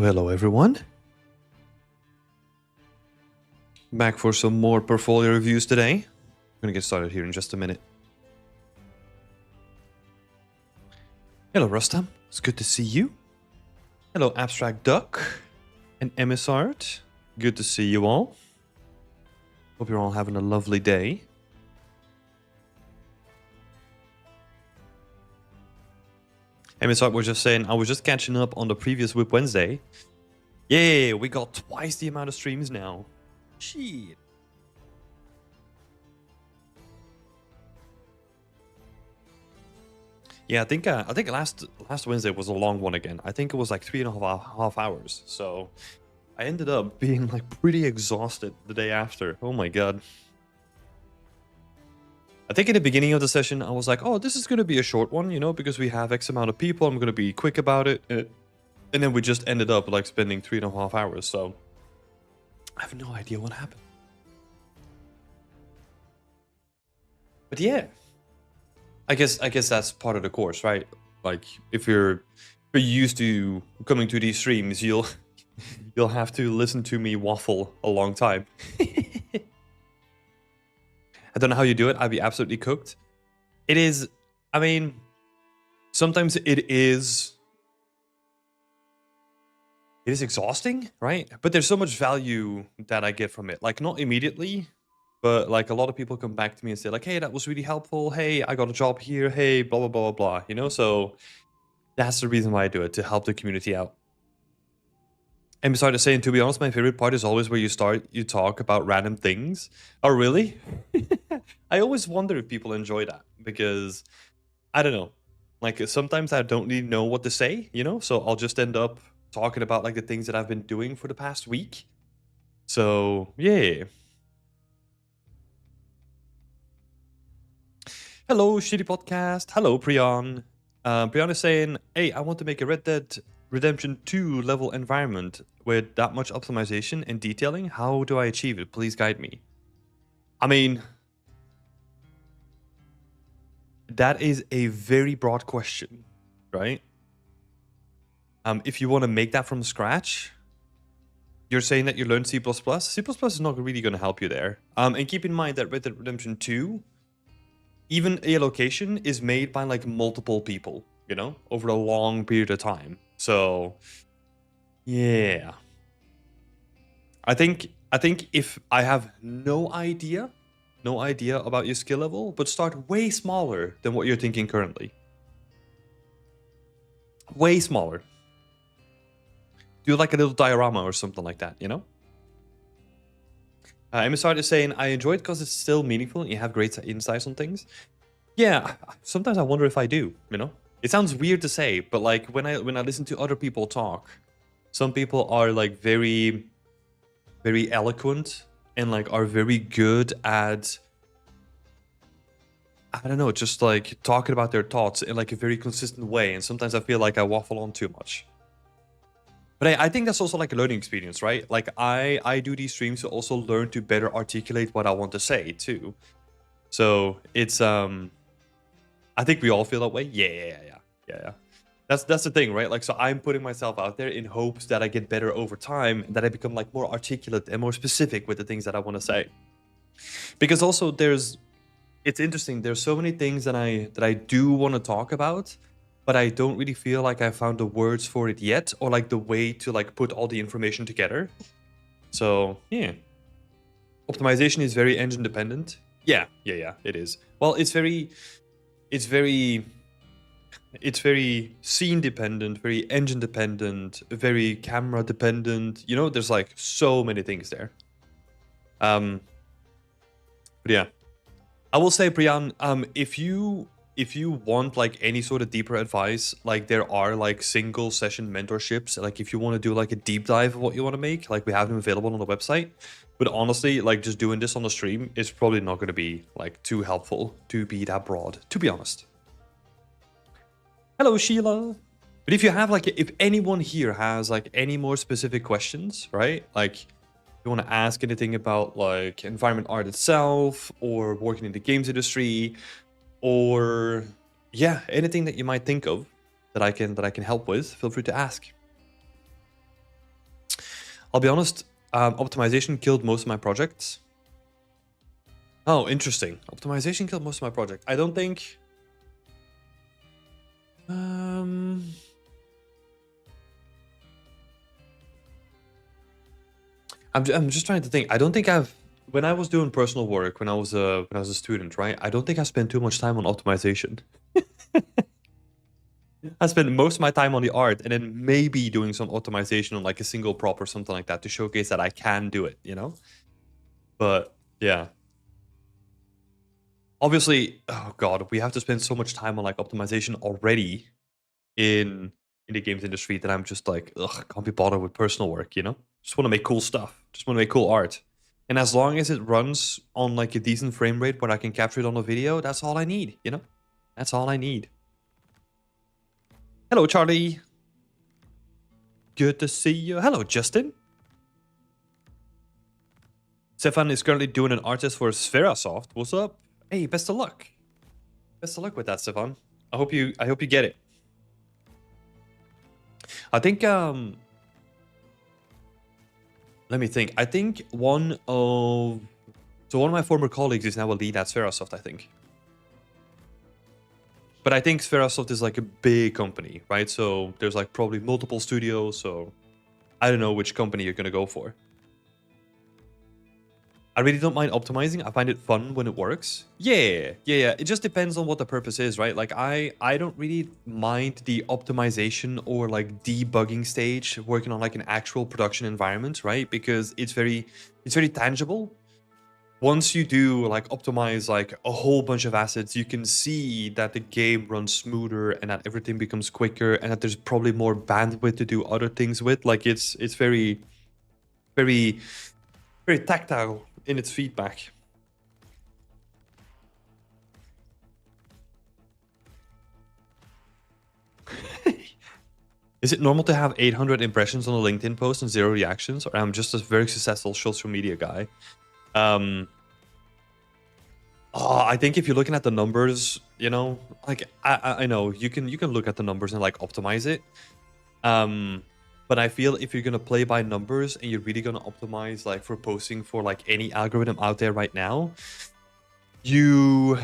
Hello everyone. Back for some more portfolio reviews today. I'm gonna get started here in just a minute. Hello Rustam, it's good to see you. Hello Abstract Duck and MSArt, good to see you all. Hope you're all having a lovely day. MSArt was just saying, I was just catching up on the previous Whip Wednesday. Yay, we got twice the amount of streams now. Shit. Yeah, I think last Wednesday was a long one again. I think it was like 3.5 hours. So I ended up being like pretty exhausted the day after. Oh my god. I think in the beginning of the session, I was like, oh, this is going to be a short one, you know, because we have X amount of people. I'm going to be quick about it. And then we just ended up like spending 3.5 hours. So I have no idea what happened. But yeah, I guess that's part of the course, right? Like if you're used to coming to these streams, you'll have to listen to me waffle a long time. I don't know how you do it. I'd be absolutely cooked. It is, I mean, sometimes it is exhausting, right? But there's so much value that I get from it. Like not immediately, but like a lot of people come back to me and say like, hey, that was really helpful. Hey, I got a job here. Hey, blah, blah, blah, blah, blah. You know, so that's the reason why I do it, to help the community out. And besides saying, to be honest, my favorite part is always where you talk about random things. Oh, really? I always wonder if people enjoy that because I don't know. Like sometimes I don't really know what to say, you know? So I'll just end up talking about like the things that I've been doing for the past week. So, yeah. Hello, Shitty Podcast. Hello, Priyan. Priyan is saying, hey, I want to make a Red Dead Redemption 2 level environment with that much optimization and detailing. How do I achieve it? Please guide me. I mean, that is a very broad question, right? If you want to make that from scratch, you're saying that you learned C++. C++ is not really going to help you there. And keep in mind that Red Dead Redemption 2, even a location is made by like multiple people, you know, over a long period of time. So, yeah. I think if I have no idea about your skill level, but start way smaller than what you're thinking currently. Way smaller. Do like a little diorama or something like that, you know? MSR is saying, I enjoy it because it's still meaningful and you have great insights on things. Yeah, sometimes I wonder if I do, you know? It sounds weird to say, but like when I listen to other people talk, some people are like very, very eloquent and like are very good at, I don't know, just like talking about their thoughts in like a very consistent way. And sometimes I feel like I waffle on too much. But I think that's also like a learning experience, right? Like I do these streams to also learn to better articulate what I want to say too. So it's I think we all feel that way. Yeah. That's the thing, right? Like, so I'm putting myself out there in hopes that I get better over time, that I become like more articulate and more specific with the things that I want to say. Because also it's interesting. There's so many things that I do want to talk about, but I don't really feel like I found the words for it yet, or like the way to like put all the information together. So yeah, optimization is very engine dependent. Yeah, it is. Well, it's very scene dependent, very engine dependent, very camera dependent. You know, there's like so many things there. But yeah, I will say, Priyan, if you want like any sort of deeper advice, like there are like single session mentorships. Like if you want to do like a deep dive of what you want to make, like we have them available on the website. But honestly, like just doing this on the stream is probably not going to be like too helpful to be that broad, to be honest. Hello, Sheila. But if you have like, if anyone here has like any more specific questions, right? Like you want to ask anything about like environment art itself or working in the games industry, or yeah, anything that you might think of that I can help with, feel free to ask. I'll be honest, optimization killed most of my projects. Oh, interesting. Optimization killed most of my projects. I don't think... I'm just trying to think. I don't think I've... When I was doing personal work, when I was a student, right? I don't think I spent too much time on optimization. I spent most of my time on the art and then maybe doing some optimization on like a single prop or something like that to showcase that I can do it, you know? But yeah. Obviously, oh god, we have to spend so much time on like optimization already in the games industry that I'm just like, ugh, can't be bothered with personal work, you know? Just want to make cool stuff. Just want to make cool art. And as long as it runs on like a decent frame rate where I can capture it on a video, that's all I need, you know? That's all I need. Hello, Charlie. Good to see you. Hello, Justin. Stefan is currently doing an artist for Spherasoft. What's up? Hey, best of luck. Best of luck with that, Stefan. I hope you get it. I think let me think. I think one of my former colleagues is now a lead at Spherasoft, I think. But I think Spherasoft is like a big company, right? So there's like probably multiple studios, so I don't know which company you're gonna go for. I really don't mind optimizing. I find it fun when it works. Yeah. It just depends on what the purpose is, right? Like I don't really mind the optimization or like debugging stage working on like an actual production environment, right? Because it's very tangible. Once you do like optimize like a whole bunch of assets, you can see that the game runs smoother and that everything becomes quicker and that there's probably more bandwidth to do other things with. Like it's very tactile in its feedback. Is it normal to have 800 impressions on a LinkedIn post and 0 reactions, or I'm just a very successful social media guy? I think if you're looking at the numbers, you know, like I know you can look at the numbers and like optimize it. But I feel if you're gonna play by numbers and you're really gonna optimize like for posting for like any algorithm out there right now, you're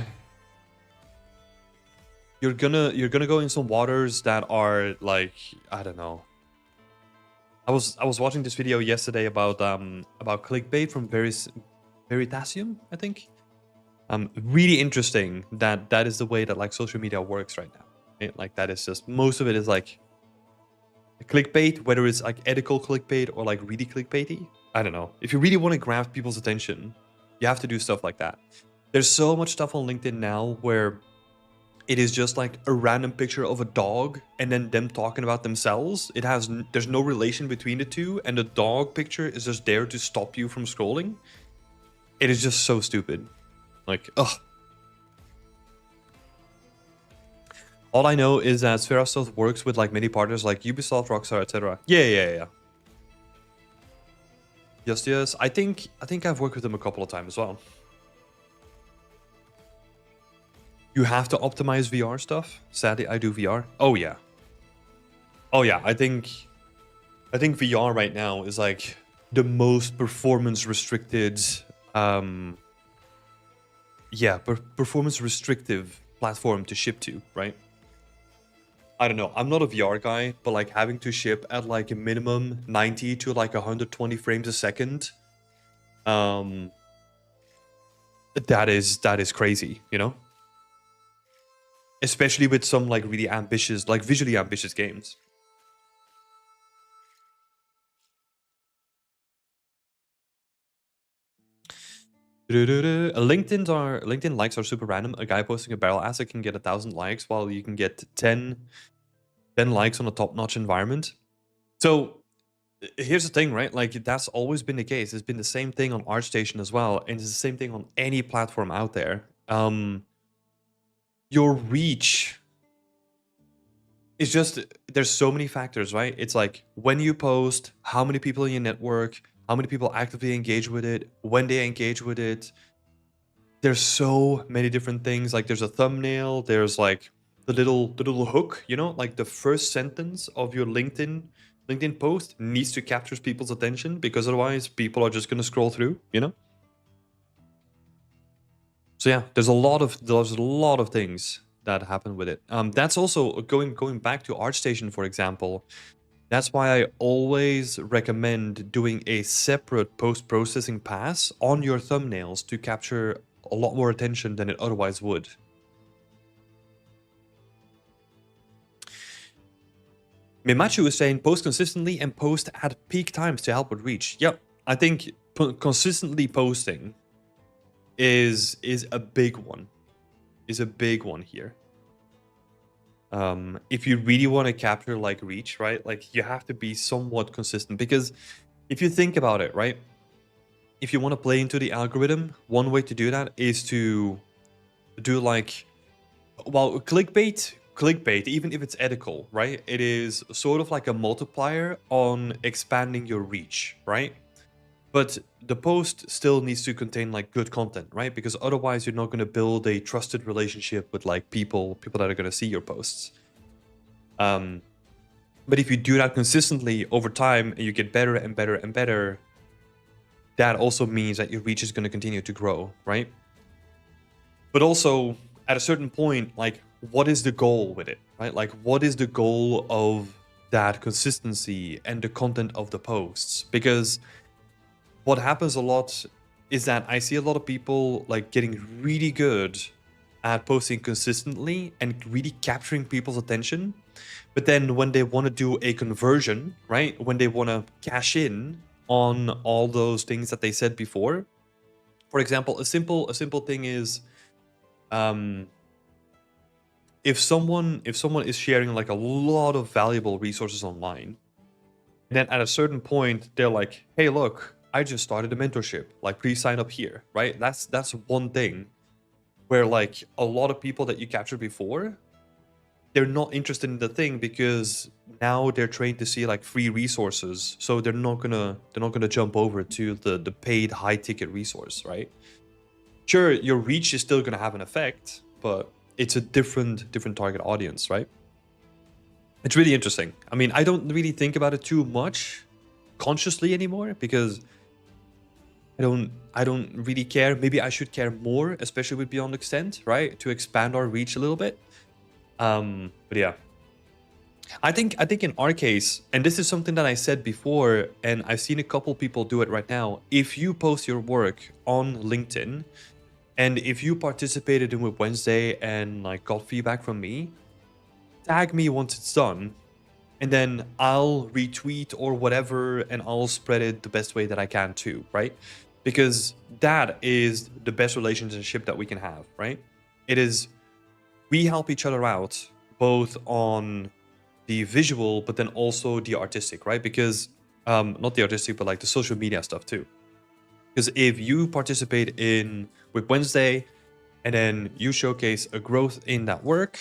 gonna go in some waters that are like, I don't know. I was watching this video yesterday about clickbait from Veritasium, I think. Really interesting that is the way that like social media works right now. Like that is just, most of it is like clickbait, whether it's like ethical clickbait or like really clickbaity. I don't know. If you really want to grab people's attention, you have to do stuff like that. There's so much stuff on LinkedIn now where it is just like a random picture of a dog and then them talking about themselves. There's no relation between the two, and the dog picture is just there to stop you from scrolling. It is just so stupid. Like, ugh. All I know is that Spherasoft works with like many partners like Ubisoft, Rockstar, etc. Yeah. Yes. I think I've worked with them a couple of times as well. You have to optimize VR stuff. Sadly, I do VR. Oh yeah. I think VR right now is like the most performance restricted. Performance restrictive platform to ship to, right? I don't know. I'm not a VR guy, but like having to ship at like a minimum 90 to like 120 frames a second, that is crazy, you know? Especially with some like really ambitious, like visually ambitious games. LinkedIn likes are super random. A guy posting a barrel asset can get 1,000 likes, while you can get 10 likes on a top-notch environment. So here's the thing, right? Like that's always been the case. It's been the same thing on ArtStation as well, and it's the same thing on any platform out there. Your reach is just, there's so many factors, right? It's like when you post, how many people in your network, how many people actively engage with it, when they engage with it. There's so many different things. Like there's a thumbnail, there's like the little hook, you know, like the first sentence of your LinkedIn LinkedIn post needs to capture people's attention, because otherwise people are just going to scroll through, you know? So yeah, there's a lot of things that happen with it. That's also going back to ArtStation, for example. That's why I always recommend doing a separate post-processing pass on your thumbnails to capture a lot more attention than it otherwise would. Mimachu is saying post consistently and post at peak times to help with reach. Yep, I think consistently posting is a big one. Is a big one here. If you really want to capture like reach, right? Like you have to be somewhat consistent, because if you think about it, right? If you want to play into the algorithm, one way to do that is to do like, well, clickbait, even if it's ethical, right? It is sort of like a multiplier on expanding your reach, right? But the post still needs to contain like good content, right? Because otherwise you're not going to build a trusted relationship with like people that are going to see your posts. But if you do that consistently over time and you get better and better and better, that also means that your reach is going to continue to grow, right? But also at a certain point, like, what is the goal with it, right? Like, what is the goal of that consistency and the content of the posts? Because what happens a lot is that I see a lot of people like getting really good at posting consistently and really capturing people's attention. But then when they want to do a conversion, right? When they want to cash in on all those things that they said before. For example, a simple thing is, if someone is sharing like a lot of valuable resources online, and then at a certain point they're like, hey, look, I just started a mentorship, like please sign up here, right? That's one thing where like a lot of people that you captured before, they're not interested in the thing because now they're trained to see like free resources, so they're not gonna jump over to the paid high ticket resource, right? Sure, your reach is still gonna have an effect, but it's a different target audience, right? It's really interesting. I mean, I don't really think about it too much consciously anymore, because I don't really care. Maybe I should care more, especially with Beyond Extent, right? To expand our reach a little bit. But yeah. I think in our case, and this is something that I said before, and I've seen a couple people do it right now. If you post your work on LinkedIn, and if you participated in Whip Wednesday and like got feedback from me, tag me once it's done, and then I'll retweet or whatever, and I'll spread it the best way that I can too, right? Because that is the best relationship that we can have, right? It is, we help each other out both on the visual, but then also the artistic, right? Because not the artistic, but like the social media stuff too. Because if you participate in Whip Wednesday and then you showcase a growth in that work,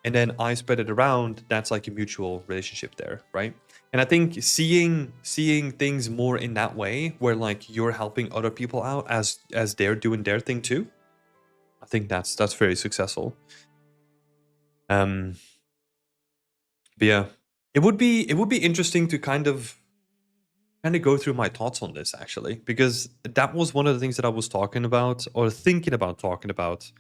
and then I spread it around, that's like a mutual relationship there, right? And I think seeing things more in that way, where like you're helping other people out as they're doing their thing too, I think that's very successful. But yeah, it would be interesting to kind of go through my thoughts on this, actually, because that was one of the things that I was talking about or thinking about talking about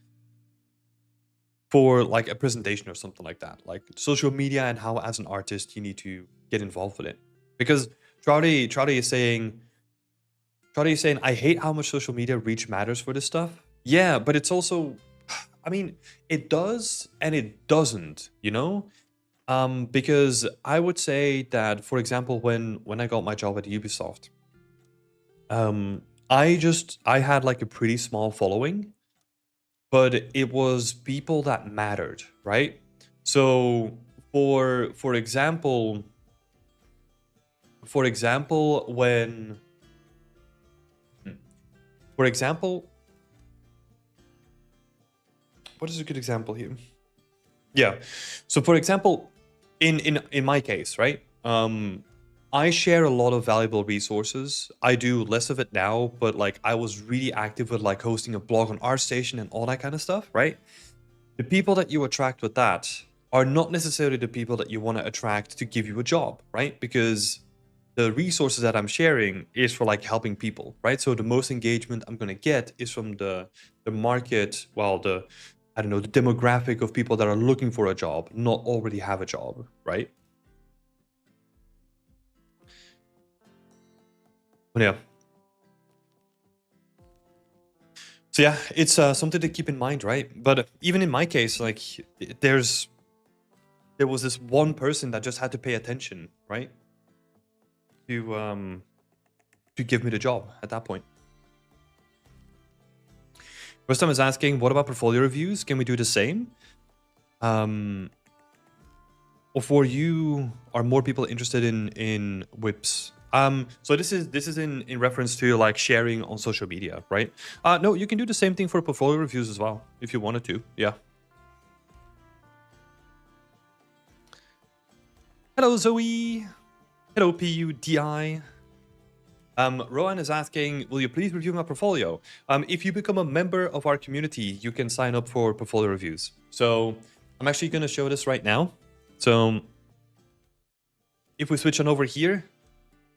for like a presentation or something like that, like social media and how as an artist you need to get involved with it. Because Trouty is saying I hate how much social media reach matters for this stuff. Yeah, but it's also, I mean, it does and it doesn't, you know? Because I would say that, for example, when I got my job at Ubisoft, I had like a pretty small following, but it was people that mattered, right? So for example, when for example, what is a good example here? Yeah. So for example, in my case, right? I share a lot of valuable resources. I do less of it now, but like I was really active with like hosting a blog on ArtStation and all that kind of stuff, right? The people that you attract with that are not necessarily the people that you want to attract to give you a job, right? Because the resources that I'm sharing is for like helping people, right? So the most engagement I'm going to get is from the market, well, the I don't know, the demographic of people that are looking for a job, not already have a job, right? But yeah. So yeah, it's something to keep in mind, right? But even in my case, like there was this one person that just had to pay attention, right? To to give me the job at that point. Rustam is asking, what about portfolio reviews? Can we do the same? Or for you, are more people interested in whips? So this is in reference to like sharing on social media, right? No, you can do the same thing for portfolio reviews as well if you wanted to. Yeah. Hello, Zoe. Hello, PUDI. Rowan is asking, will you please review my portfolio? If you become a member of our community, you can sign up for portfolio reviews. So I'm actually going to show this right now. So if we switch on over here,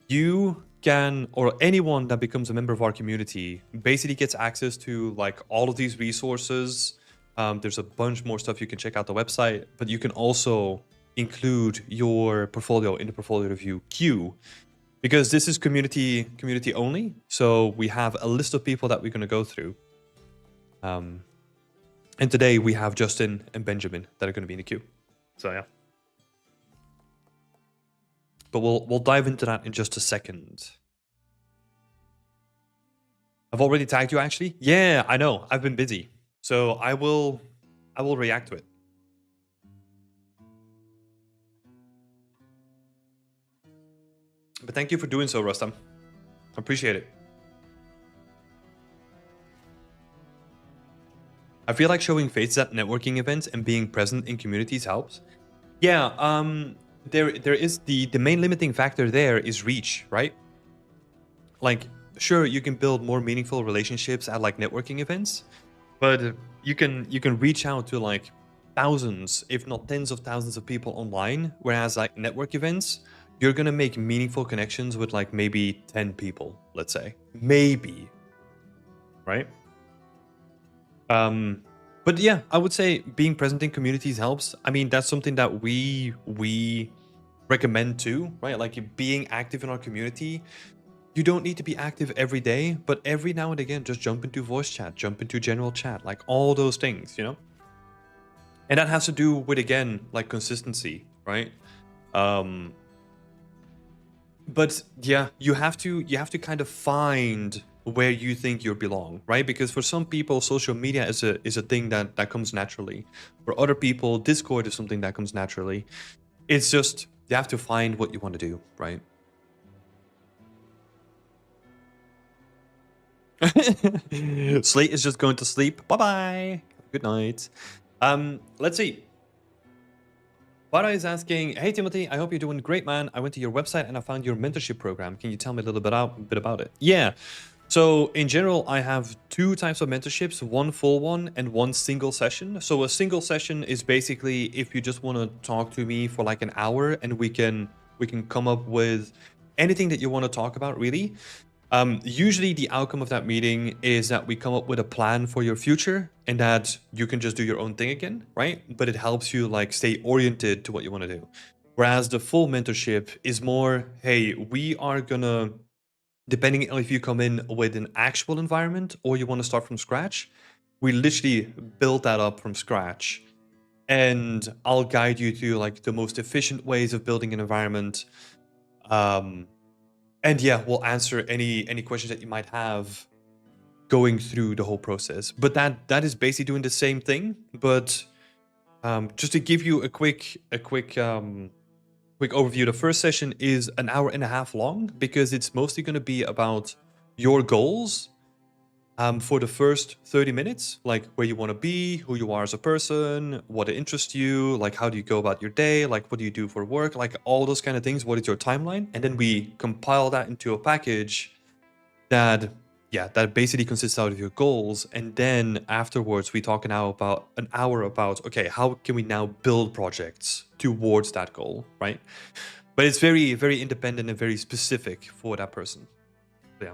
you can, or anyone that becomes a member of our community basically gets access to like all of these resources. There's a bunch more stuff you can check out the website, but you can also include your portfolio in the portfolio review queue. Because this is community only, so we have a list of people that we're going to go through. And today we have Justin and Benjamin that are going to be in the queue. So yeah. But we'll dive into that in just a second. I've already tagged you actually. Yeah, I know. I've been busy, so I will react to it. But thank you for doing so, Rustam. Appreciate it. I feel like showing faces at networking events and being present in communities helps. Yeah, there is the main limiting factor there is reach, right? Like, sure, you can build more meaningful relationships at like networking events, but you can reach out to like thousands, if not tens of thousands of people online, whereas like network events, you're gonna make meaningful connections with like maybe 10 people, let's say. Maybe. Right? But yeah, I would say being present in communities helps. I mean, that's something that we recommend too, right? Like being active in our community. You don't need to be active every day, but every now and again, just jump into voice chat, jump into general chat, like all those things, you know? And that has to do with, again, like consistency, right? But yeah, you have to kind of find where you think you belong, right? Because for some people, social media is a thing that comes naturally. For other people, Discord is something that comes naturally. It's just you have to find what you want to do, right? Slate is just going to sleep. Bye-bye. Good night. Let's see. Vara is asking, hey Timothy, I hope you're doing great, man. I went to your website and I found your mentorship program. Can you tell me a little bit about it? Yeah. So in general, I have two types of mentorships, one full one and one single session. So a single session is basically if you just want to talk to me for like an hour and we can come up with anything that you want to talk about, really. Usually the outcome of that meeting is that we come up with a plan for your future and that you can just do your own thing again, right? But it helps you like stay oriented to what you want to do. Whereas the full mentorship is more, hey, we are gonna, depending on if you come in with an actual environment or you want to start from scratch, we literally build that up from scratch. And I'll guide you to like the most efficient ways of building an environment. And yeah, we'll answer any questions that you might have going through the whole process. But that is basically doing the same thing. But just to give you a quick overview, the first session is an hour and a half long because it's mostly going to be about your goals for the first 30 minutes, like where you want to be, who you are as a person, what interests you, like how do you go about your day, like what do you do for work, like all those kind of things. What is your timeline? And then we compile that into a package that yeah, that basically consists out of your goals. And then afterwards, we talk now about an hour about, okay, how can we now build projects towards that goal, right? But it's very, very independent and very specific for that person. So, yeah.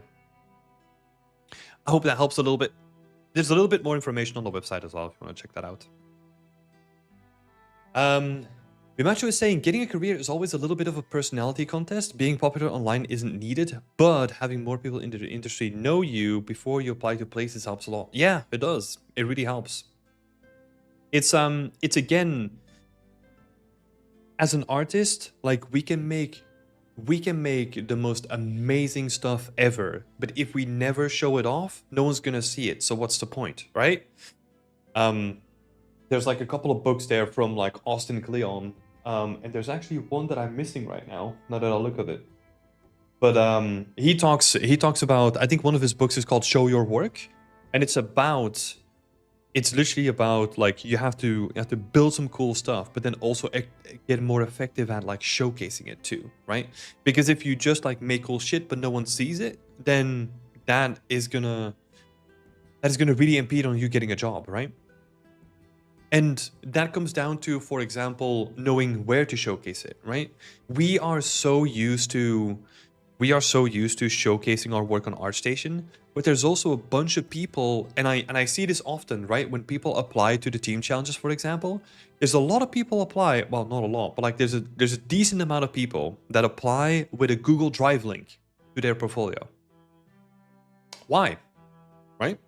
I hope that helps a little bit. There's a little bit more information on the website as well if you want to check that out. Mimacho is saying, getting a career is always a little bit of a personality contest. Being popular online isn't needed, but having more people in the industry know you before you apply to places helps a lot. Yeah, it does. It really helps. It's again, as an artist, like we can make the most amazing stuff ever, but if we never show it off, no one's gonna see it. So what's the point, right? There's like a couple of books there from like Austin Kleon, and there's actually one that I'm missing right now that I look at it. But he talks about, I think one of his books is called Show Your Work, and it's literally about like you have to build some cool stuff, but then also get more effective at like showcasing it too, right? Because if you just like make cool shit but no one sees it, then that is gonna really impede on you getting a job, right? And that comes down to, for example, knowing where to showcase it, right? We are so used to showcasing our work on ArtStation, but there's also a bunch of people, and I see this often, right? When people apply to the team challenges, for example, there's a lot of people apply. Well, not a lot, but like there's a decent amount of people that apply with a Google Drive link to their portfolio. Why? Right?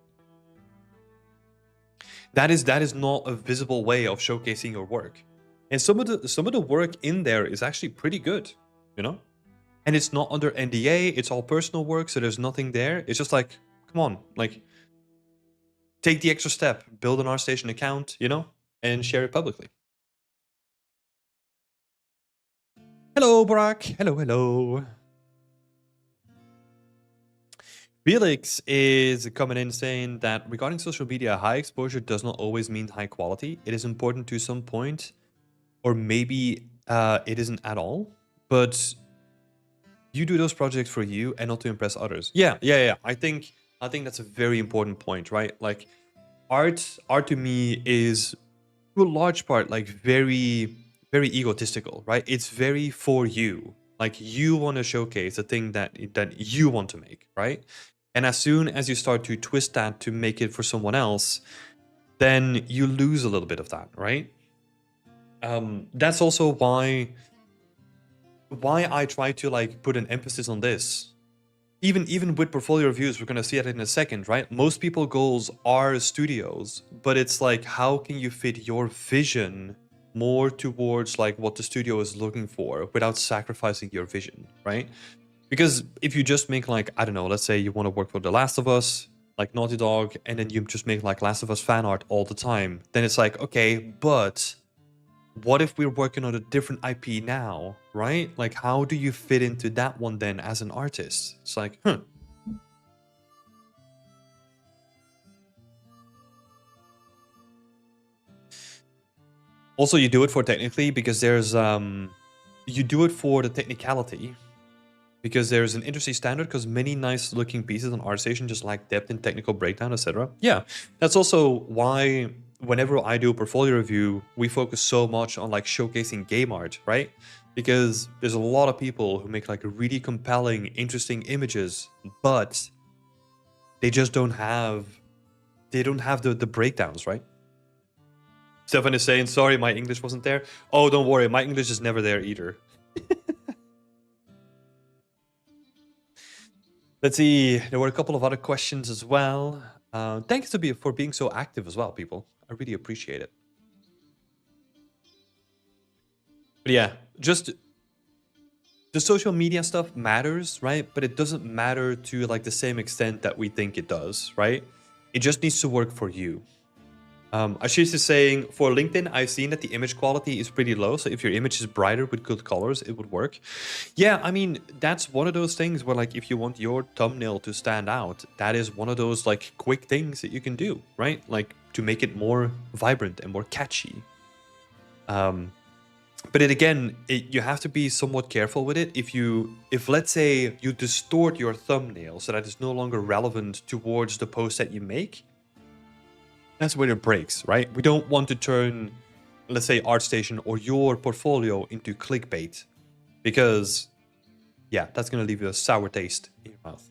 That is not a visible way of showcasing your work. And some of the work in there is actually pretty good, you know? And it's not under NDA, it's all personal work, so there's nothing there. It's just like, come on, like take the extra step, build an ArtStation account, you know, and share it publicly. Hello, Barack. Hello. Felix is coming in saying that regarding social media, high exposure does not always mean high quality. It is important to some point, or maybe it isn't at all, but you do those projects for you and not to impress others. Yeah. I think that's a very important point, right? Like art to me is to a large part like very, very egotistical, right? It's very for you. Like you want to showcase the thing that you want to make, right? And as soon as you start to twist that to make it for someone else, then you lose a little bit of that, right? That's also why I try to like put an emphasis on this. Even with portfolio reviews, we're gonna see it in a second, right? Most people goals are studios, but it's like how can you fit your vision more towards like what the studio is looking for without sacrificing your vision, right? Because if you just make like, I don't know, let's say you want to work for The Last of Us, like Naughty Dog, and then you just make like Last of Us fan art all the time, then it's like, okay, but what if we're working on a different IP now, right? Like, how do you fit into that one then as an artist? It's like, Also, you do it for technically because there's, you do it for the technicality because there's an industry standard because many nice looking pieces on ArtStation just lack depth in technical breakdown, etc. Yeah, that's also why whenever I do a portfolio review, we focus so much on like showcasing game art, right? Because there's a lot of people who make like really compelling, interesting images, but they just don't have the breakdowns, right? Stefan is saying, sorry, my English wasn't there. Oh, don't worry, my English is never there either. Let's see, there were a couple of other questions as well. Thanks for being so active as well, people. I really appreciate it. But yeah, just the social media stuff matters, right? But it doesn't matter to like the same extent that we think it does, right? It just needs to work for you. Ashish is saying, for LinkedIn, I've seen that the image quality is pretty low. So if your image is brighter with good colors, it would work. Yeah, I mean, that's one of those things where like, if you want your thumbnail to stand out, that is one of those like quick things that you can do, right? Like to make it more vibrant and more catchy. But you have to be somewhat careful with it. If let's say you distort your thumbnail so that it's no longer relevant towards the post that you make, that's where it breaks, right? We don't want to turn, let's say, ArtStation or your portfolio into clickbait, because yeah, that's gonna leave you a sour taste in your mouth.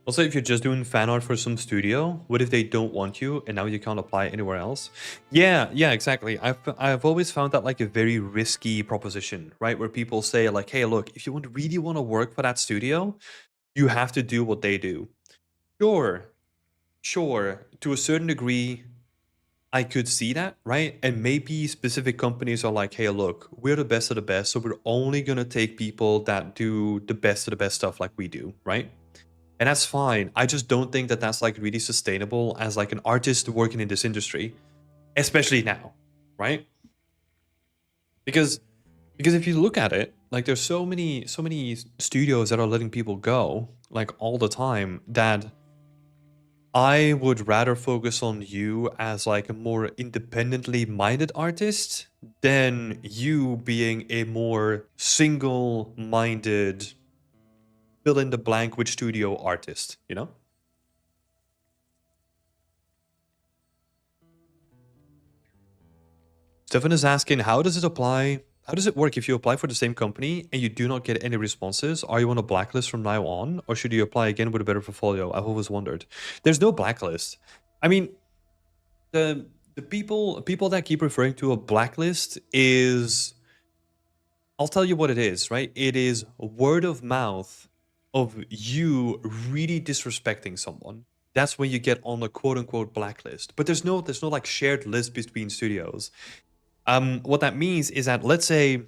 Also, if you're just doing fan art for some studio, what if they don't want you and now you can't apply anywhere else? Yeah, exactly. I've always found that like a very risky proposition, right? Where people say like, hey, look, if you really want to work for that studio, you have to do what they do. Sure, to a certain degree, I could see that, right? And maybe specific companies are like, hey, look, we're the best of the best, so we're only gonna take people that do the best of the best stuff like we do, right? And that's fine. I just don't think that that's like really sustainable as like an artist working in this industry, especially now, right? Because if you look at it, like there's so many studios that are letting people go like all the time, that I would rather focus on you as like a more independently minded artist than you being a more single-minded fill in the blank with studio artist, you know? Stefan is asking, how does it apply? How does it work if you apply for the same company and you do not get any responses? Are you on a blacklist from now on, or should you apply again with a better portfolio? I've always wondered. There's no blacklist. I mean, the people that keep referring to a blacklist is, I'll tell you what it is, right? It is word of mouth of you really disrespecting someone. That's when you get on a quote unquote blacklist. But there's no like shared list between studios. What that means is that let's say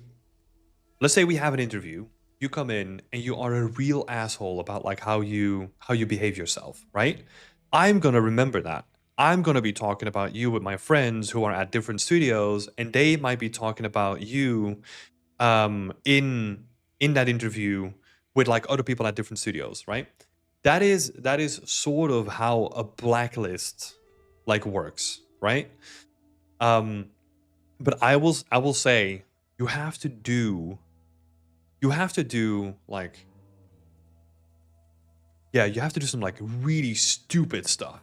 we have an interview. You come in and you are a real asshole about like how you behave yourself, right? I'm gonna remember that. I'm gonna be talking about you with my friends who are at different studios, and they might be talking about you in that interview with like other people at different studios, right? That is sort of how a blacklist like works, right? Um, but I will say you have to do like, yeah, you have to do some like really stupid stuff.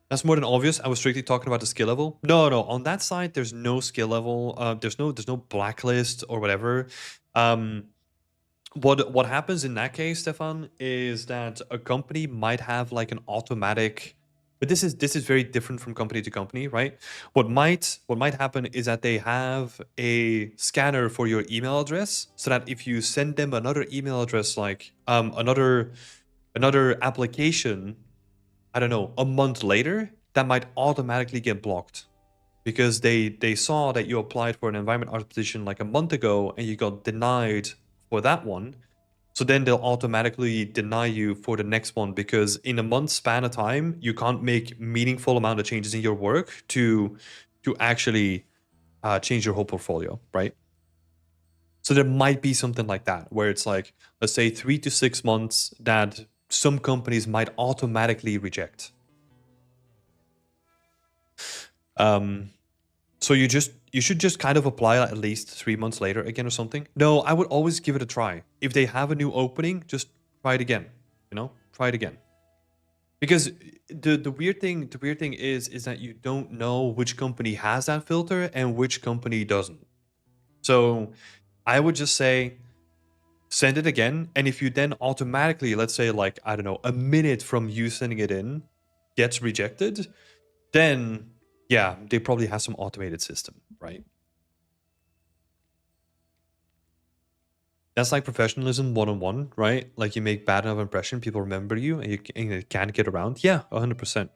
That's more than obvious. I was strictly talking about the skill level. No, on that side, there's no skill level. There's no blacklist or whatever. Um, what happens in that case, Stefan, is that a company might have like an automatic, but this is very different from company to company, right? What might happen is that they have a scanner for your email address, so that if you send them another email address, like another application, I don't know, a month later, that might automatically get blocked because they saw that you applied for an environment art position like a month ago and you got denied for that one. So then they'll automatically deny you for the next one, because in a month span of time, you can't make meaningful amount of changes in your work to actually change your whole portfolio, right? So there might be something like that where it's like, let's say 3 to 6 months that some companies might automatically reject. Um, so you should just kind of apply at least 3 months later again or something. No, I would always give it a try. If they have a new opening, just try it again. Try it again. Because the weird thing is that you don't know which company has that filter and which company doesn't. So I would just say send it again, and if you then automatically, let's say like, I don't know, a minute from you sending it in gets rejected, then yeah, they probably have some automated system, right? That's like professionalism 101, right? Like you make bad enough impression, people remember you, and you can't get around. Yeah, 100%.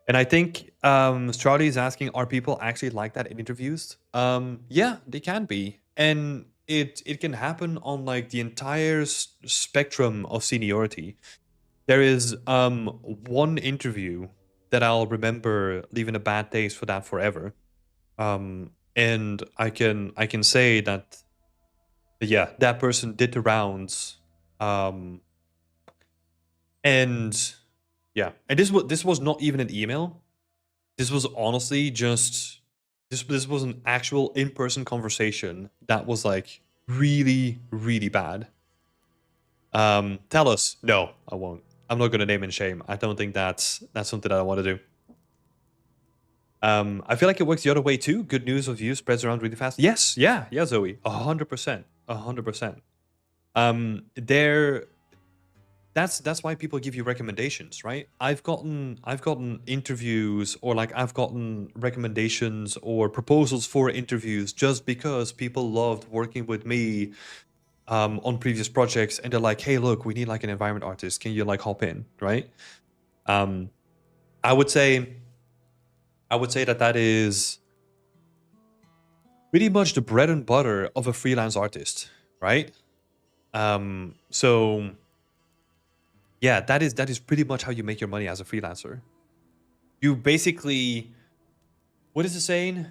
And I think Charlie is asking, are people actually like that in interviews? Yeah, they can be, and it can happen on like the entire spectrum of seniority. There is one interview that I'll remember leaving a bad taste for that forever. And I can say that, yeah, that person did the rounds, and Yeah, and this was not even an email. This was honestly just this was an actual in-person conversation that was like really really bad. Tell us. No, I won't. I'm not gonna name and shame. I don't think that's something that I want to do. I feel like it works the other way too. Good news of you spreads around really fast. Yes, yeah, Zoe, 100%, 100%. There. That's why people give you recommendations, right? I've gotten interviews, or like I've gotten recommendations or proposals for interviews just because people loved working with me on previous projects, and they're like, hey, look, we need like an environment artist. Can you like hop in, right? Um, I would say that is pretty much the bread and butter of a freelance artist, right? So yeah, that is pretty much how you make your money as a freelancer. You basically, what is the saying?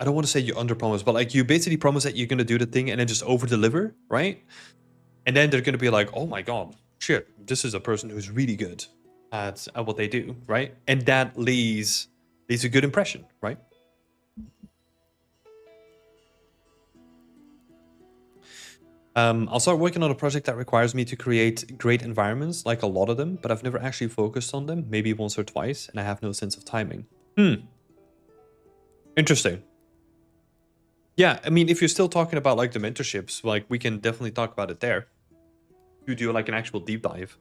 I don't want to say you underpromise, but like you basically promise that you're gonna do the thing and then just over deliver, right? And then they're gonna be like, oh my god, shit, this is a person who's really good at what they do, right? And that leaves a good impression, right? I'll start working on a project that requires me to create great environments, like a lot of them, but I've never actually focused on them, maybe once or twice, and I have no sense of timing. Interesting. Yeah, I mean, if you're still talking about like the mentorships, like we can definitely talk about it there. You do like an actual deep dive.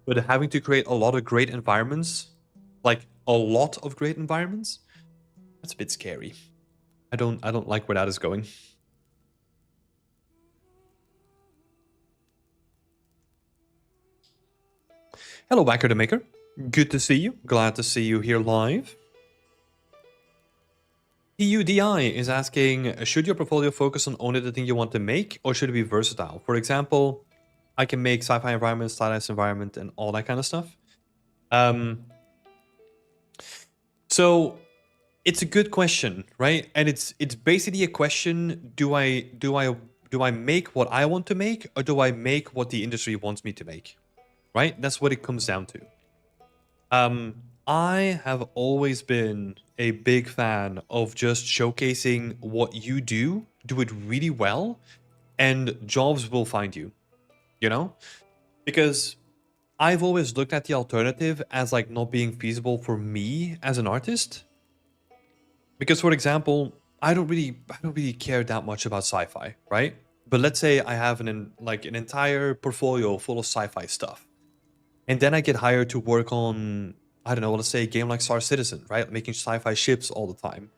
But having to create a lot of great environments, like a lot of great environments, that's a bit scary. I don't like where that is going. Hello, Wacker the Maker. Good to see you. Glad to see you here live. PUDI is asking, should your portfolio focus on only the thing you want to make, or should it be versatile? For example, I can make sci-fi environments, stylized environment, and all that kind of stuff. So it's a good question, right? And it's basically a question: do I make what I want to make, or do I make what the industry wants me to make? Right? That's what it comes down to. I have always been a big fan of just showcasing what you do it really well, and jobs will find you, you know? Because I've always looked at the alternative as like not being feasible for me as an artist. Because for example, I don't really care that much about sci-fi, right? But let's say I have an entire portfolio full of sci-fi stuff. And then I get hired to work on, I don't know, let's say a game like Star Citizen, right? Making sci-fi ships all the time.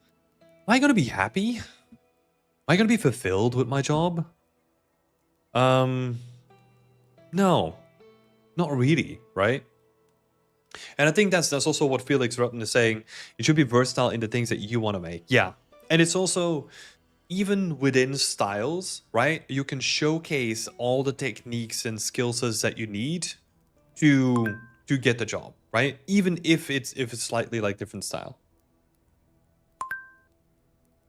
Am I gonna be happy? Am I gonna be fulfilled with my job? No, not really, right? And I think that's also what Felix Rutten is saying. It should be versatile in the things that you want to make. Yeah. And it's also, even within styles, right? You can showcase all the techniques and skill sets that you need to get the job, right? Even if it's slightly like different style.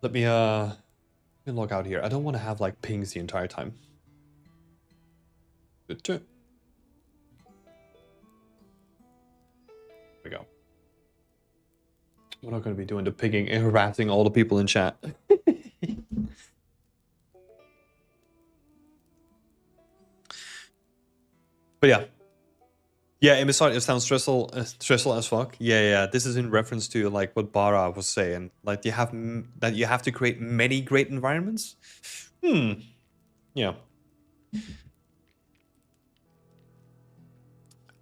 Let me log out here. I don't want to have like pings the entire time. There we go. We're not going to be doing the pinging and harassing all the people in chat. But yeah. Yeah, it sounds stressful as fuck. Yeah. This is in reference to like what Bara was saying. Like you have to create many great environments. Yeah.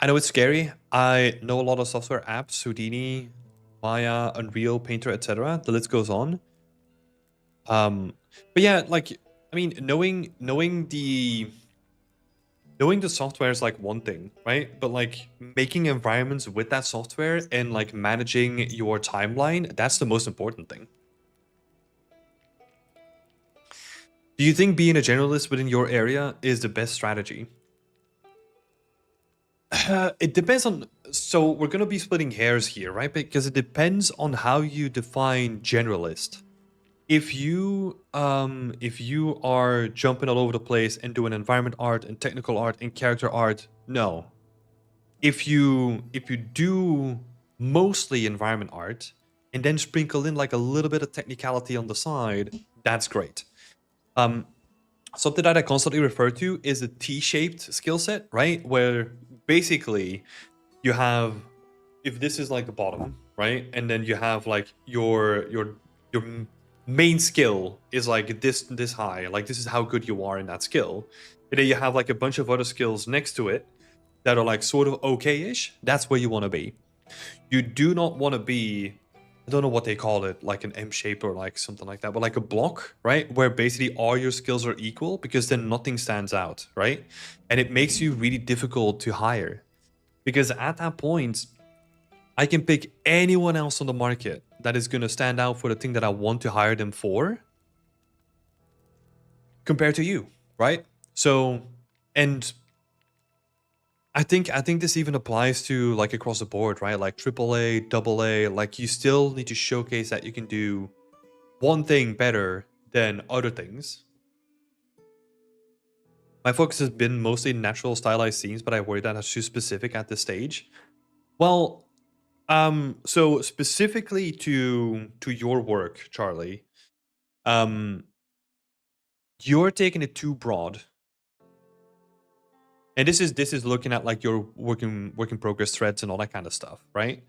I know it's scary. I know a lot of software apps, Houdini, Maya, Unreal, Painter, etc. The list goes on. But yeah, like I mean, knowing the software is like one thing, right? But like making environments with that software and like managing your timeline, that's the most important thing. Do you think being a generalist within your area is the best strategy? It depends on. So we're gonna be splitting hairs here, right? Because it depends on how you define generalist. if you are jumping all over the place and doing environment art and technical art and character art, no. If you do mostly environment art and then sprinkle in like a little bit of technicality on the side, that's great. Something that I constantly refer to is a T-shaped skill set, right? Where basically you have, if this is like the bottom, right, and then you have like your main skill is like this high, like this is how good you are in that skill, and then you have like a bunch of other skills next to it that are like sort of okay-ish. That's where you want to be. You do not want to be, I don't know what they call it, like an M shape or like something like that, but like a block, right? Where basically all your skills are equal, because then nothing stands out, right? And it makes you really difficult to hire. Because at that point, I can pick anyone else on the market that is going to stand out for the thing that I want to hire them for compared to you, right? So, and I think this even applies to like across the board, right? Like AAA, AA, like you still need to showcase that you can do one thing better than other things. My focus has been mostly natural stylized scenes, but I worry that that's too specific at this stage. Well, so specifically to your work, Charlie, you're taking it too broad. And this is looking at like your work in progress threads and all that kind of stuff, right?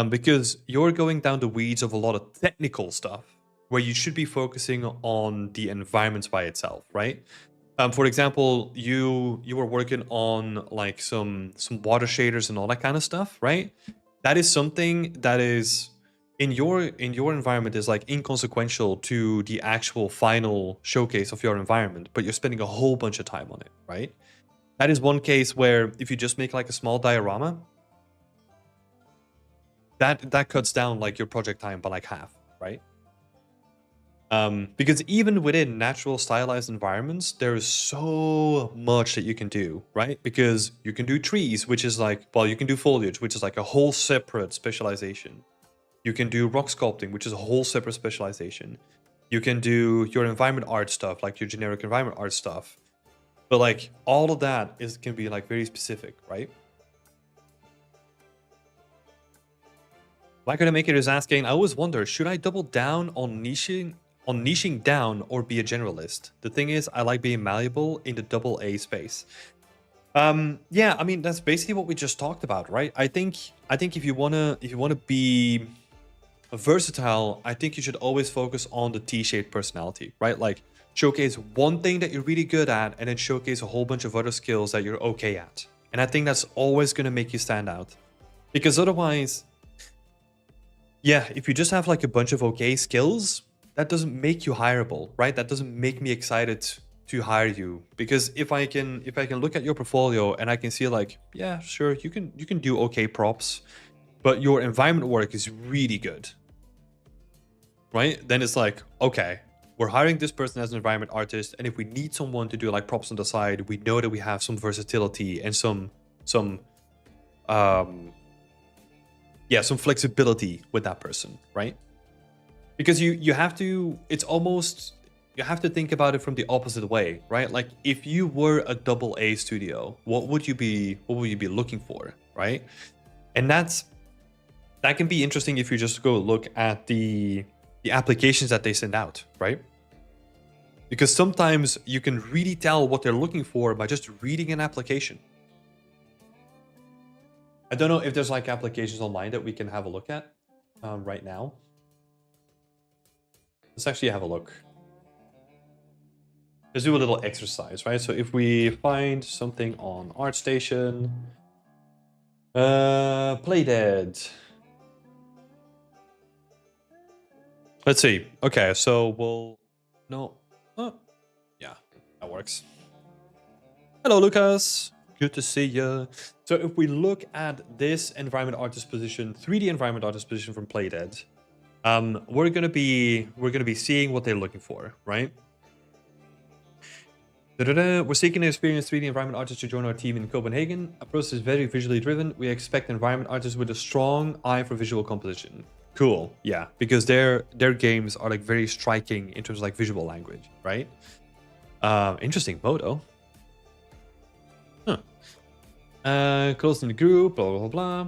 Because you're going down the weeds of a lot of technical stuff where you should be focusing on the environments by itself, right? For example, you were working on like some water shaders and all that kind of stuff, right? That is something that is in your environment is like inconsequential to the actual final showcase of your environment, but you're spending a whole bunch of time on it, right? That is one case where if you just make like a small diorama, that cuts down like your project time by like half, right? Because even within natural stylized environments, there's so much that you can do, right? Because you can do trees, which is like, well, you can do foliage, which is like a whole separate specialization. You can do rock sculpting, which is a whole separate specialization. You can do your environment art stuff, like your generic environment art stuff. But like all of that can be like very specific, right? Why could I make it is asking, I always wonder, should I double down on niching down or be a generalist? The thing is, I like being malleable in the AA space. Yeah, I mean that's basically what we just talked about, right? I think if you wanna be versatile, I think you should always focus on the T-shaped personality, right? Like showcase one thing that you're really good at and then showcase a whole bunch of other skills that you're okay at. And I think that's always going to make you stand out. Because otherwise, yeah, if you just have like a bunch of okay skills, that doesn't make you hireable, right? That doesn't make me excited to hire you. Because if I can look at your portfolio and I can see like, yeah, sure, you can do okay props, but your environment work is really good, right? Then it's like, okay, we're hiring this person as an environment artist, and if we need someone to do like props on the side, we know that we have some versatility and some flexibility with that person, right? Because you have to, it's almost, you have to think about it from the opposite way, right? Like if you were a AA studio, what would you be looking for, right? And that can be interesting if you just go look at the applications that they send out, right? Because sometimes you can really tell what they're looking for by just reading an application. I don't know if there's like applications online that we can have a look at right now. Let's actually have a look. Let's do a little exercise, right? So if we find something on ArtStation, Playdead. Let's see. Okay, so we'll yeah, that works. Hello, Lucas. Good to see you. So if we look at this environment artist position, 3D environment artist position from Playdead, we're gonna be seeing what they're looking for, right? We're seeking an experienced 3D environment artist to join our team in Copenhagen. Our process is very visually driven. We expect environment artists with a strong eye for visual composition. Cool. Yeah, because their games are like very striking in terms of like visual language, right? Interesting Moto. Huh. Close in the group, blah blah blah.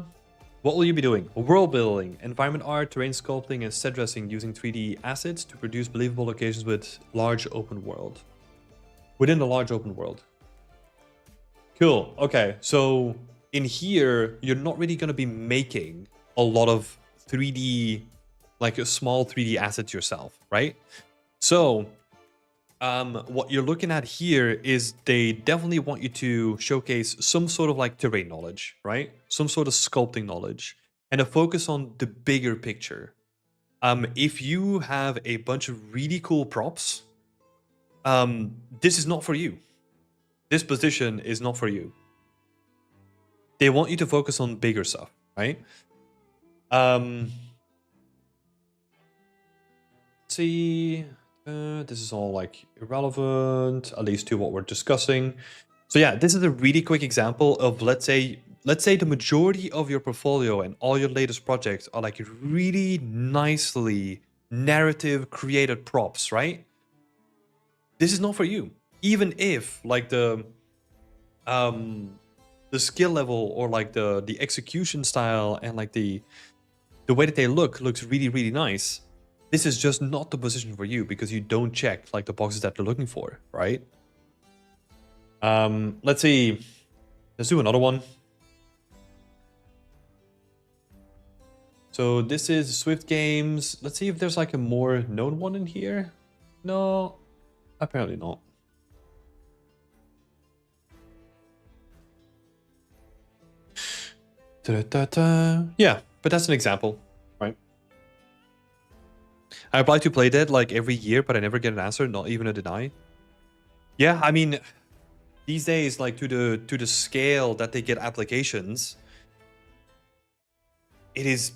What will you be doing? World building, environment art, terrain sculpting, and set dressing using 3D assets to produce believable locations with large open world. Within the large open world. Cool. Okay, so in here, you're not really going to be making a lot of 3D, like a small 3D assets yourself, right? So what you're looking at here is they definitely want you to showcase some sort of like terrain knowledge, right? Some sort of sculpting knowledge and a focus on the bigger picture. If you have a bunch of really cool props, this is not for you. This position is not for you. They want you to focus on bigger stuff, right? Let's see. This is all like irrelevant, at least to what we're discussing. So yeah, this is a really quick example of let's say the majority of your portfolio and all your latest projects are like really nicely narrative created props, right? This is not for you. Even if like the skill level or like the execution style and like the way that they looks really, really nice. This is just not the position for you because you don't check like the boxes that they're looking for, right? Let's see. Let's do another one. So this is Swift Games. Let's see if there's like a more known one in here. No, apparently not. Yeah, but that's an example, right? I apply to Playdead like every year, but I never get an answer, not even a deny. Yeah, I mean, these days, like to the scale that they get applications, it is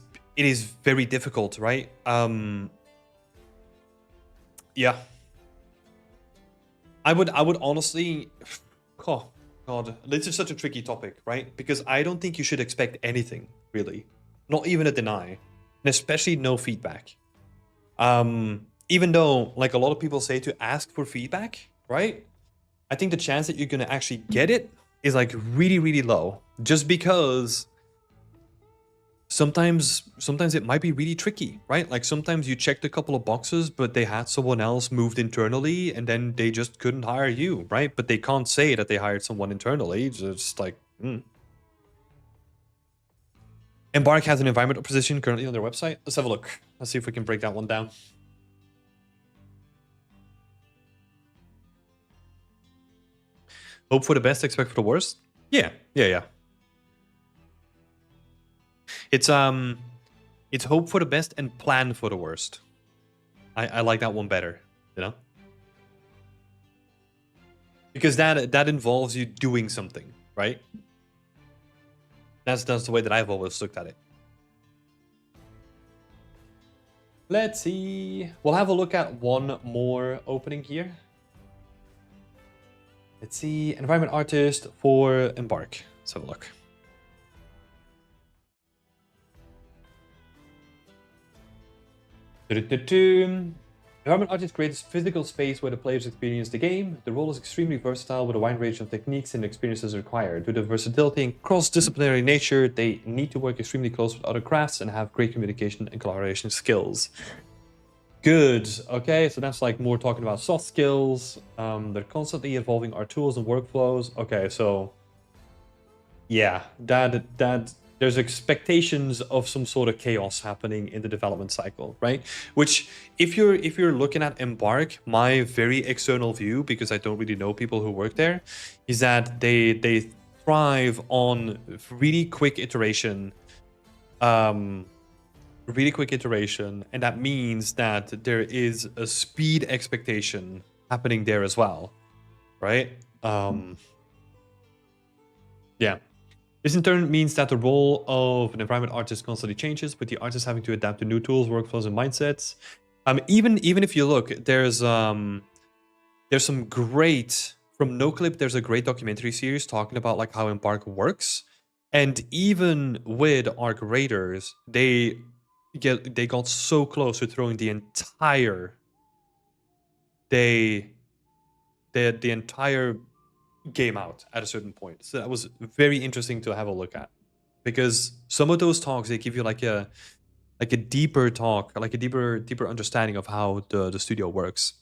very difficult, right? Yeah. I would honestly, oh god, this is such a tricky topic, right? Because I don't think you should expect anything, really. Not even a deny. And especially no feedback. Even though like a lot of people say to ask for feedback, right? I think the chance that you're gonna actually get it is like really, really low. Just because sometimes it might be really tricky, right? Like sometimes you checked a couple of boxes, but they had someone else moved internally and then they just couldn't hire you, right? But they can't say that they hired someone internally. It's just like, Embark has an environmental position currently on their website. Let's have a look. Let's see if we can break that one down. Hope for the best, expect for the worst. Yeah. It's hope for the best and plan for the worst. I like that one better, you know? Because that involves you doing something, right? That's the way that I've always looked at it. Let's see. We'll have a look at one more opening here. Let's see. Environment artist for Embark. Let's have a look. Environment artist creates physical space where the players experience the game. The role is extremely versatile with a wide range of techniques and experiences required. Due to the versatility and cross-disciplinary nature, they need to work extremely close with other crafts and have great communication and collaboration skills. Good. Okay, so that's like more talking about soft skills. They're constantly evolving our tools and workflows. Okay, so yeah, that there's expectations of some sort of chaos happening in the development cycle, right? Which if you're looking at Embark, my very external view, because I don't really know people who work there, is that they thrive on really quick iteration. Really quick iteration, and that means that there is a speed expectation happening there as well, right? Yeah. This in turn means that the role of an environment artist constantly changes, with the artist having to adapt to new tools, workflows, and mindsets. Even if you look, there's some great from NoClip. There's a great documentary series talking about like how Embark works, and even with Arc Raiders, they they got so close to throwing the entire they the entire game out at a certain point. So that was very interesting to have a look at, because some of those talks, they give you like a deeper talk, like a deeper understanding of how the studio works.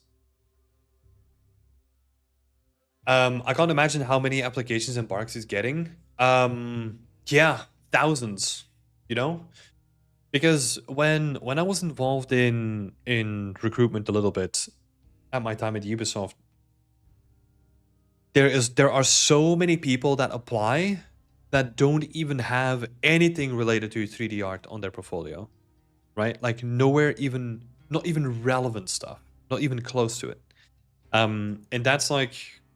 I can't imagine how many applications Embarks is getting. Yeah, thousands, you know? Because when I was involved in recruitment a little bit at my time at Ubisoft, there are so many people that apply that don't even have anything related to 3D art on their portfolio, right? Like nowhere even, not even relevant stuff, not even close to it. And that's like,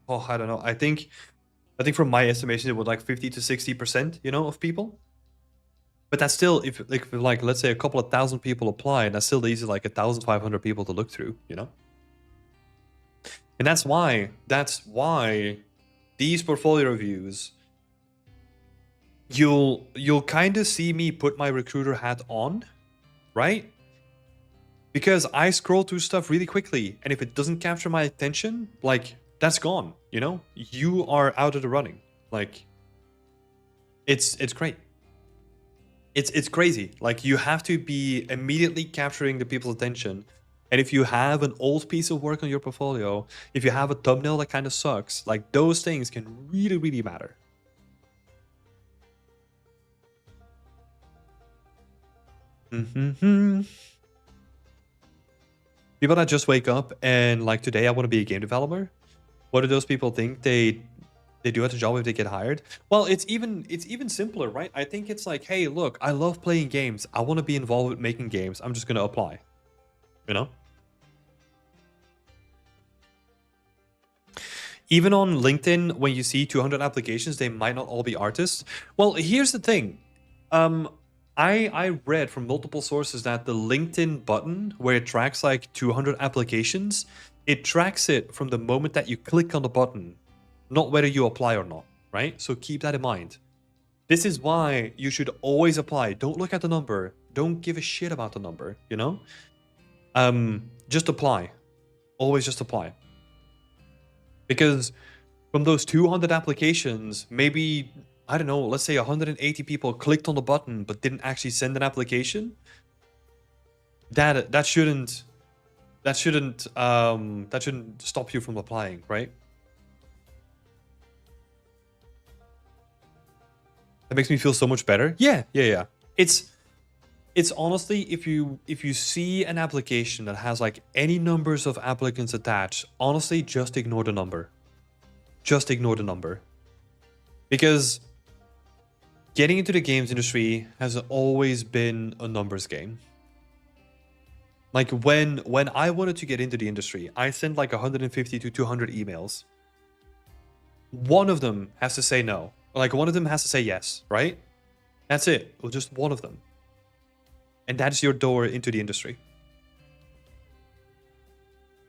oh, I don't know. I think from my estimation, it was like 50 to 60%, you know, of people. But that's still, if like let's say a couple of thousand people apply, and that's still easy like 1,500 people to look through, you know. And that's why these portfolio reviews, you'll kind of see me put my recruiter hat on, right? Because I scroll through stuff really quickly, and if it doesn't capture my attention, like that's gone, you know? You are out of the running. Like it's great. It's crazy. Like you have to be immediately capturing the people's attention. And if you have an old piece of work on your portfolio, if you have a thumbnail that kind of sucks, like those things can really, really matter. People that just wake up and like, today I want to be a game developer. What do those people think they do at the job if they get hired? Well, it's even simpler, right? I think it's like, hey, look, I love playing games. I want to be involved with making games. I'm just gonna apply. You know? Even on LinkedIn, when you see 200 applications, they might not all be artists. Well, here's the thing. I read from multiple sources that the LinkedIn button, where it tracks like 200 applications, it tracks it from the moment that you click on the button, not whether you apply or not, right? So keep that in mind. This is why you should always apply. Don't look at the number. Don't give a shit about the number, you know? Just apply. Always just apply. Because from those 200 applications, maybe, I don't know, let's say 180 people clicked on the button but didn't actually send an application. That shouldn't stop you from applying, right? That makes me feel so much better. Yeah. It's honestly, if you see an application that has like any numbers of applicants attached, honestly, just ignore the number. Just ignore the number. Because getting into the games industry has always been a numbers game. Like when I wanted to get into the industry, I sent like 150 to 200 emails. One of them has to say no. Like one of them has to say yes, right? That's it. Well, just one of them. And that's your door into the industry.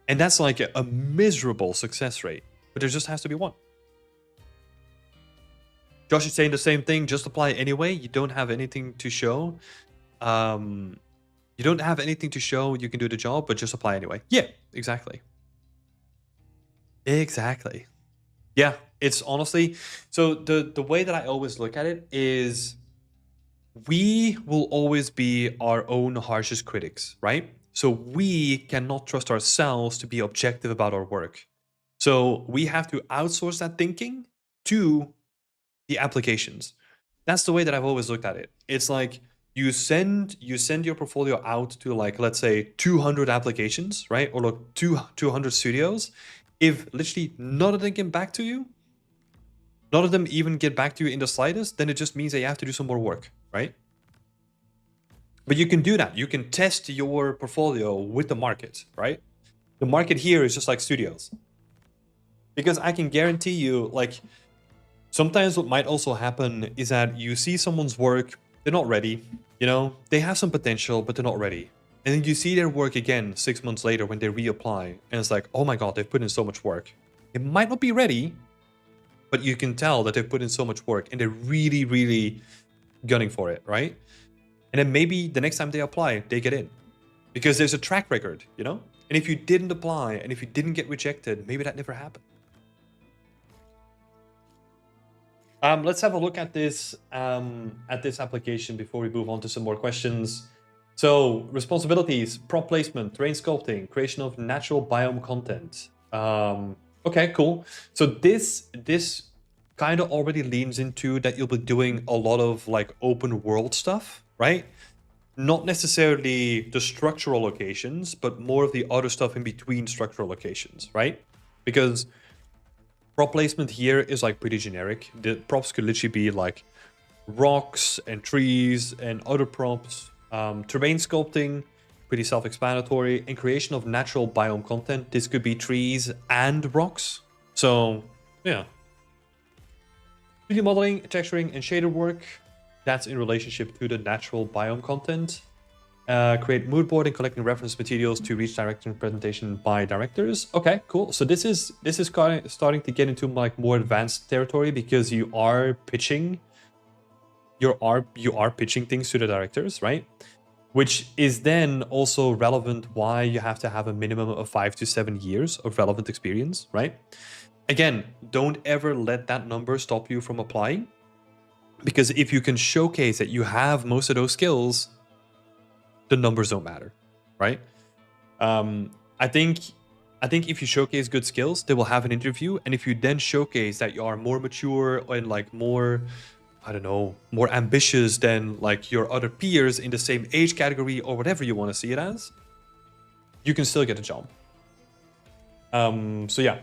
And that's like a miserable success rate. But there just has to be one. Josh is saying the same thing. Just apply anyway. You don't have anything to show. You don't have anything to show you can do the job, but just apply anyway. Yeah, exactly. Exactly. Yeah, it's honestly... So the way that I always look at it is... we will always be our own harshest critics, right? So we cannot trust ourselves to be objective about our work. So we have to outsource that thinking to the applications. That's the way that I've always looked at it. It's like you send your portfolio out to like, let's say 200 applications, right? Or look, 200 studios. If literally none of them get back to you, none of them even get back to you in the slightest, then it just means that you have to do some more work, right? But you can do that. You can test your portfolio with the market, right? The market here is just like studios. Because I can guarantee you, like, sometimes what might also happen is that you see someone's work, they're not ready, you know? They have some potential, but they're not ready. And then you see their work again 6 months later when they reapply, and it's like, oh my god, they've put in so much work. It might not be ready, but you can tell that they've put in so much work and they're really, really gunning for it, right? And then maybe the next time they apply, they get in. Because there's a track record, you know? And if you didn't apply and if you didn't get rejected, maybe that never happened. Let's have a look at this application before we move on to some more questions. So responsibilities, prop placement, terrain sculpting, creation of natural biome content. Okay, cool. So this kind of already leans into that you'll be doing a lot of like open world stuff, right? Not necessarily the structural locations, but more of the other stuff in between structural locations, right? Because prop placement here is like pretty generic. The props could literally be like rocks and trees and other props. Terrain sculpting, pretty self-explanatory. And creation of natural biome content, this could be trees and rocks. So yeah. 3D modeling, texturing, and shader work, that's in relationship to the natural biome content. Create mood board and collecting reference materials to reach director presentation by directors. Okay, cool. So this is starting to get into like more advanced territory because you are pitching. You are pitching things to the directors, right? Which is then also relevant why you have to have a minimum of 5 to 7 years of relevant experience, right? Again, don't ever let that number stop you from applying, because if you can showcase that you have most of those skills, the numbers don't matter, right? I think if you showcase good skills, they will have an interview, and if you then showcase that you are more mature and like more, I don't know, more ambitious than like your other peers in the same age category or whatever you want to see it as, you can still get a job. So yeah,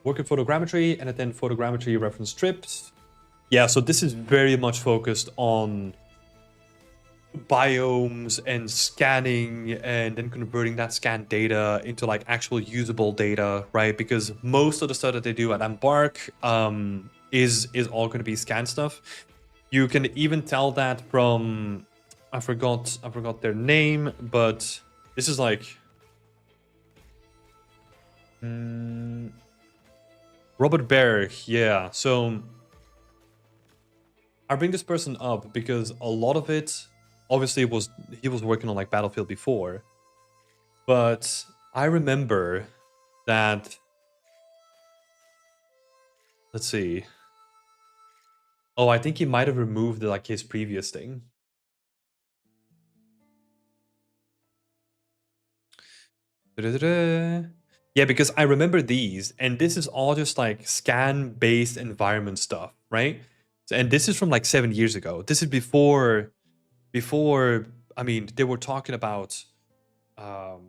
work in photogrammetry and then photogrammetry reference strips. Yeah, so this is very much focused on biomes and scanning and then converting that scanned data into like actual usable data, right? Because most of the stuff that they do at Embark is all going to be scan stuff. You can even tell that from, I forgot their name, but this is like Robert Berg. Yeah, so I bring this person up because a lot of it obviously he was working on like Battlefield before, but I remember that, let's see. Oh, I think he might have removed like his previous thing. Yeah, because I remember these, and this is all just like scan-based environment stuff, right? And this is from like 7 years ago. This is before, I mean, they were talking about, what's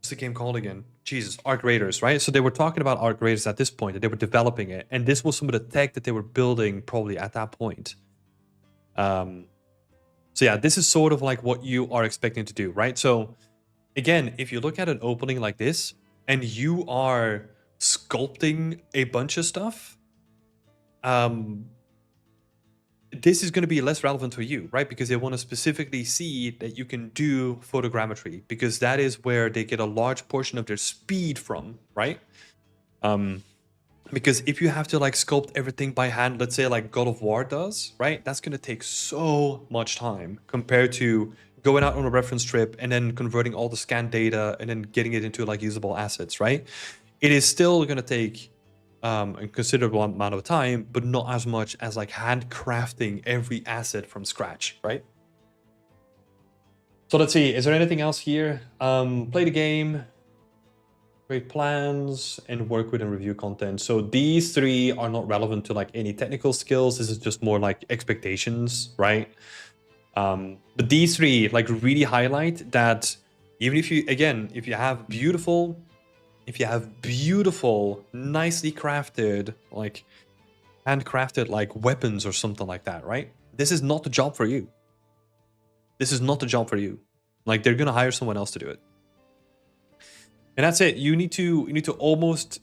the game called again? Jesus, Arc Raiders, right? So they were talking about Arc Raiders at this point, and they were developing it, and this was some of the tech that they were building probably at that point. So yeah, this is sort of like what you are expecting to do, right? So again, if you look at an opening like this, and you are sculpting a bunch of stuff, this is going to be less relevant for you, right? Because they want to specifically see that you can do photogrammetry, because that is where they get a large portion of their speed from, right? Because if you have to like sculpt everything by hand, let's say like God of War does, right? That's going to take so much time compared to going out on a reference strip and then converting all the scanned data and then getting it into like usable assets, right? It is still going to take a considerable amount of time, but not as much as like handcrafting every asset from scratch, right? So let's see, is there anything else here? Play the game, create plans, and work with and review content. So these three are not relevant to like any technical skills. This is just more like expectations, right? But these three like really highlight that even if you, again, if you have beautiful, nicely crafted, like handcrafted like weapons or something like that, right? This is not the job for you. This is not the job for you. Like they're gonna hire someone else to do it. And that's it. You need to almost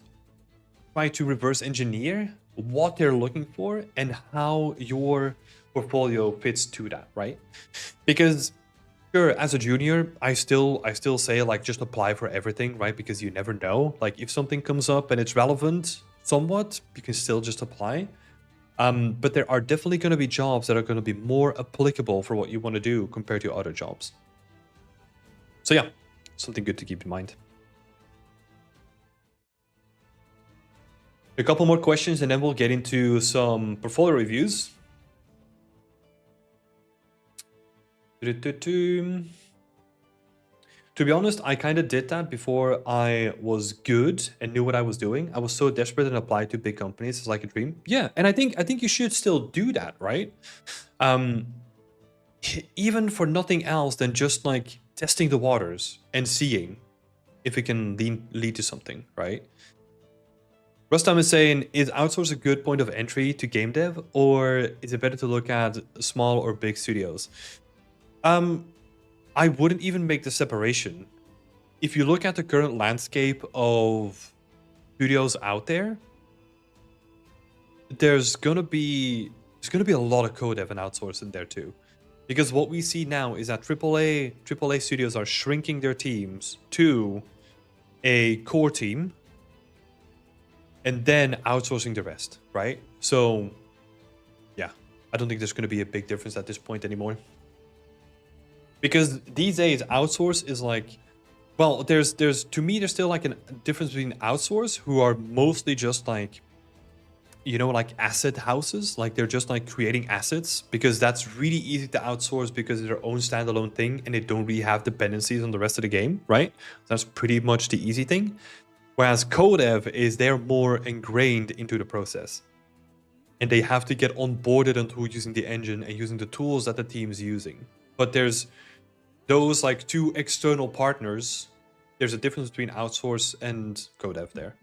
try to reverse engineer what they're looking for and how your portfolio fits to that, right? Because sure, as a junior, I still say like just apply for everything, right? Because you never know. Like if something comes up and it's relevant somewhat, you can still just apply. But there are definitely going to be jobs that are going to be more applicable for what you want to do compared to other jobs. So yeah, something good to keep in mind. A couple more questions and then we'll get into some portfolio reviews. To be honest, I kind of did that before I was good and knew what I was doing. I was so desperate and applied to big companies. It's like a dream. Yeah, and I think you should still do that, right? Even for nothing else than just like testing the waters and seeing if it can lead to something, right? Rustam is saying, is outsource a good point of entry to game dev, or is it better to look at small or big studios? I wouldn't even make the separation. If you look at the current landscape of studios out there, there's gonna be a lot of code dev and outsource in there too. Because what we see now is that AAA studios are shrinking their teams to a core team and then outsourcing the rest, right? So yeah, I don't think there's gonna be a big difference at this point anymore. Because these days, outsource is like, well, there's to me, there's still like a difference between outsource, who are mostly just like, you know, like asset houses, like they're just like creating assets, because that's really easy to outsource because it's their own standalone thing and they don't really have dependencies on the rest of the game, right? That's pretty much the easy thing. Whereas codev is they're more ingrained into the process. And they have to get onboarded into using the engine and using the tools that the team is using. But there's those like two external partners, there's a difference between outsource and codev there.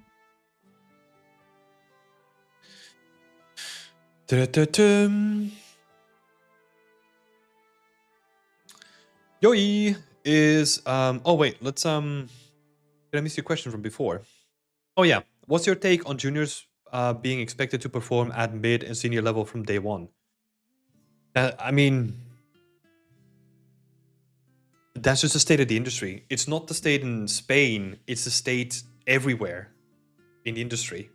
Yoi is oh wait, let's did I miss your question from before? Oh yeah, what's your take on juniors being expected to perform at mid and senior level from day one? I mean, that's just the state of the industry. It's not the state in Spain, it's the state everywhere in the industry.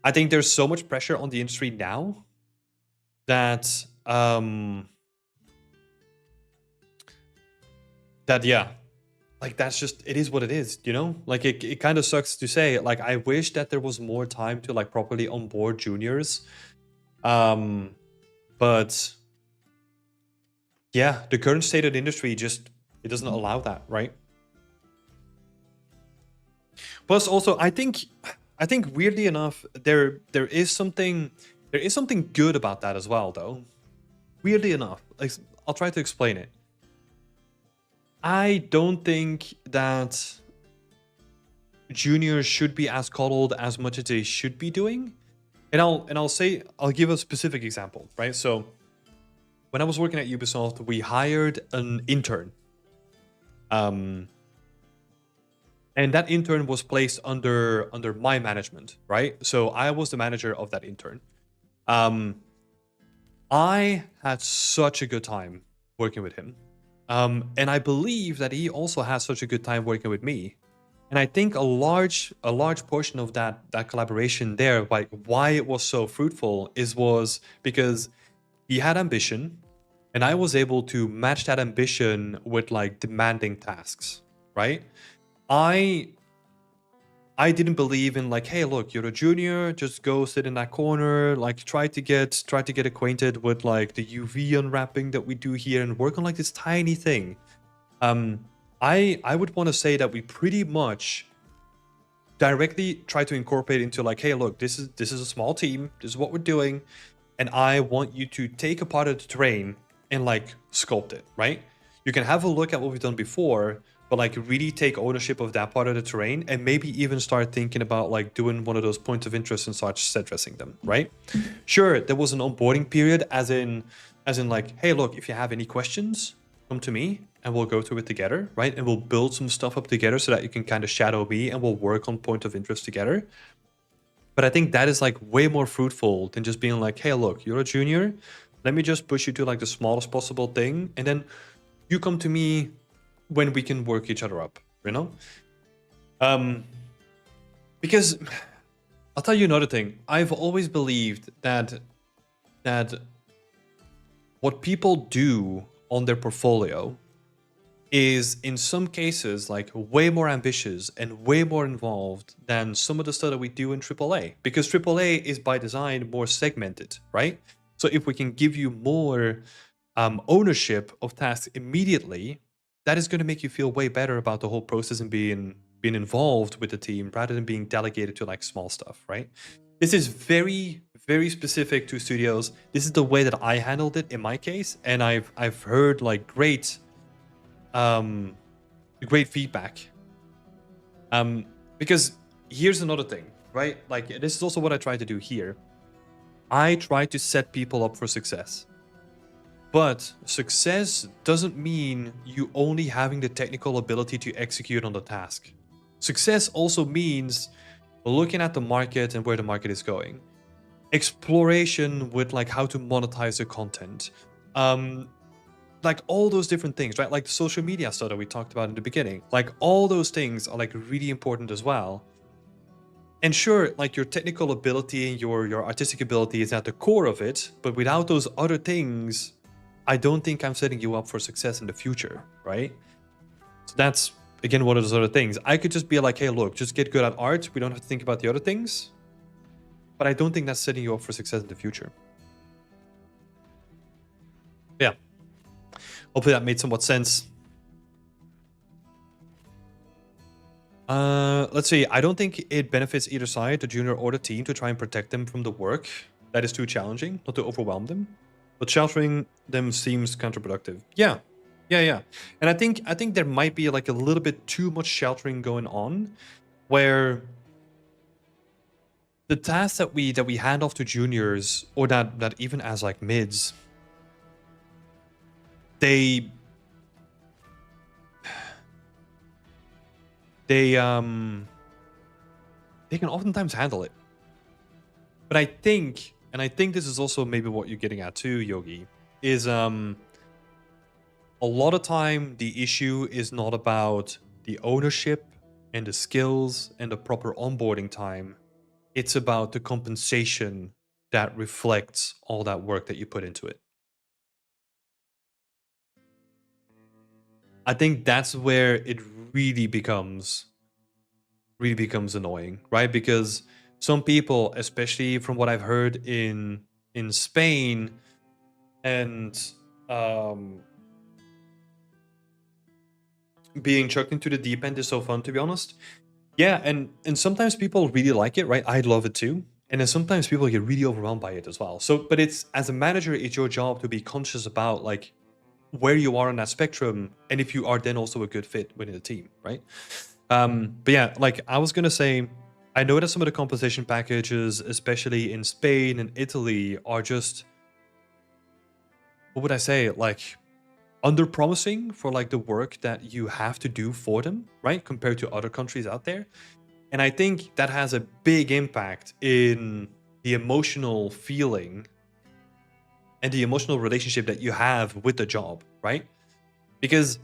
I think there's so much pressure on the industry now that yeah, like that's just, it is what it is, you know? Like it kind of sucks to say. Like I wish that there was more time to like properly onboard juniors. But yeah, the current state of the industry just, it doesn't allow that, right? Plus also, I think weirdly enough, there is something good about that as well, though. Weirdly enough, like, I'll try to explain it. I don't think that juniors should be as coddled as much as they should be doing. And I'll give a specific example, right? So when I was working at Ubisoft, we hired an intern. And that intern was placed under my management, right? So I was the manager of that intern. I had such a good time working with him. And I believe that he also has such a good time working with me. And I think a large portion of that collaboration there, like why it was so fruitful, was because he had ambition, and I was able to match that ambition with like demanding tasks, right? I didn't believe in like, hey, look, you're a junior, just go sit in that corner, like try to get acquainted with like the UV unwrapping that we do here and work on like this tiny thing. I would want to say that we pretty much directly try to incorporate into like, hey, look, this is a small team, this is what we're doing, and I want you to take a part of the terrain and like sculpt it, right? You can have a look at what we've done before, but like really take ownership of that part of the terrain and maybe even start thinking about like doing one of those points of interest and start set dressing them, right? Sure, there was an onboarding period as in like, hey, look, if you have any questions, come to me and we'll go through it together, right? And we'll build some stuff up together so that you can kind of shadow me and we'll work on point of interest together. But I think that is like way more fruitful than just being like, hey, look, you're a junior. Let me just push you to like the smallest possible thing. And then you come to me when we can work each other up, you know? Because I'll tell you another thing. I've always believed that what people do on their portfolio is in some cases like way more ambitious and way more involved than some of the stuff that we do in AAA, because AAA is by design more segmented, right? So if we can give you more ownership of tasks immediately, that is going to make you feel way better about the whole process and being involved with the team rather than being delegated to like small stuff, right? This is very specific to studios. This is the way that I handled it in my case, and I've heard like great feedback. Because here's another thing, right? Like this is also what I try to do here. I try to set people up for success. But success doesn't mean you only having the technical ability to execute on the task. Success also means looking at the market and where the market is going. Exploration with like how to monetize the content. Like all those different things, right? Like the social media stuff that we talked about in the beginning. Like all those things are like really important as well. And sure, like your technical ability and your artistic ability is at the core of it, but without those other things, I don't think I'm setting you up for success in the future, right? So that's, again, one of those other things. I could just be like, hey, look, just get good at art. We don't have to think about the other things. But I don't think that's setting you up for success in the future. Yeah. Hopefully that made somewhat sense. Let's see. I don't think it benefits either side, the junior or the team, to try and protect them from the work. That is too challenging, not to overwhelm them. But sheltering them seems counterproductive. Yeah. And I think there might be like a little bit too much sheltering going on, where the tasks that we hand off to juniors, or that even as like mids, they can oftentimes handle it. But I think this is also maybe what you're getting at too, Yogi, is a lot of time the issue is not about the ownership and the skills and the proper onboarding time. It's about the compensation that reflects all that work that you put into it. I think that's where it really becomes annoying, right? Because some people, especially from what I've heard in Spain, and being chucked into the deep end is so fun, to be honest. Yeah, and sometimes people really like it, right? I love it too. And then sometimes people get really overwhelmed by it as well. So, but it's, as a manager, it's your job to be conscious about like where you are on that spectrum, and if you are then also a good fit within the team, right? But yeah, like I was gonna say, I know that some of the compensation packages, especially in Spain and Italy, are just, what would I say, like under promising for like the work that you have to do for them, right? Compared to other countries out there. And I think that has a big impact in the emotional feeling and the emotional relationship that you have with the job, right? Because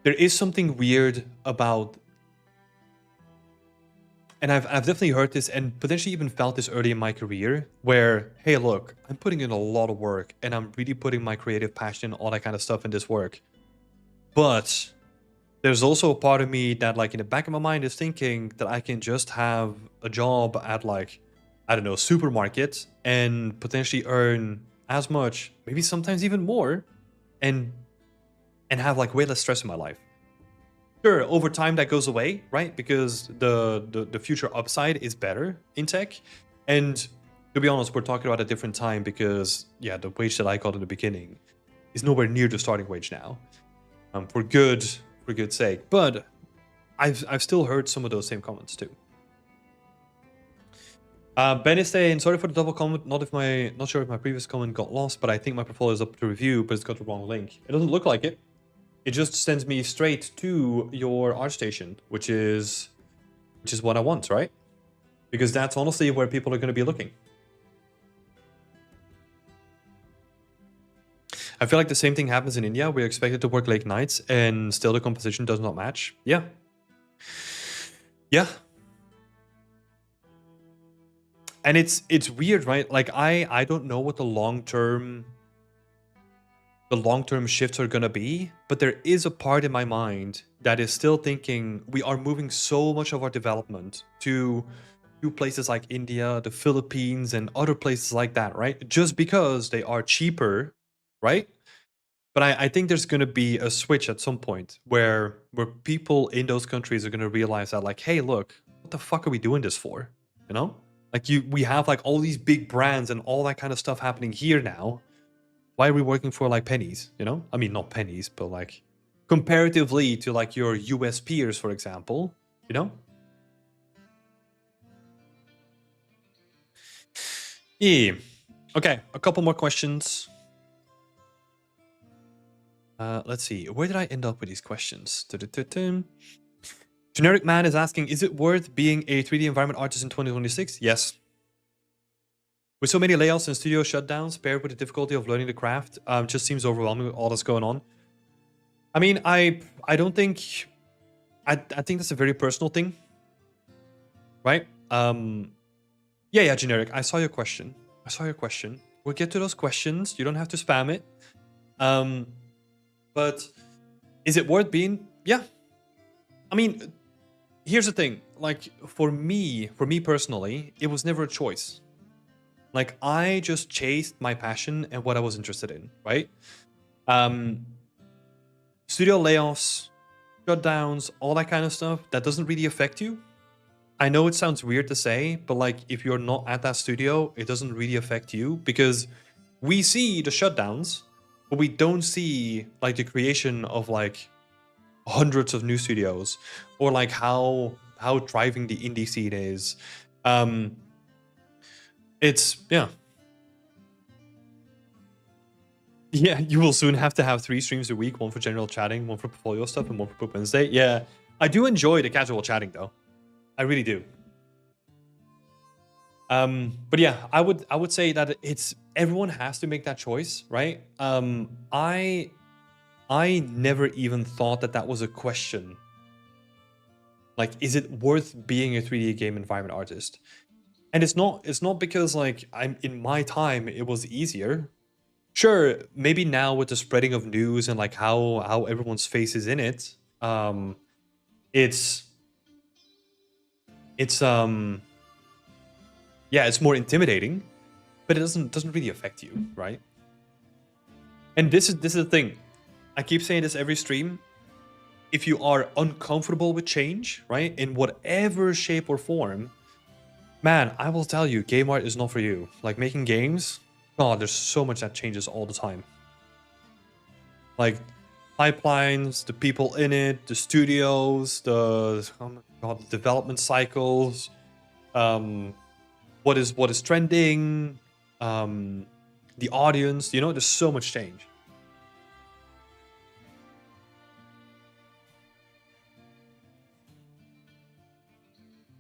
there is something weird about, and I've definitely heard this and potentially even felt this early in my career, where, hey, look, I'm putting in a lot of work and I'm really putting my creative passion, all that kind of stuff in this work. But there's also a part of me that, like, in the back of my mind is thinking that I can just have a job at, like, I don't know, supermarket and potentially earn as much, maybe sometimes even more, and have like way less stress in my life. Sure, over time that goes away, right? Because the future upside is better in tech. And to be honest, we're talking about a different time, because yeah, the wage that I got in the beginning is nowhere near the starting wage now. For good sake. But I've still heard some of those same comments too. Ben is saying, sorry for the double comment. Not sure if my previous comment got lost, but I think my portfolio is up to review, but it's got the wrong link. It doesn't look like it. It just sends me straight to your ArtStation, which is what I want, right? Because that's honestly where people are going to be looking. I feel like the same thing happens in India. We're expected to work late nights and still the composition does not match. Yeah. Yeah. And it's weird, right? Like I don't know what the long-term shifts are going to be, but there is a part in my mind that is still thinking we are moving so much of our development to places like India, the Philippines, and other places like that, right? Just because they are cheaper, right? But I think there's going to be a switch at some point where people in those countries are going to realize that, like, hey, look, what the fuck are we doing this for? You know, like we have like all these big brands and all that kind of stuff happening here now. Why are we working for like pennies? You know, I mean not pennies, but like comparatively to like your US peers, for example. You know. Yeah. Okay, a couple more questions. Let's see. Where did I end up with these questions? Generic Man is asking, is it worth being a 3D environment artist in 2026? Yes. With so many layoffs and studio shutdowns, paired with the difficulty of learning the craft, just seems overwhelming with all that's going on. I mean, I don't think... I think that's a very personal thing. Right? Yeah, Generic. I saw your question. We'll get to those questions. You don't have to spam it. But is it worth being? Yeah. I mean, here's the thing. Like, for me personally, it was never a choice. Like, I just chased my passion and what I was interested in, right? Studio layoffs, shutdowns, all that kind of stuff, that doesn't really affect you. I know it sounds weird to say, but like, if you're not at that studio, it doesn't really affect you because we see the shutdowns, but we don't see like the creation of like hundreds of new studios or like how thriving the indie scene is. It's yeah, you will soon have to have 3 streams a week, one for general chatting, one for portfolio stuff, and one for Poop Wednesday. Yeah, I do enjoy the casual chatting though, I really do. But yeah, I would say that it's everyone has to make that choice, right? I never even thought that was a question. Like, is it worth being a 3D game environment artist? And it's not because like I'm in my time it was easier. Sure, maybe now with the spreading of news and like how everyone's face is in it, it's yeah, it's more intimidating, but it doesn't really affect you, right? And this is the thing. I keep saying this every stream. If you are uncomfortable with change, right, in whatever shape or form, man, I will tell you, game art is not for you. Like making games, God, there's so much that changes all the time. Like pipelines, the people in it, the studios, the development cycles, what is trending, the audience. You know, there's so much change.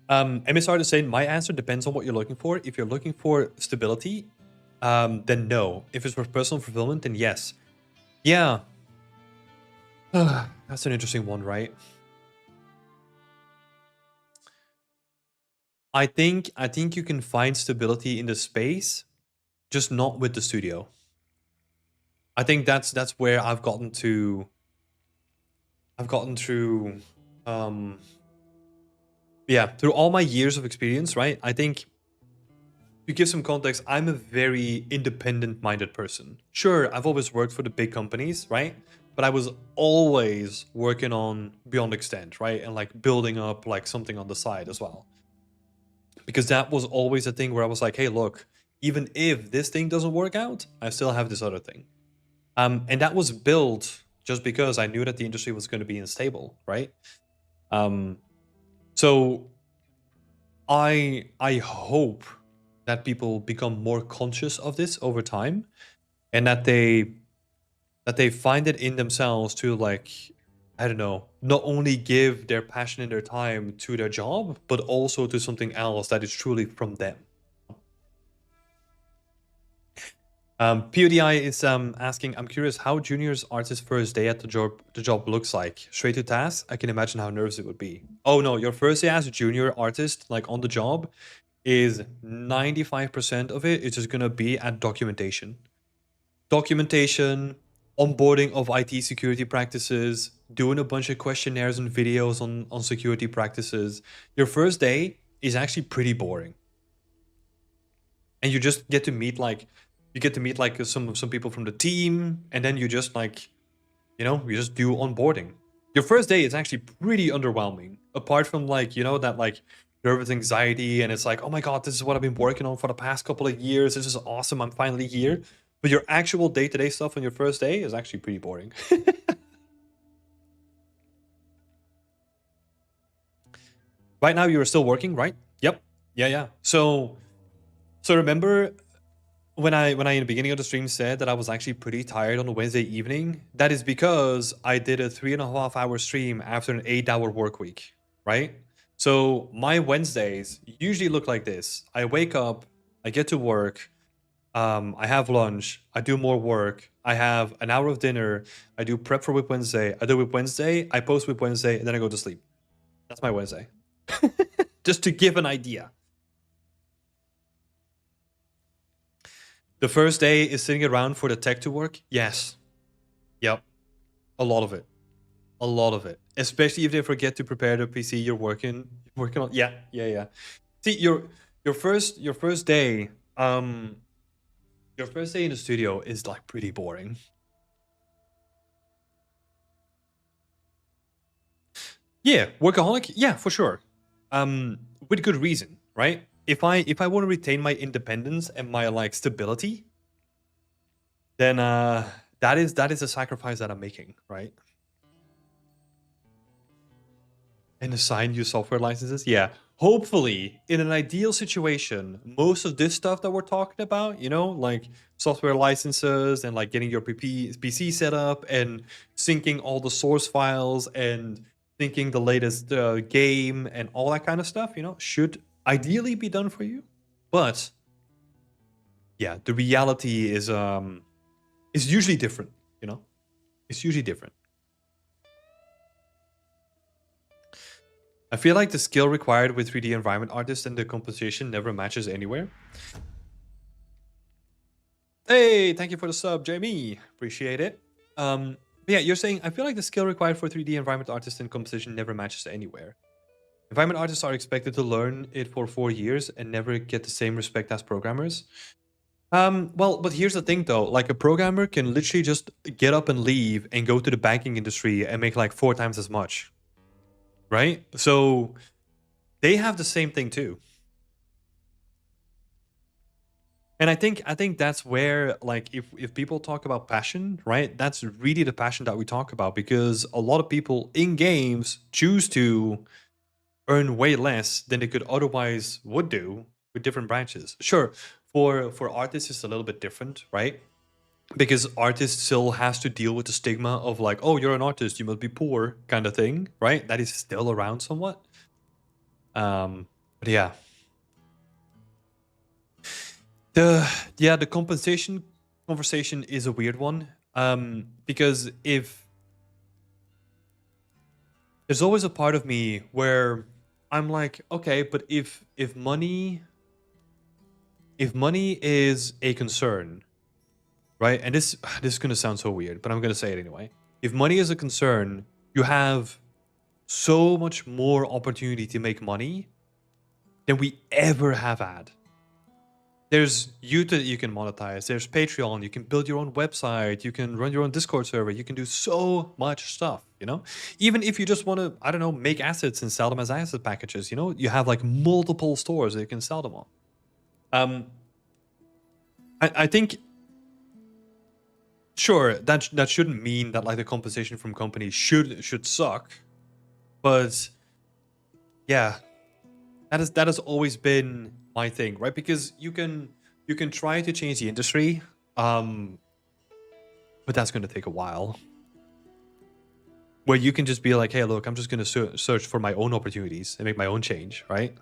MSR is saying, my answer depends on what you're looking for. If you're looking for stability, then no. If it's for personal fulfillment, then yes. Yeah. That's an interesting one, right? I think you can find stability in the space, just not with the studio. I think that's where I've gotten through yeah, through all my years of experience, right? I think to give some context, I'm a very independent-minded person. Sure, I've always worked for the big companies, right? But I was always working on Beyond Extent, right? And like building up like something on the side as well. Because that was always a thing where I was like, hey, look, even if this thing doesn't work out, I still have this other thing. And that was built just because I knew that the industry was going to be unstable, right? So I hope that people become more conscious of this over time, and that they find it in themselves to, like, I don't know, not only give their passion and their time to their job, but also to something else that is truly from them. PewDI is asking, I'm curious how juniors artist first day at the job looks like. Straight to task? I can imagine how nervous it would be. Oh no, your first day as a junior artist, like on the job, is 95% of it is just gonna be at documentation. Documentation, onboarding of IT security practices, doing a bunch of questionnaires and videos on security practices. Your first day is actually pretty boring. And you just get to meet like some people from the team, and then you just you just do onboarding. Your first day is actually pretty underwhelming, apart from that nervous anxiety, and it's like, oh my god, this is what I've been working on for the past couple of years, this is awesome, I'm finally here. But your actual day-to-day stuff on your first day is actually pretty boring. Right now you're still working, right? Yep. Yeah. So remember when I in the beginning of the stream said that I was actually pretty tired on a Wednesday evening? That is because I did a 3.5 hour stream after an 8-hour work week, right? So my Wednesdays usually look like this. I wake up, I get to work, I have lunch, I do more work, I have an hour of dinner, I do prep for Whip Wednesday, I do Whip Wednesday, I post Whip Wednesday, and then I go to sleep. That's my Wednesday. Just to give an idea. The first day is sitting around for the tech to work? Yes. Yep. A lot of it. A lot of it. Especially if they forget to prepare the PC you're working on. Yeah. See, your first day, your first day in the studio is like pretty boring. Yeah, workaholic? Yeah, for sure. With good reason, right? If I want to retain my independence and my stability, then that is a sacrifice that I'm making, right? And assign you software licenses? Yeah. Hopefully, in an ideal situation, most of this stuff that we're talking about, like software licenses and like getting your PC set up and syncing all the source files and syncing the latest game and all that kind of stuff, should ideally be done for you. But yeah, the reality is usually different, It's usually different. I feel like the skill required with 3D environment artists and the composition never matches anywhere. Hey, thank you for the sub, Jamie. Appreciate it. Yeah, you're saying, I feel like the skill required for 3D environment artists and composition never matches anywhere. Environment artists are expected to learn it for 4 years and never get the same respect as programmers. Well, but here's the thing though, like a programmer can literally just get up and leave and go to the banking industry and make like 4 times as much. Right? So they have the same thing too. And I think that's where, like, if people talk about passion, right? That's really the passion that we talk about, because a lot of people in games choose to earn way less than they could otherwise would do with different branches. Sure, for artists it's a little bit different, right? Because artists still has to deal with the stigma of like, oh, you're an artist, you must be poor, kind of thing, right? That is still around somewhat. But yeah. The compensation conversation is a weird one. Because if there's always a part of me where I'm like, okay, but if money is a concern, right? And this is gonna sound so weird, but I'm gonna say it anyway. If money is a concern, you have so much more opportunity to make money than we ever have had. There's YouTube that you can monetize. There's Patreon. You can build your own website. You can run your own Discord server. You can do so much stuff, Even if you just want to, I don't know, make assets and sell them as asset packages, you have like multiple stores that you can sell them on. I think, sure, that shouldn't mean that like the compensation from companies should suck, but yeah, that has always been my thing, right? Because you can try to change the industry, but that's going to take a while. Where you can just be like, hey, look, I'm just going to search for my own opportunities and make my own change, right?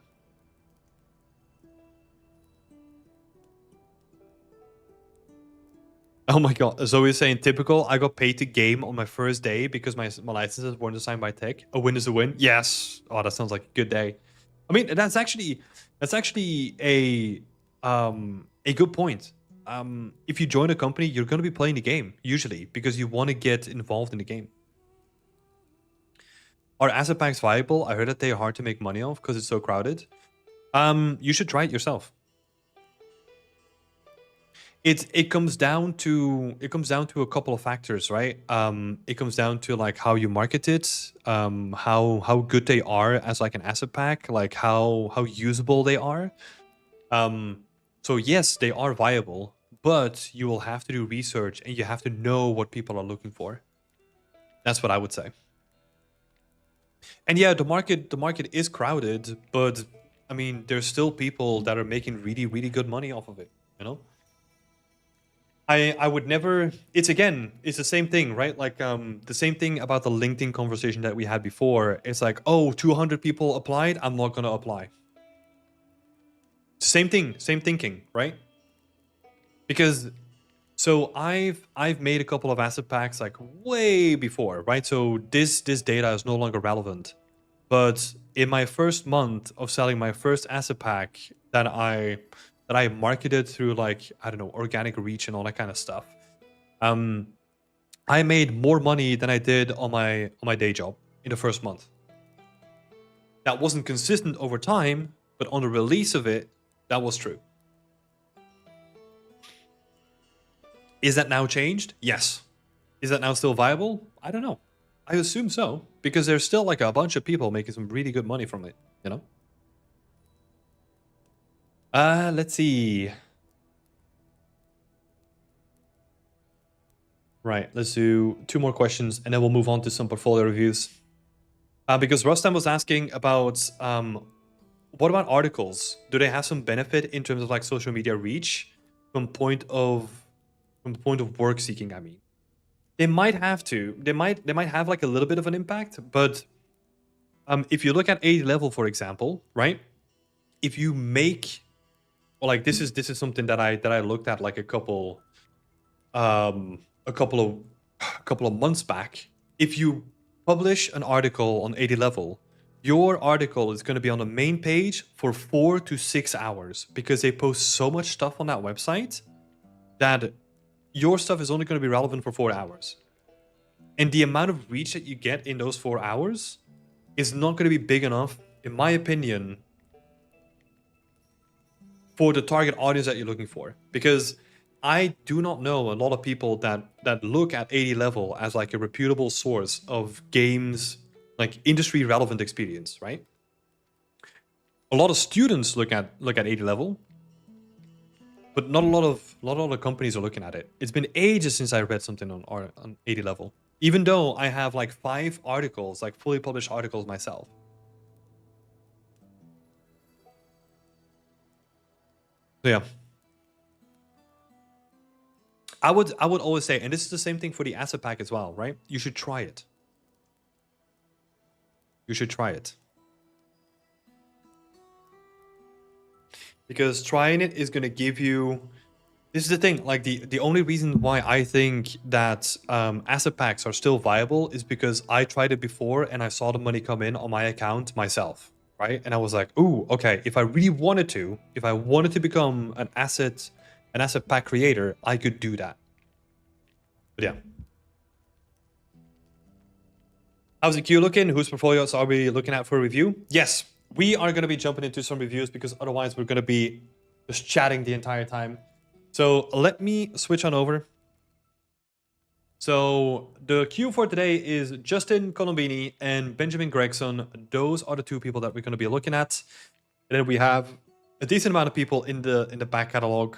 Oh my god. So we're saying typical. I got paid to game on my first day because my licenses weren't assigned by tech. A win is a win. Yes. Oh, that sounds like a good day. I mean, that's actually a good point. If you join a company, you're gonna be playing the game usually because you want to get involved in the game. Are asset packs viable? I heard that they are hard to make money off because it's so crowded. You should try it yourself. It comes down to a couple of factors, right? It comes down to like how you market it, how good they are as like an asset pack, like how usable they are. Um, so yes, they are viable, but you will have to do research and you have to know what people are looking for. That's what I would say. And yeah, the market is crowded, but I mean, there's still people that are making really really good money off of it. You know. I would never. It's the same thing, right? Like the same thing about the LinkedIn conversation that we had before. It's like, oh, 200 people applied, I'm not gonna apply. Same thing, same thinking, right? Because so I've made a couple of asset packs like way before, right? So this data is no longer relevant. But in my first month of selling my first asset pack that I marketed through like, I don't know, organic reach and all that kind of stuff. Um I made more money than I did on my day job in the first month. That wasn't consistent over time, but on the release of it, that was true. Is that now changed? Yes. Is that now still viable? I don't know. I assume so, because there's still like a bunch of people making some really good money from it, you know? Let's see. Right, let's do two more questions and then we'll move on to some portfolio reviews. Because Rostam was asking about what about articles? Do they have some benefit in terms of like social media reach from the point of work seeking? I mean, they might have to. They might have like a little bit of an impact, but if you look at A level, for example, right? If you make, or like this is something that I looked at like a couple of a couple of months back. If you publish an article on 80 level, your article is going to be on the main page for 4 to 6 hours because they post so much stuff on that website that your stuff is only going to be relevant for 4 hours. And the amount of reach that you get in those 4 hours is not going to be big enough, in my opinion, for the target audience that you're looking for. Because I do not know a lot of people that look at 80 level as like a reputable source of games, like industry relevant experience, right? A lot of students look at 80 level, but not a lot of companies are looking at it. It's been ages since I read something on 80 level, even though I have like 5 articles, like fully published articles myself. So yeah. I would always say, and this is the same thing for the asset pack as well, right? You should try it. You should try it. Because trying it is going to give you, this is the thing, like the only reason why I think that asset packs are still viable is because I tried it before and I saw the money come in on my account myself, right? And I was like, ooh, okay, if I really wanted to, if I wanted to become an asset pack creator, I could do that. But yeah. How's the queue looking? Whose portfolios are we looking at for review? Yes, we are going to be jumping into some reviews because otherwise we're going to be just chatting the entire time. So let me switch on over. So the queue for today is Justin Colombini and Benjamin Gregson. Those are the 2 people that we're going to be looking at. And then we have a decent amount of people in the back catalog,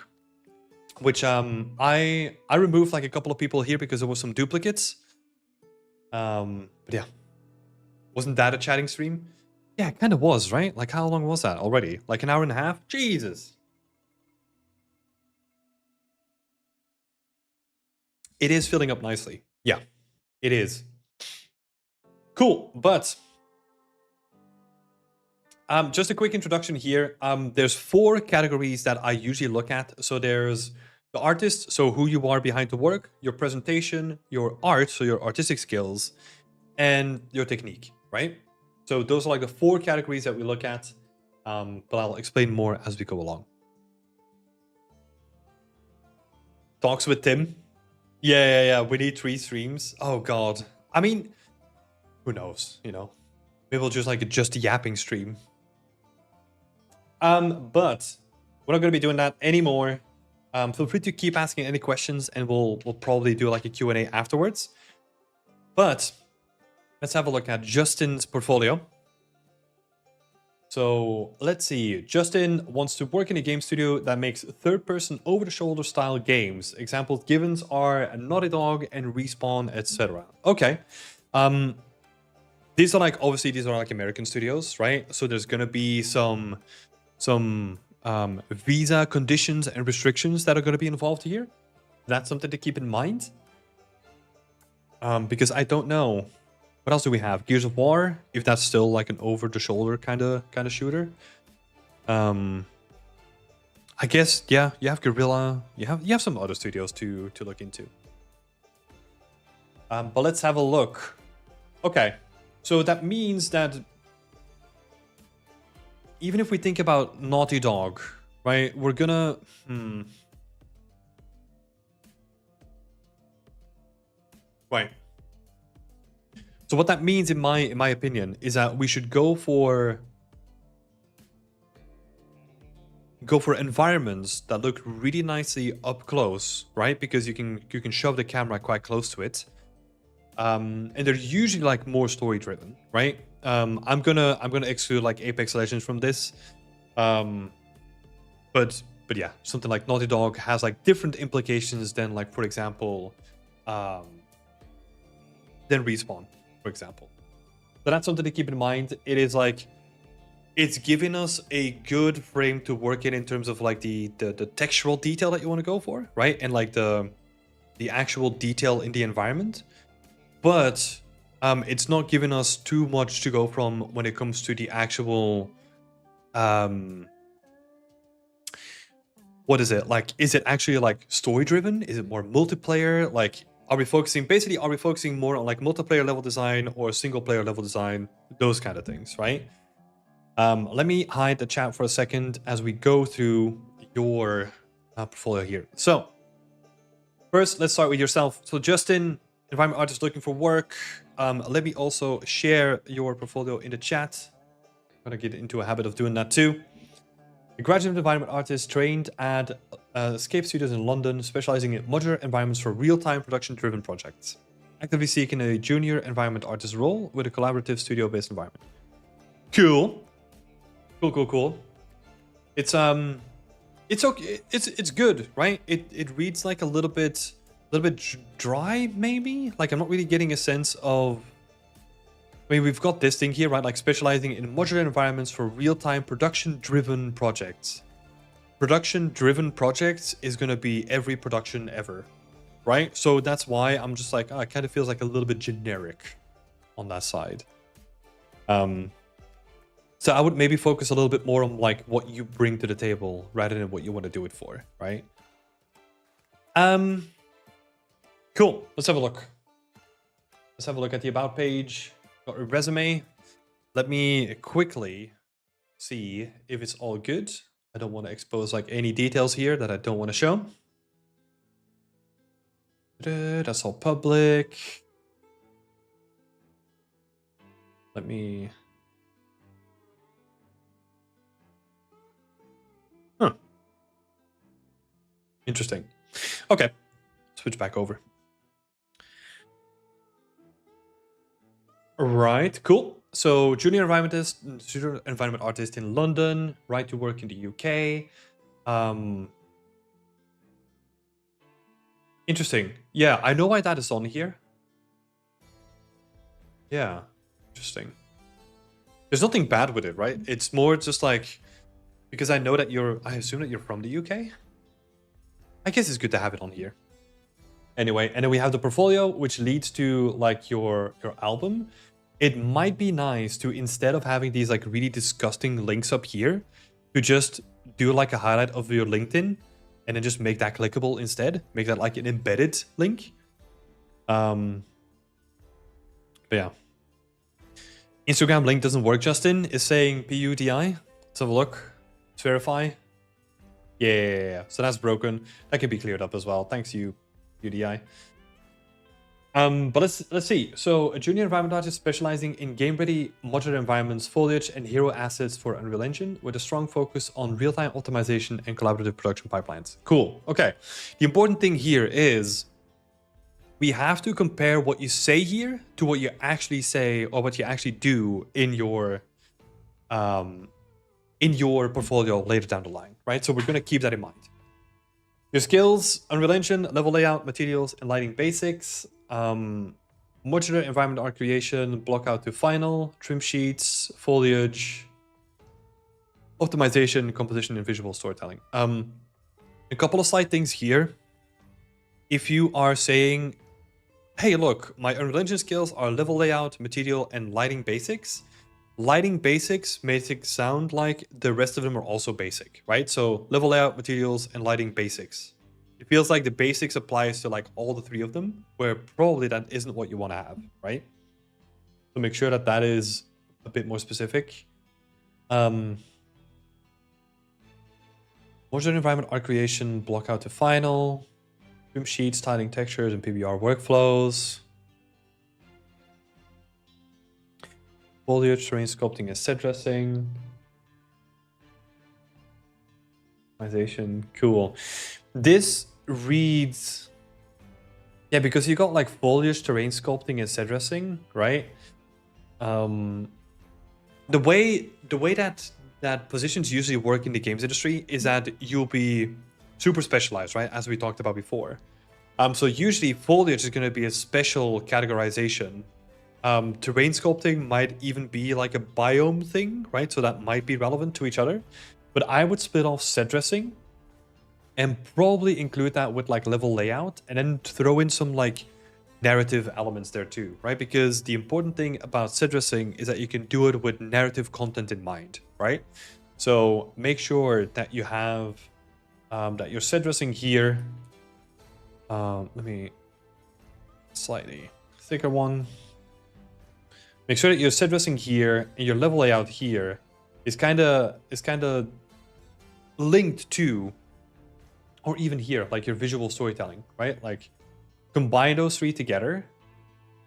which I removed like a couple of people here because there was some duplicates. But yeah, wasn't that a chatting stream? Yeah, it kind of was, right? Like how long was that already? Like an hour and a half? Jesus. It is filling up nicely. Yeah, it is. Cool, but just a quick introduction here. There's 4 categories that I usually look at. So there's The artist, so who you are behind the work, your presentation, your art, so your artistic skills, and your technique, right? So those are like the 4 categories that we look at, but I'll explain more as we go along. Talks with Tim. Yeah. We need 3 streams. Oh god. I mean, who knows? You know, maybe we'll just like a just yapping stream. But we're not going to be doing that anymore. Feel free to keep asking any questions, and we'll probably do like a Q&A afterwards. But let's have a look at Justin's portfolio. So let's see. Justin wants to work in a game studio that makes third-person over-the-shoulder style games. Examples given are Naughty Dog and Respawn, etc. Okay. These are like, obviously these are like American studios, right? So there's gonna be some visa conditions and restrictions that are gonna be involved here. That's something to keep in mind. Because I don't know. What else do we have? Gears of War, if that's still like an over-the-shoulder kind of shooter. I guess, yeah, you have Guerrilla. You have some other studios to look into. But let's have a look. Okay, so that means that even if we think about Naughty Dog, right, we're gonna... Right. So what that means, in my opinion, is that we should go for environments that look really nicely up close, right? Because you can shove the camera quite close to it, and they're usually like more story driven, right? I'm gonna exclude like Apex Legends from this, but yeah, something like Naughty Dog has like different implications than like, for example, than Respawn, for example. So that's something to keep in mind. It is like, it's giving us a good frame to work in terms of like the textural detail that you want to go for, right? And like the actual detail in the environment. But it's not giving us too much to go from when it comes to the actual what is it? Like, is it actually like story driven? Is it more multiplayer? Like, are we focusing more on like multiplayer level design or single player level design? Those kind of things, right? Let me hide the chat for a second as we go through your portfolio here. So first, let's start with yourself. So Justin, environment artist looking for work. Let me also share your portfolio in the chat. I'm gonna get into a habit of doing that too. A graduate environment artist trained at Escape Studios in London, specializing in modular environments for real-time production-driven projects. Actively seeking a junior environment artist role with a collaborative studio-based environment. Cool. Cool. It's okay. It's good, right? It reads like a little bit dry, maybe. Like, I'm not really getting a sense of. I mean, we've got this thing here, right? Like, specializing in modular environments for real-time production-driven projects. Production-driven projects is going to be every production ever, right? So that's why I'm just like, it kind of feels like a little bit generic on that side. So I would maybe focus a little bit more on like what you bring to the table rather than what you want to do it for, right? Cool. Let's have a look. Let's have a look at the About page. Got a resume. Let me quickly see if it's all good. I don't want to expose like any details here that I don't want to show. That's all public. Let me... Huh. Interesting. Okay. Switch back over. Right, cool. So junior environment artist in London, right to work in the UK. Interesting. Yeah, I know why that is on here. Yeah, interesting. There's nothing bad with it, right? It's more just like, because I know that I assume that you're from the UK. I guess it's good to have it on here. Anyway, and then we have the portfolio, which leads to like your album. It might be nice to, instead of having these like really disgusting links up here, to just do like a highlight of your LinkedIn and then just make that clickable instead. Make that like an embedded link. But yeah. Instagram link doesn't work, Justin is saying PUDI. Let's have a look. Let's verify. Yeah. So that's broken. That can be cleared up as well. Thanks you, UDI. But let's see. So a junior environment artist specializing in game-ready modular environments, foliage, and hero assets for Unreal Engine with a strong focus on real-time optimization and collaborative production pipelines. Cool. Okay. The important thing here is we have to compare what you say here to what you actually say or what you actually do in your portfolio later down the line, right? So we're going to keep that in mind. Your skills: Unreal Engine, level layout, materials, and lighting basics. Modular environment art creation, block out to final, trim sheets, foliage, optimization, composition, and visual storytelling. A couple of side things here. If you are saying, hey, look, my Unreal Engine skills are level layout, material, and lighting basics. Lighting basics makes it sound like the rest of them are also basic, right? So level layout, materials, and lighting basics. It feels like the basics applies to like all the three of them, where probably that isn't what you want to have, right? So make sure that that is a bit more specific. Modular environment art creation, block out to final, trim sheets, tiling textures, and PBR workflows. Foliage, terrain sculpting, and set dressing. Optimization, cool. This reads, yeah, because you got like foliage, terrain sculpting, and set dressing, right? The way that positions usually work in the games industry is that you'll be super specialized, right? As we talked about before. So usually foliage is going to be a special categorization. Terrain sculpting might even be like a biome thing, right? So that might be relevant to each other. But I would split off set dressing and probably include that with like level layout and then throw in some like narrative elements there too, right? Because the important thing about set dressing is that you can do it with narrative content in mind, right? So make sure that you have that your set dressing here. Let me slightly thicker one. Make sure that your set dressing here and your level layout here is kind of linked to, or even here, like your visual storytelling, right? Like combine those three together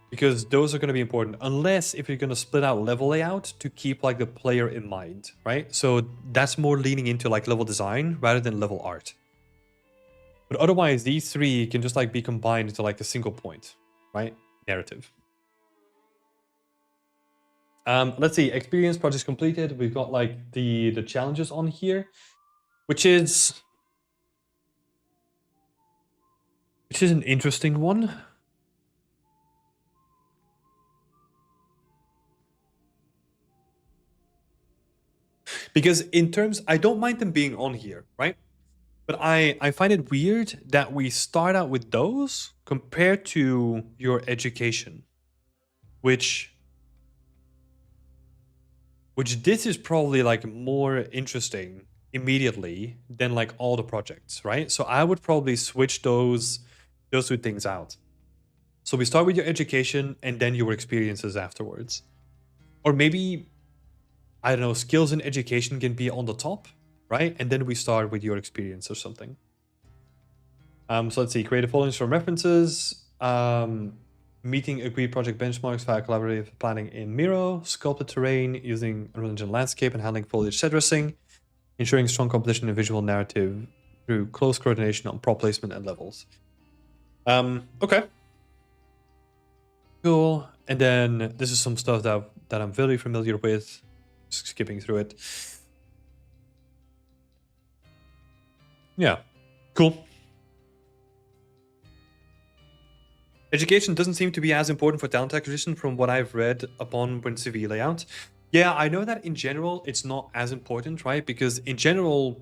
because those are going to be important, unless if you're going to split out level layout to keep like the player in mind, right? So that's more leaning into like level design rather than level art. But otherwise, these three can just like be combined into like a single point, right? Narrative. Let's see, experience projects completed. We've got like the challenges on here, which is an interesting one. Because in terms, I don't mind them being on here, right? But I find it weird that we start out with those compared to your education, which this is probably like more interesting immediately than like all the projects, right? So I would probably switch those two things out. So we start with your education and then your experiences afterwards. Or maybe, I don't know, skills and education can be on the top, right? And then we start with your experience or something. So let's see, create a following from references, meeting agreed project benchmarks via collaborative planning in Miro, sculpted terrain using Unreal Engine landscape and handling foliage set dressing, ensuring strong composition and visual narrative through close coordination on prop placement and levels. Okay. Cool. And then this is some stuff that I'm very familiar with. Just skipping through it. Yeah. Cool. Education doesn't seem to be as important for talent acquisition from what I've read upon when CV layout. Yeah, I know that in general it's not as important, right? Because in general,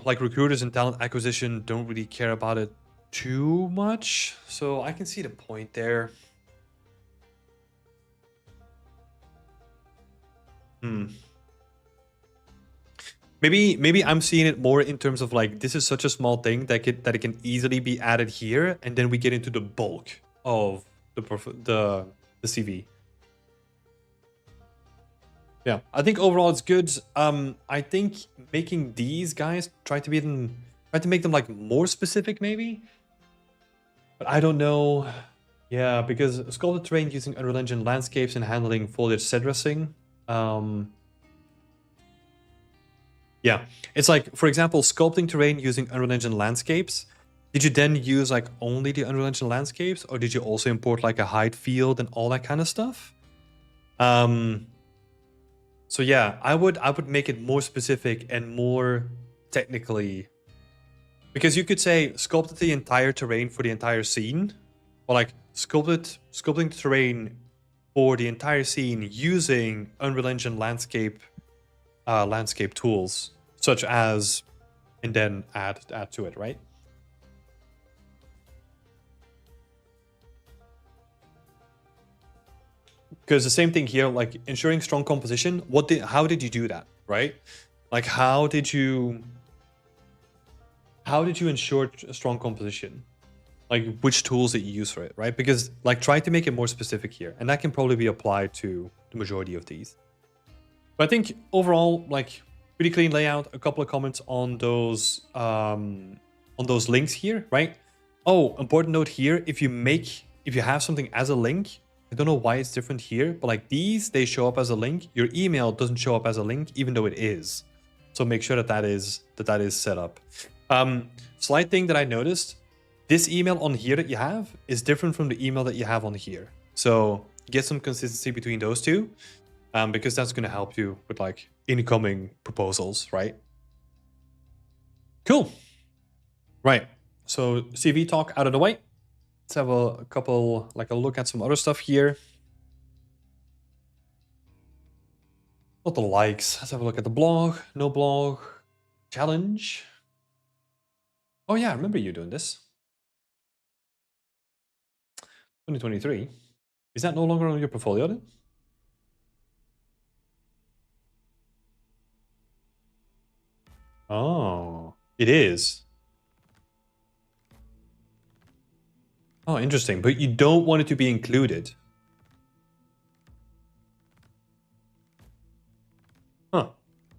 like recruiters and talent acquisition don't really care about it too much. So I can see the point there. Maybe I'm seeing it more in terms of like this is such a small thing that it can easily be added here, and then we get into the bulk of the CV. Yeah, I think overall it's good. I think making these guys try to make them like more specific maybe, but I don't know. Yeah, because sculpted terrain using Unreal Engine landscapes and handling foliage set dressing. Yeah, it's like, for example, sculpting terrain using Unreal Engine landscapes. Did you then use like only the Unreal Engine landscapes, or did you also import like a height field and all that kind of stuff? So yeah, I would make it more specific and more technically, because you could say sculpted the entire terrain for the entire scene, or like sculpting the terrain for the entire scene using Unreal Engine landscape tools, such as, and then add to it, right? Because the same thing here, like ensuring strong composition. How did you do that, right? Like how did you ensure a strong composition? Like which tools that you use for it, right? Because like try to make it more specific here, and that can probably be applied to the majority of these. But I think overall, like pretty clean layout. A couple of comments on those links here, right? Oh, important note here: if you have something as a link, I don't know why it's different here, but like these, they show up as a link. Your email doesn't show up as a link, even though it is. So make sure that is set up. Slight thing that I noticed: this email on here that you have is different from the email that you have on here. So get some consistency between those two, because that's going to help you with like incoming proposals, right? Cool. Right. So CV talk out of the way. Let's have a look at some other stuff here. Not the likes. Let's have a look at the blog. No blog. Challenge. Oh yeah, I remember you doing this. 2023. Is that no longer on your portfolio then? Oh, it is. Oh, interesting. But you don't want it to be included. Huh.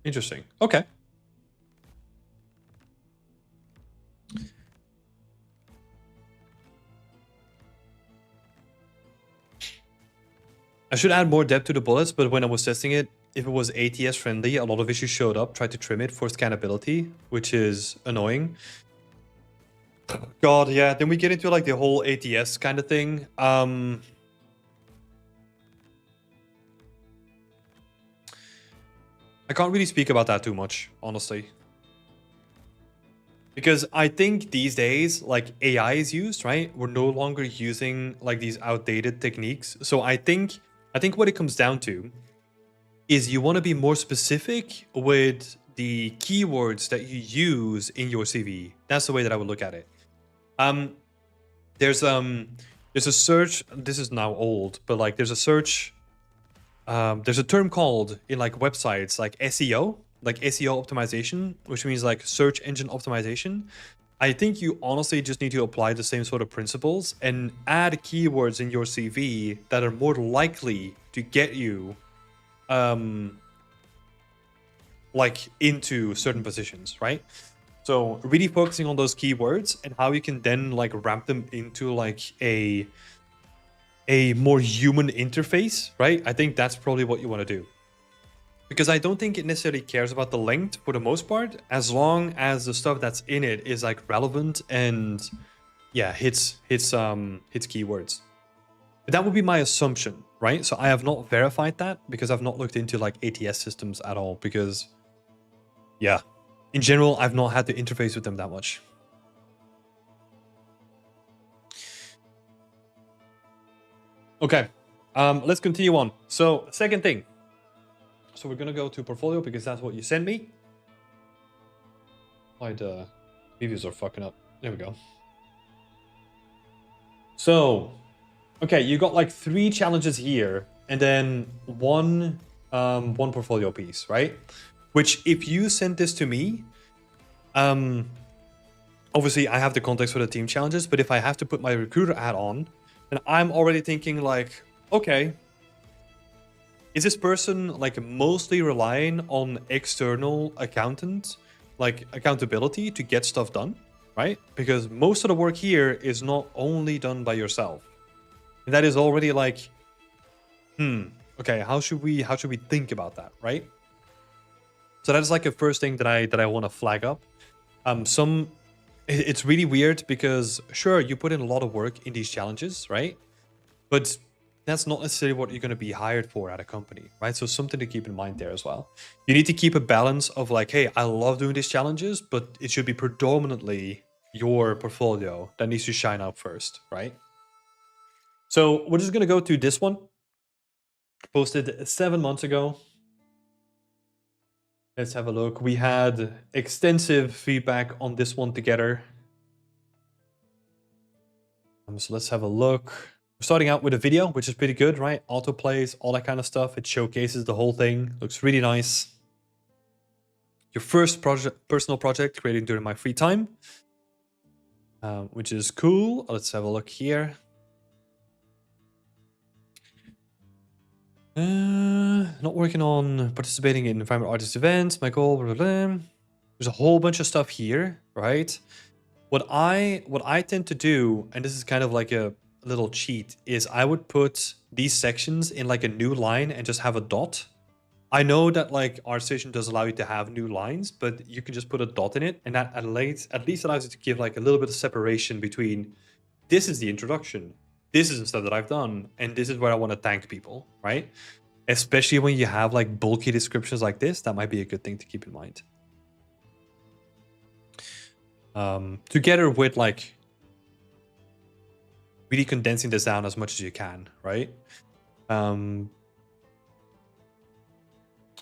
Interesting. Okay. I should add more depth to the bullets, but when I was testing it, if it was ATS friendly, a lot of issues showed up. Tried to trim it for scannability, which is annoying. God, yeah. Then we get into like the whole ATS kind of thing. I can't really speak about that too much, honestly. Because I think these days, like AI is used, right? We're no longer using like these outdated techniques. So I think what it comes down to is you want to be more specific with the keywords that you use in your CV. That's the way that I would look at it. There's a search. This is now old, but like there's a search. There's a term called in like websites like SEO, like SEO optimization, which means like search engine optimization. I think you honestly just need to apply the same sort of principles and add keywords in your CV that are more likely to get you like into certain positions, right? So really focusing on those keywords and how you can then like wrap them into like a more human interface, right? I think that's probably what you want to do. Because I don't think it necessarily cares about the length for the most part, as long as the stuff that's in it is like relevant and yeah, hits keywords. But that would be my assumption, right? So I have not verified that because I've not looked into like ATS systems at all, because yeah, in general, I've not had to interface with them that much. Okay, let's continue on. So second thing. So we're gonna go to portfolio because that's what you sent me. Why the previews are fucking up. There we go. So, okay, you got like 3 challenges here, and then one portfolio piece, right? Which, if you send this to me, obviously I have the context for the team challenges, but if I have to put my recruiter hat on, then I'm already thinking like, okay, is this person like mostly relying on external accountability to get stuff done, right? Because most of the work here is not only done by yourself. And that is already like, okay, how should we think about that, right? So that is like a first thing that I want to flag up. It's really weird because sure, you put in a lot of work in these challenges, right? But that's not necessarily what you're going to be hired for at a company, right? So something to keep in mind there as well. You need to keep a balance of like, hey, I love doing these challenges, but it should be predominantly your portfolio that needs to shine out first, right? So we're just going to go to this one. Posted 7 months ago. Let's have a look. We had extensive feedback on this one together. So let's have a look. We're starting out with a video, which is pretty good, right? Autoplays, all that kind of stuff. It showcases the whole thing. Looks really nice. Your first personal project created during my free time, which is cool. Let's have a look here. Not working on participating in environment artist events. My goal, blah, blah, blah. There's a whole bunch of stuff here, right? What I tend to do, and this is kind of like a little cheat, is I would put these sections in like a new line and just have a dot. I know that like ArtStation does allow you to have new lines, but you can just put a dot in it, and that at least allows you to give like a little bit of separation between this is the introduction, this is the stuff that I've done, and this is where I want to thank people, right? Especially when you have like bulky descriptions like this, that might be a good thing to keep in mind. Together with like really condensing this down as much as you can, right?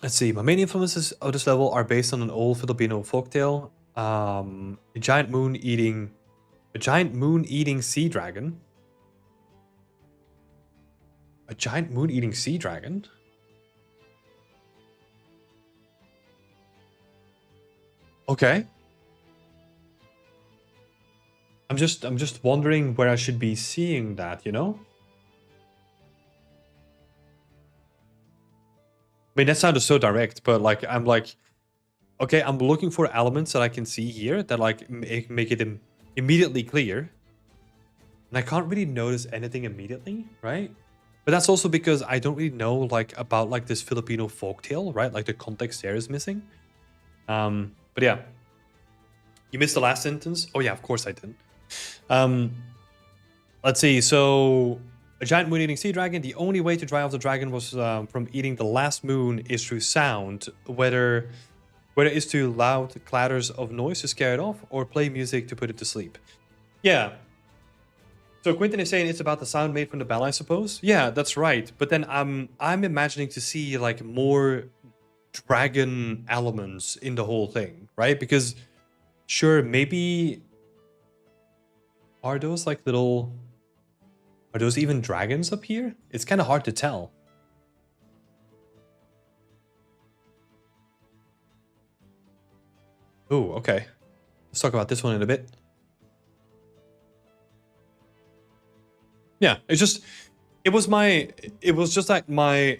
Let's see. My main influences of this level are based on an old Filipino folktale. A giant moon eating sea dragon. A giant moon eating sea dragon? Okay. I'm just wondering where I should be seeing that, you know? I mean, that sounded so direct, but like, I'm like, okay, I'm looking for elements that I can see here that like make it immediately clear. And I can't really notice anything immediately, right? But that's also because I don't really know like about like this Filipino folktale, right? Like the context there is missing. But yeah. You missed the last sentence? Oh yeah, of course I did. Let's see. So a giant moon-eating sea dragon. The only way to drive off the dragon was from eating the last moon is through sound. Whether it's through loud clatters of noise to scare it off, or play music to put it to sleep. Yeah. So Quentin is saying it's about the sound made from the bell, I suppose. Yeah, that's right. But then I'm imagining to see like more dragon elements in the whole thing, right? Because sure, maybe are those like little... Are those even dragons up here? It's kind of hard to tell. Oh, okay. Let's talk about this one in a bit. Yeah, it was just like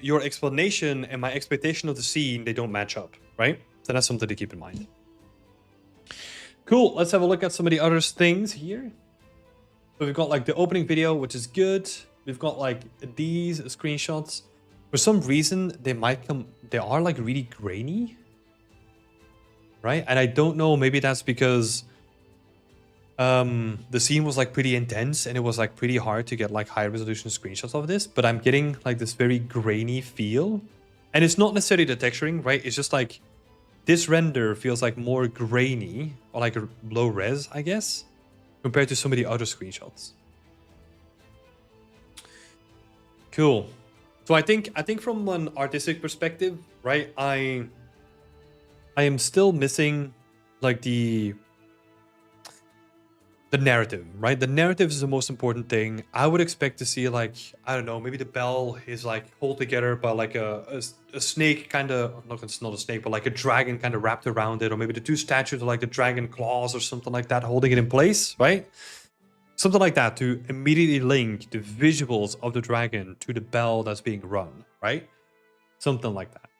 your explanation and my expectation of the scene, they don't match up, right? So that's something to keep in mind. Cool, let's have a look at some of the other things here. So we've got like the opening video, which is good. We've got like these screenshots. For some reason, they are like really grainy, right? And I don't know, maybe that's because the scene was like pretty intense and it was like pretty hard to get like high resolution screenshots of this, but I'm getting like this very grainy feel. And it's not necessarily the texturing, right? It's just like this render feels like more grainy or like a low res, I guess, compared to some of the other screenshots. Cool. So I think from an artistic perspective, right, I am still missing like the the narrative, right? The narrative is the most important thing. I would expect to see like, I don't know, maybe the bell is like hold together by like a snake kind of, not, it's not a snake, but like a dragon kind of wrapped around it, or maybe the two statues are like the dragon claws or something like that, holding it in place, right? Something like that to immediately link the visuals of the dragon to the bell that's being run, right? Something like that.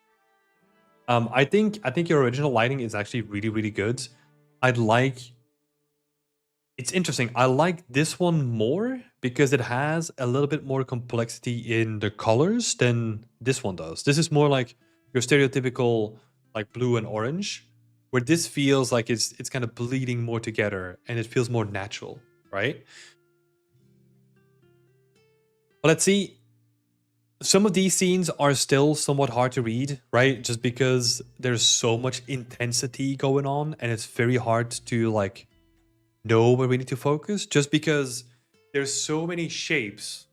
I think your original lighting is actually really, really good. I'd like. It's interesting. I like this one more because it has a little bit more complexity in the colors than this one does. This is more like your stereotypical like blue and orange, where this feels like it's kind of bleeding more together and it feels more natural, right? But let's see. Some of these scenes are still somewhat hard to read, right? Just because there's so much intensity going on and it's very hard to like know where we need to focus, just because there's so many shapes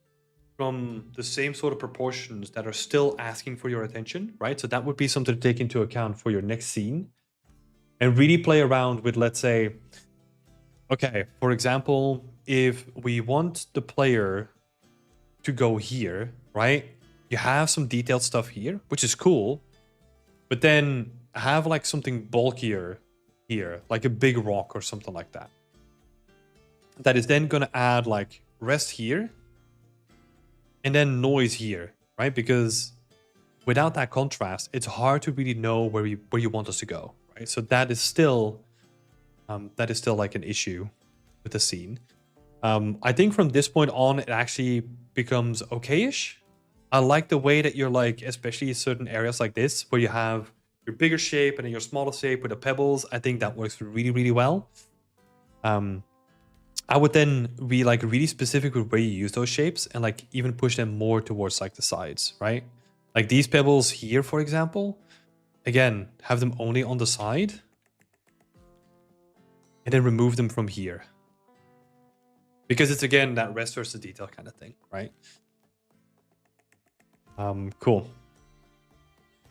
from the same sort of proportions that are still asking for your attention, right? So that would be something to take into account for your next scene and really play around with, let's say, okay, for example, if we want the player to go here, right? You have some detailed stuff here, which is cool, but then have like something bulkier here, like a big rock or something like that. That is then going to add like rest here and then noise here, right? Because without that contrast, it's hard to really know where you want us to go, right? So that is still like an issue with the scene. I think from this point on, it actually becomes okay-ish. I like the way that you're like, especially certain areas like this, where you have your bigger shape and then your smaller shape with the pebbles. I think that works really, really well. I would then be like really specific with where you use those shapes and like even push them more towards like the sides, right? Like these pebbles here, for example, again, have them only on the side and then remove them from here. Because it's again that rest versus detail kind of thing, right? Cool.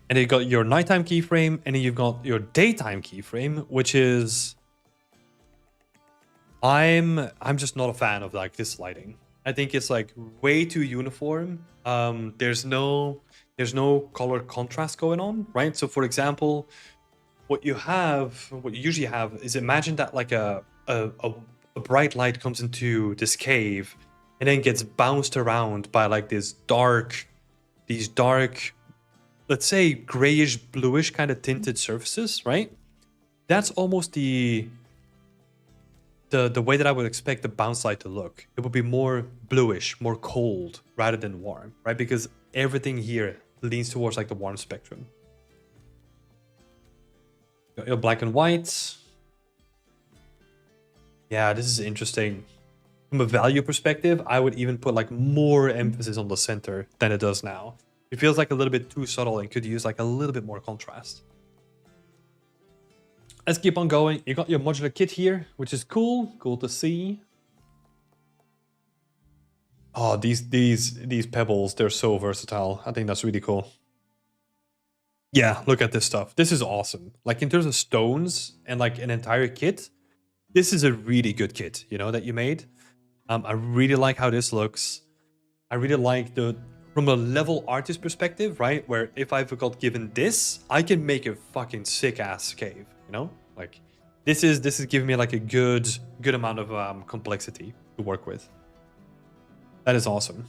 And then you got your nighttime keyframe, and then you've got your daytime keyframe, which is I'm just not a fan of like this lighting. I think it's like way too uniform. There's no color contrast going on, right? So for example, what you usually have is, imagine that like a bright light comes into this cave and then gets bounced around by like these dark, let's say grayish, bluish kind of tinted surfaces, right? That's almost the way that I would expect the bounce light to look. It would be more bluish, more cold rather than warm, right? Because everything here leans towards like the warm spectrum. Your black and white. Yeah, this is interesting. From a value perspective, I would even put like more emphasis on the center than it does now. It feels like a little bit too subtle and could use like a little bit more contrast. Let's keep on going. You got your modular kit here, which is cool. Cool to see. Oh, these pebbles, they're so versatile. I think that's really cool. Yeah, look at this stuff. This is awesome. Like in terms of stones and like an entire kit, this is a really good kit, you know, that you made. I really like how this looks. I really like from a level artist perspective, right? Where if I got given this, I can make a fucking sick ass cave, you know? Like this is giving me like a good amount of complexity to work with. That is awesome.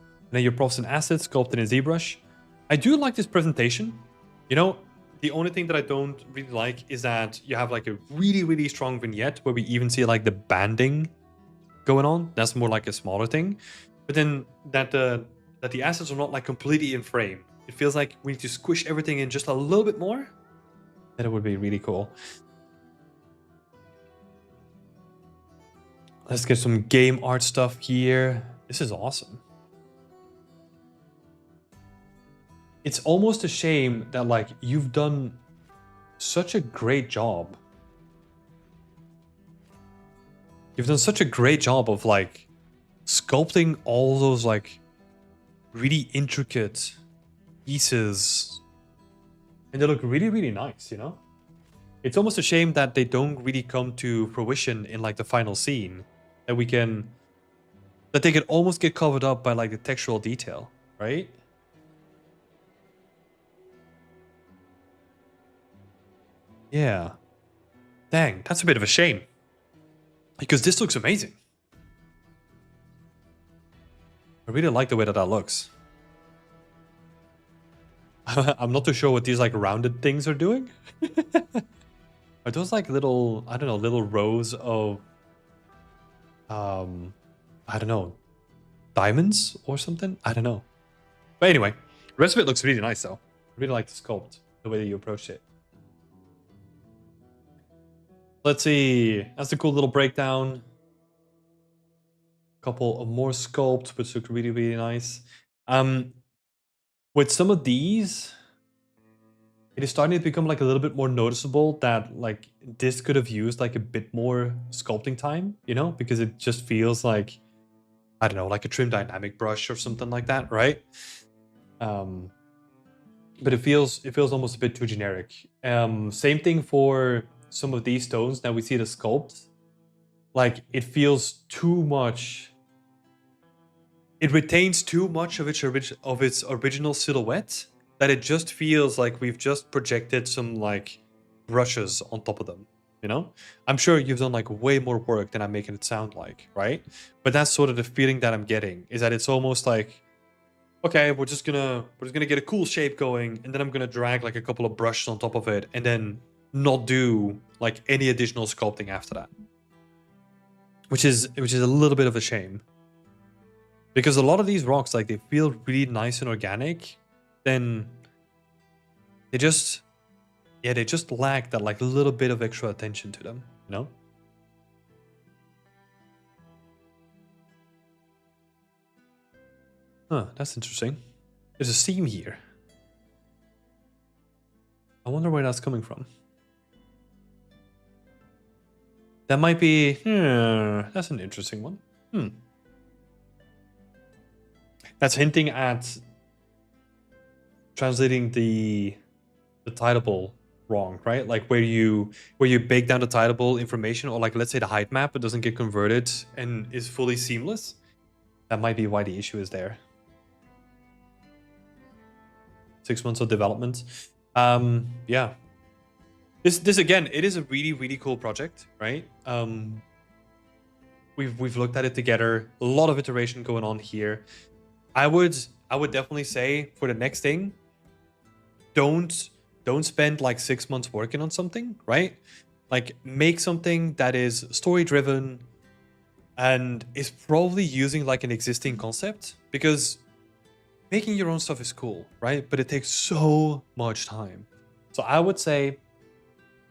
And then your profs and assets sculpted in ZBrush. I do like this presentation. You know, the only thing that I don't really like is that you have like a really, really strong vignette where we even see like the banding going on. That's more like a smaller thing. But then that the assets are not like completely in frame. It feels like we need to squish everything in just a little bit more. Then it would be really cool. Let's get some game art stuff here. This is awesome. It's almost a shame that like you've done such a great job. You've done such a great job of like sculpting all those like really intricate pieces. And they look really, really nice, you know? It's almost a shame that they don't really come to fruition in like the final scene. That they can almost get covered up by like the textual detail, right? Yeah. Dang, that's a bit of a shame. Because this looks amazing. I really like the way that that looks. I'm not too sure what these like rounded things are doing. Are those like little, I don't know, little rows of, I don't know, diamonds or something? I don't know. But anyway, the rest of it looks really nice though. I really like the sculpt, the way that you approached it. Let's see. That's a cool little breakdown. Couple of more sculpts, which look really, really nice. With some of these, it is starting to become like a little bit more noticeable that like this could have used like a bit more sculpting time, you know, because it just feels like, I don't know, like a trim dynamic brush or something like that, right? But it feels almost a bit too generic. Same thing for some of these stones. Now we see the sculpt, like it feels too much. It retains too much of its original silhouette that it just feels like we've just projected some like brushes on top of them, you know? I'm sure you've done like way more work than I'm making it sound like, right? But that's sort of the feeling that I'm getting, is that it's almost like, okay, we're just gonna get a cool shape going, and then I'm gonna drag like a couple of brushes on top of it, and then not do like any additional sculpting after that. Which is a little bit of a shame. Because a lot of these rocks, like they feel really nice and organic, then they just lack that like little bit of extra attention to them, you know? Huh, that's interesting. There's a seam here. I wonder where that's coming from. That might be, that's an interesting one. That's hinting at translating the titleable wrong, right? Like where you bake down the titleable information, or like let's say the height map, it doesn't get converted and is fully seamless. That might be why the issue is there. 6 months of development. Yeah. This again, it is a really, really cool project, right? We've looked at it together. A lot of iteration going on here. I would definitely say for the next thing, don't spend like 6 months working on something, right? Like make something that is story driven and is probably using like an existing concept, because making your own stuff is cool, right? But it takes so much time. So I would say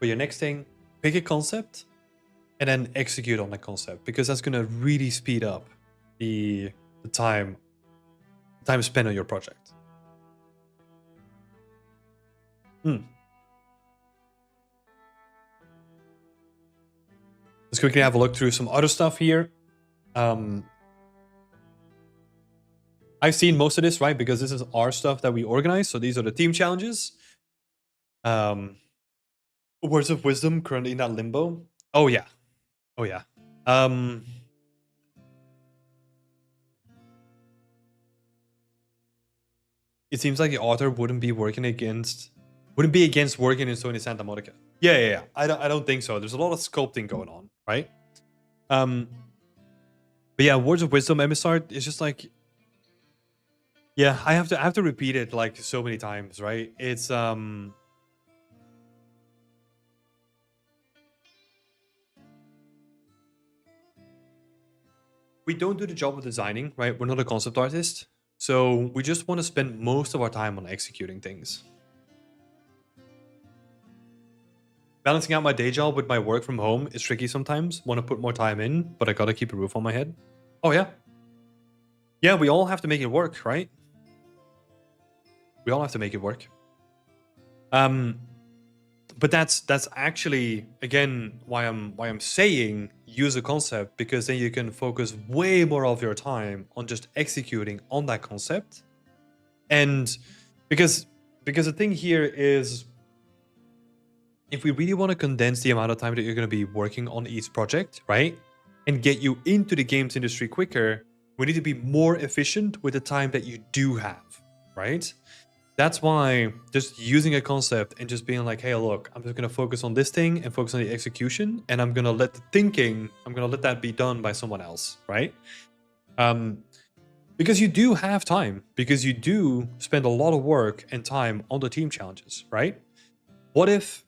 for your next thing, pick a concept and then execute on that concept, because that's going to really speed up the time spent on your project. Let's quickly have a look through some other stuff here. I've seen most of this, right? Because this is our stuff that we organize. So these are the team challenges. Words of wisdom currently in that limbo. Oh yeah. Oh yeah. It seems like the author wouldn't be against working in Sony Santa Monica. Yeah. I don't think so. There's a lot of sculpting going on, right? But yeah, words of wisdom, MSR is just like, yeah, I have to repeat it like so many times, right? It's we don't do the job of designing, right? We're not a concept artist. So we just want to spend most of our time on executing things. Balancing out my day job with my work from home is tricky sometimes. Want to put more time in, but I gotta keep a roof on my head. Oh yeah. Yeah, we all have to make it work, right? We all have to make it work. But that's actually again why I'm saying use a concept, because then you can focus way more of your time on just executing on that concept. And because the thing here is, if we really want to condense the amount of time that you're going to be working on each project, right? And get you into the games industry quicker, we need to be more efficient with the time that you do have, right? That's why just using a concept and just being like, hey, look, I'm just going to focus on this thing and focus on the execution. And I'm going to let the thinking, I'm going to let that be done by someone else, right? Because you do have time, because you do spend a lot of work and time on the team challenges, right? What if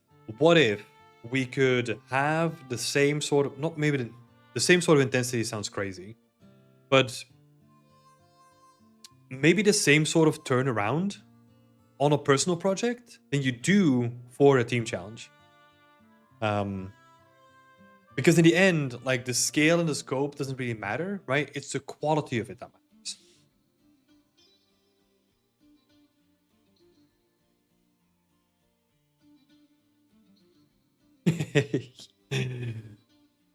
we could have the same sort of, not maybe the same sort of intensity sounds crazy, but maybe the same sort of turnaround on a personal project than you do for a team challenge. Because in the end, like the scale and the scope doesn't really matter, right? It's the quality of it that matters.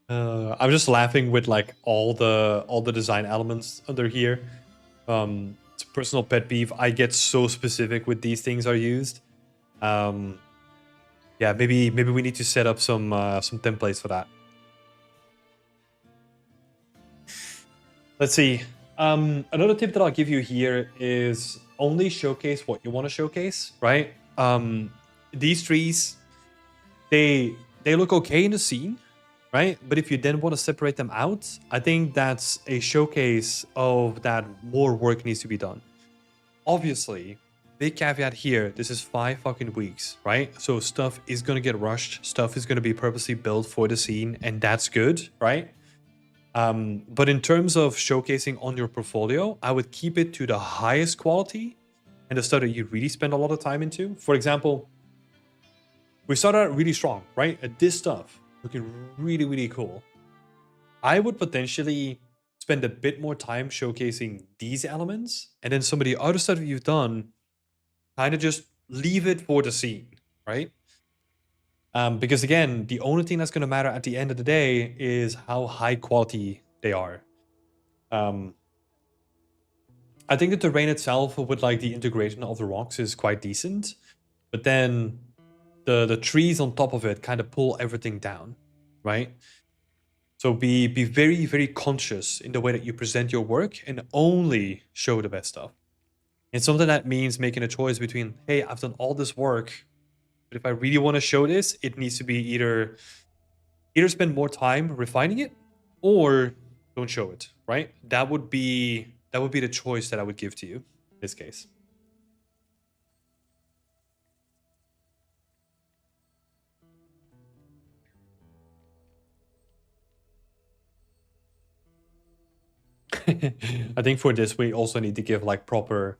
I'm just laughing with like all the design elements under here. It's a personal pet peeve. I get so specific with these things are used. Yeah, maybe we need to set up some templates for that. Let's see. Another tip that I'll give you here is only showcase what you want to showcase, right? These trees, they look okay in the scene, right? But if you then want to separate them out, I think that's a showcase of that more work needs to be done. Obviously, big caveat here, this is 5 fucking weeks, right? So stuff is going to get rushed, stuff is going to be purposely built for the scene, and that's good, right? But in terms of showcasing on your portfolio, I would keep it to the highest quality and the stuff that you really spend a lot of time into. For example, we started out really strong, right? At this stuff, looking really, really cool. I would potentially spend a bit more time showcasing these elements, and then some of the other stuff you've done, kind of just leave it for the scene, right? Because again, the only thing that's going to matter at the end of the day is how high quality they are. I think the terrain itself with like the integration of the rocks is quite decent, but then the trees on top of it kind of pull everything down, right? So be very, very conscious in the way that you present your work and only show the best stuff. And something that means making a choice between, hey, I've done all this work, but if I really want to show this, it needs to be either spend more time refining it or don't show it, right? That would be the choice that I would give to you in this case. I think for this we also need to give like proper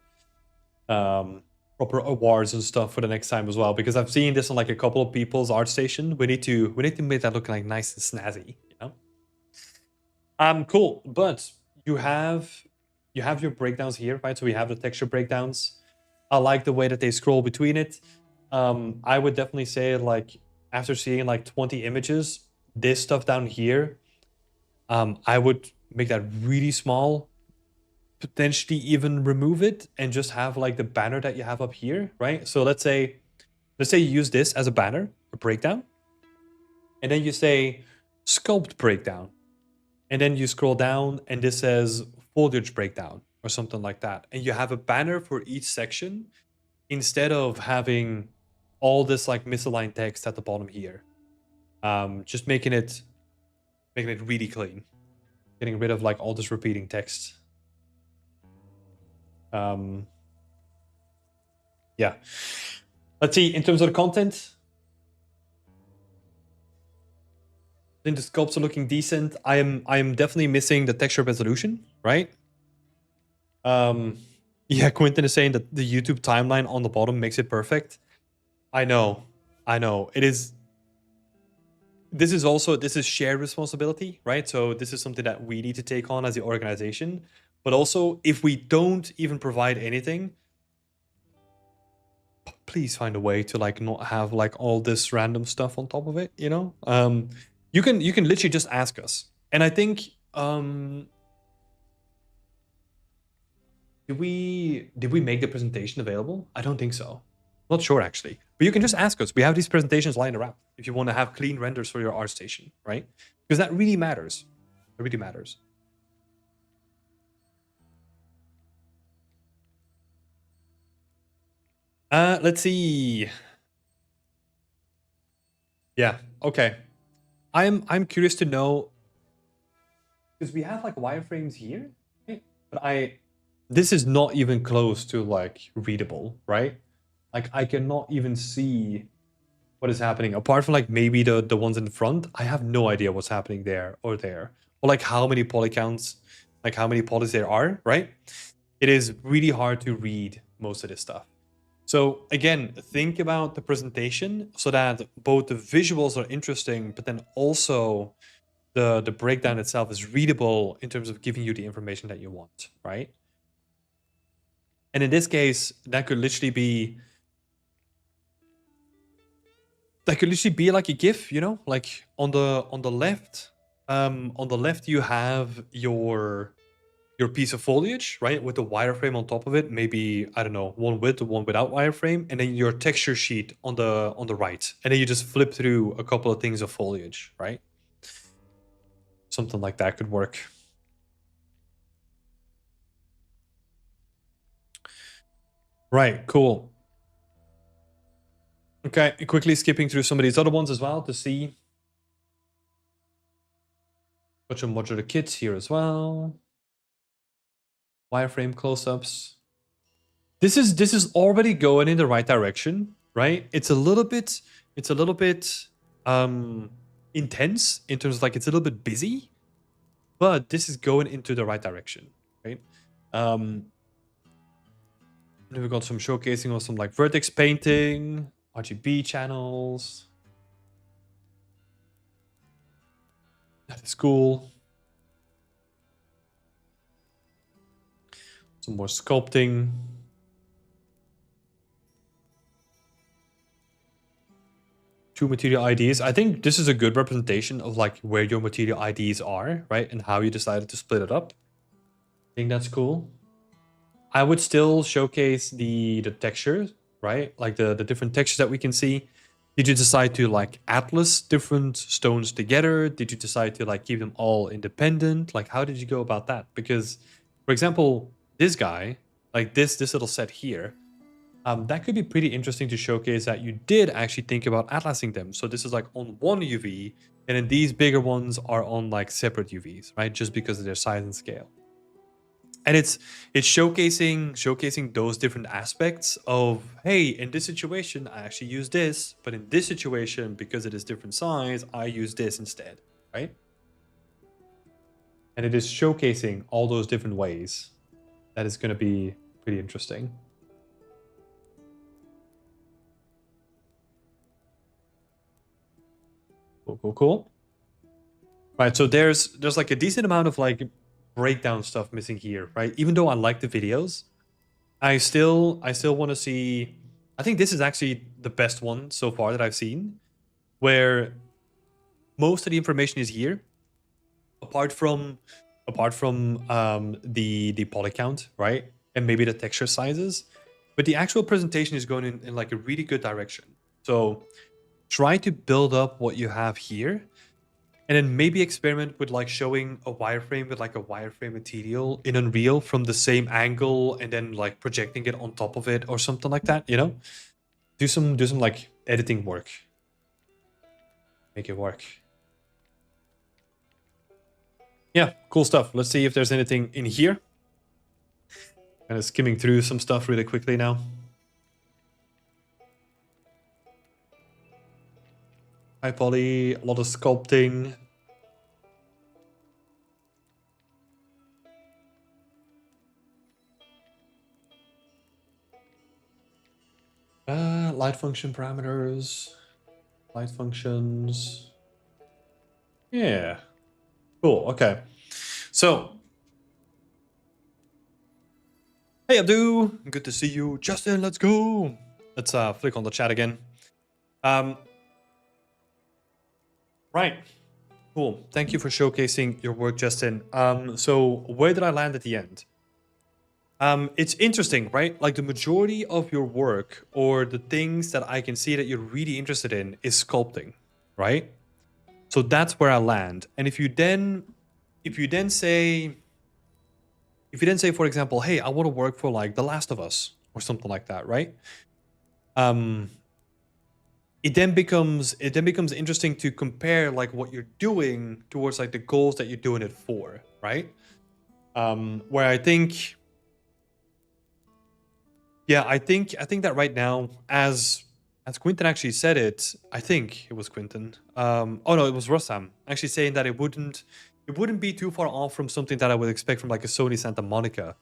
awards and stuff for the next time as well, because I've seen this on like a couple of people's art station. We need to make that look like nice and snazzy, you know. Cool, but you have your breakdowns here, right? So we have the texture breakdowns. I like the way that they scroll between it. I would definitely say like after seeing like 20 images, this stuff down here, I would make that really small, potentially even remove it and just have like the banner that you have up here, right? So let's say you use this as a banner, a breakdown, and then you say sculpt breakdown, and then you scroll down and this says foliage breakdown or something like that, and you have a banner for each section instead of having all this like misaligned text at the bottom here. Just making it really clean, getting rid of like all this repeating text. Yeah. Let's see, in terms of the content, I think the sculpts are looking decent. I am definitely missing the texture resolution, right? Yeah, Quentin is saying that the YouTube timeline on the bottom makes it perfect. I know. It is. This is shared responsibility, right? So this is something that we need to take on as the organization. But also, if we don't even provide anything, please find a way to like not have like all this random stuff on top of it, you know? You can literally just ask us. And I think did we make the presentation available? I don't think so. Not sure actually, but you can just ask us. We have these presentations lying around if you want to have clean renders for your ArtStation, right? Because that really matters. It really matters. Let's see. Yeah, okay. I'm curious to know, because we have like wireframes here, right? But this is not even close to like readable, right? Like I cannot even see what is happening apart from like maybe the ones in front. I have no idea what's happening there or there, or like how many poly counts, like how many polys there are, right? It is really hard to read most of this stuff. So again, think about the presentation so that both the visuals are interesting, but then also the breakdown itself is readable in terms of giving you the information that you want, right? And in this case, that could literally be like a GIF, you know, like on the left you have your piece of foliage, right, with the wireframe on top of it. Maybe, I don't know, one with, one without wireframe, and then your texture sheet on the right, and then you just flip through a couple of things of foliage, right? Something like that could work. Right, cool. Okay, quickly skipping through some of these other ones as well to see. Got some modular kits here as well. Wireframe close-ups. This is already going in the right direction, right? It's a little bit intense in terms of like it's a little bit busy, but this is going into the right direction, right? Then we've got some showcasing of some like vertex painting, RGB channels. That is cool. Some more sculpting. Two material IDs. I think this is a good representation of like where your material IDs are, right? And how you decided to split it up. I think that's cool. I would still showcase the textures, right? Like the different textures that we can see. Did you decide to like atlas different stones together? Did you decide to like keep them all independent? Like how did you go about that? Because, for example, this guy, like this little set here, that could be pretty interesting to showcase that you did actually think about atlasing them. So this is like on one UV, and then these bigger ones are on like separate UVs, right? Just because of their size and scale. And it's showcasing those different aspects of, hey, in this situation I actually use this, but in this situation, because it is different size, I use this instead, right? And it is showcasing all those different ways. That is going to be pretty interesting. Cool. Right, so there's like a decent amount of like breakdown stuff missing here, right? Even though I like the videos, I still want to see. I think this is actually the best one so far that I've seen, where most of the information is here, apart from the poly count, right, and maybe the texture sizes, but the actual presentation is going in like a really good direction. So try to build up what you have here. And then maybe experiment with like showing a wireframe with like a wireframe material in Unreal from the same angle and then like projecting it on top of it or something like that, you know? Do some like editing work. Make it work. Yeah, cool stuff. Let's see if there's anything in here. Kind of skimming through some stuff really quickly now. High poly, a lot of sculpting. Light function parameters. Light functions. Yeah. Cool, okay. So, hey Abdu, good to see you. Justin, let's go. Let's flick on the chat again. Right. Cool. Thank you for showcasing your work, Justin. So where did I land at the end? It's interesting, right? Like the majority of your work or the things that I can see that you're really interested in is sculpting, right? So that's where I land. And if you then say, for example, hey, I want to work for like The Last of Us or something like that, right? Um, it then becomes interesting to compare like what you're doing towards like the goals that you're doing it for, right? Where I think, yeah, I think that right now, as Quinton actually said it, I think it was Quinton. Oh no, it was Rossam actually saying that it wouldn't be too far off from something that I would expect from like a Sony Santa Monica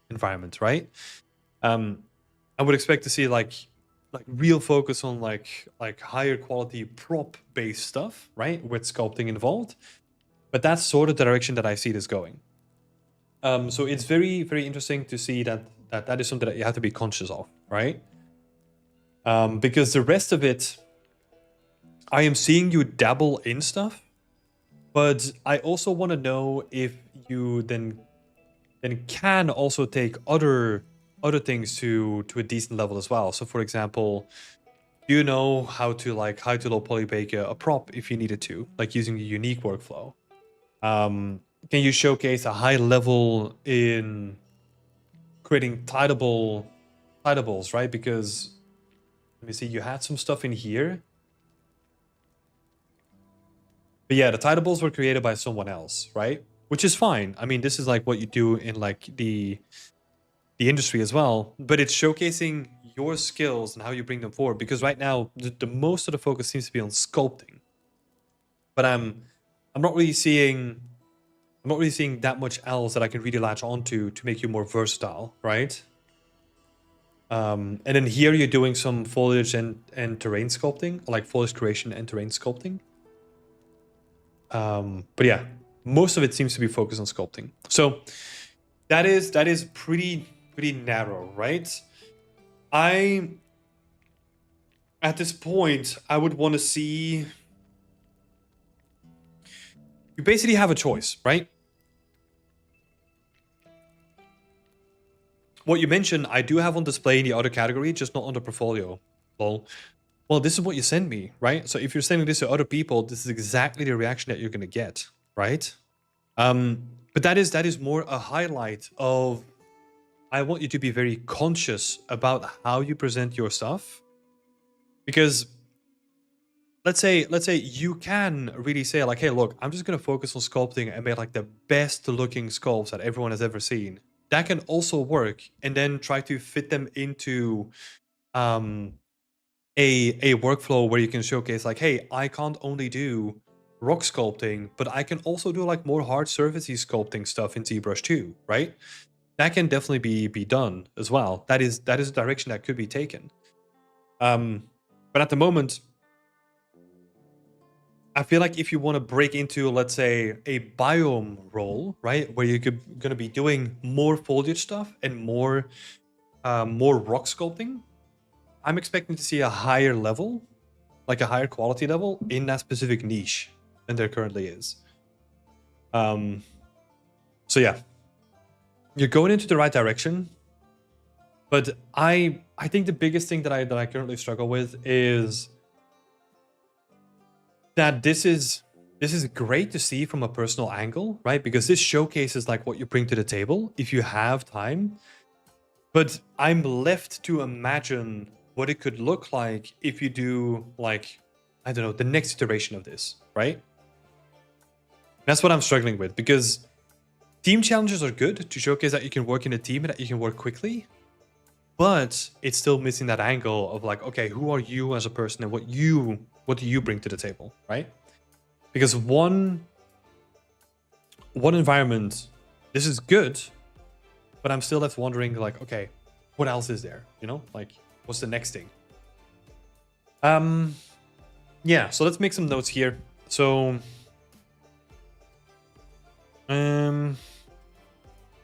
environment, right? Um, I would expect to see like real focus on like higher quality prop based stuff, right, with sculpting involved. But that's sort of the direction that I see this going. So it's very very interesting to see that is something that you have to be conscious of, right? Because the rest of it, I am seeing you dabble in stuff, but I also want to know if you then can also take other things to a decent level as well. So for example, do you know how to low poly bake a prop if you needed to, like using a unique workflow? Can you showcase a high level in creating tidables, right? Because let me see, you had some stuff in here. But yeah, the tidables were created by someone else, right? Which is fine. I mean, this is like what you do in like the industry as well, but it's showcasing your skills and how you bring them forward. Because right now, the most of the focus seems to be on sculpting, but I'm not really seeing that much else that I can really latch onto to make you more versatile, right? And then here you're doing some foliage and terrain sculpting, like foliage creation and terrain sculpting. But yeah, most of it seems to be focused on sculpting. So that is pretty narrow, right? At this point, I would want to see. You basically have a choice, right? What you mentioned, I do have on display in the other category, just not on the portfolio. Well, this is what you send me, right? So if you're sending this to other people, this is exactly the reaction that you're gonna get, right? But that is more a highlight of. I want you to be very conscious about how you present your stuff, because let's say you can really say like, hey, look, I'm just gonna focus on sculpting and make like the best looking sculpts that everyone has ever seen. That can also work, and then try to fit them into um a workflow where you can showcase like, hey, I can't only do rock sculpting, but I can also do like more hard surfacey sculpting stuff in ZBrush too, right? That can definitely be done as well. That is a direction that could be taken. But at the moment, I feel like if you want to break into, let's say, a biome role, right, where you're gonna be doing more foliage stuff and more rock sculpting, I'm expecting to see a higher level, like a higher quality level in that specific niche than there currently is. So yeah, you're going into the right direction, but I think the biggest thing that I currently struggle with is that this is great to see from a personal angle, right? Because this showcases like what you bring to the table if you have time. But I'm left to imagine what it could look like if you do like, I don't know, the next iteration of this, right? That's what I'm struggling with, because team challenges are good to showcase that you can work in a team and that you can work quickly, but it's still missing that angle of like, okay, who are you as a person and what do you bring to the table, right? Because one environment, this is good, but I'm still left wondering like, okay, what else is there? You know, like what's the next thing? Yeah, so let's make some notes here. So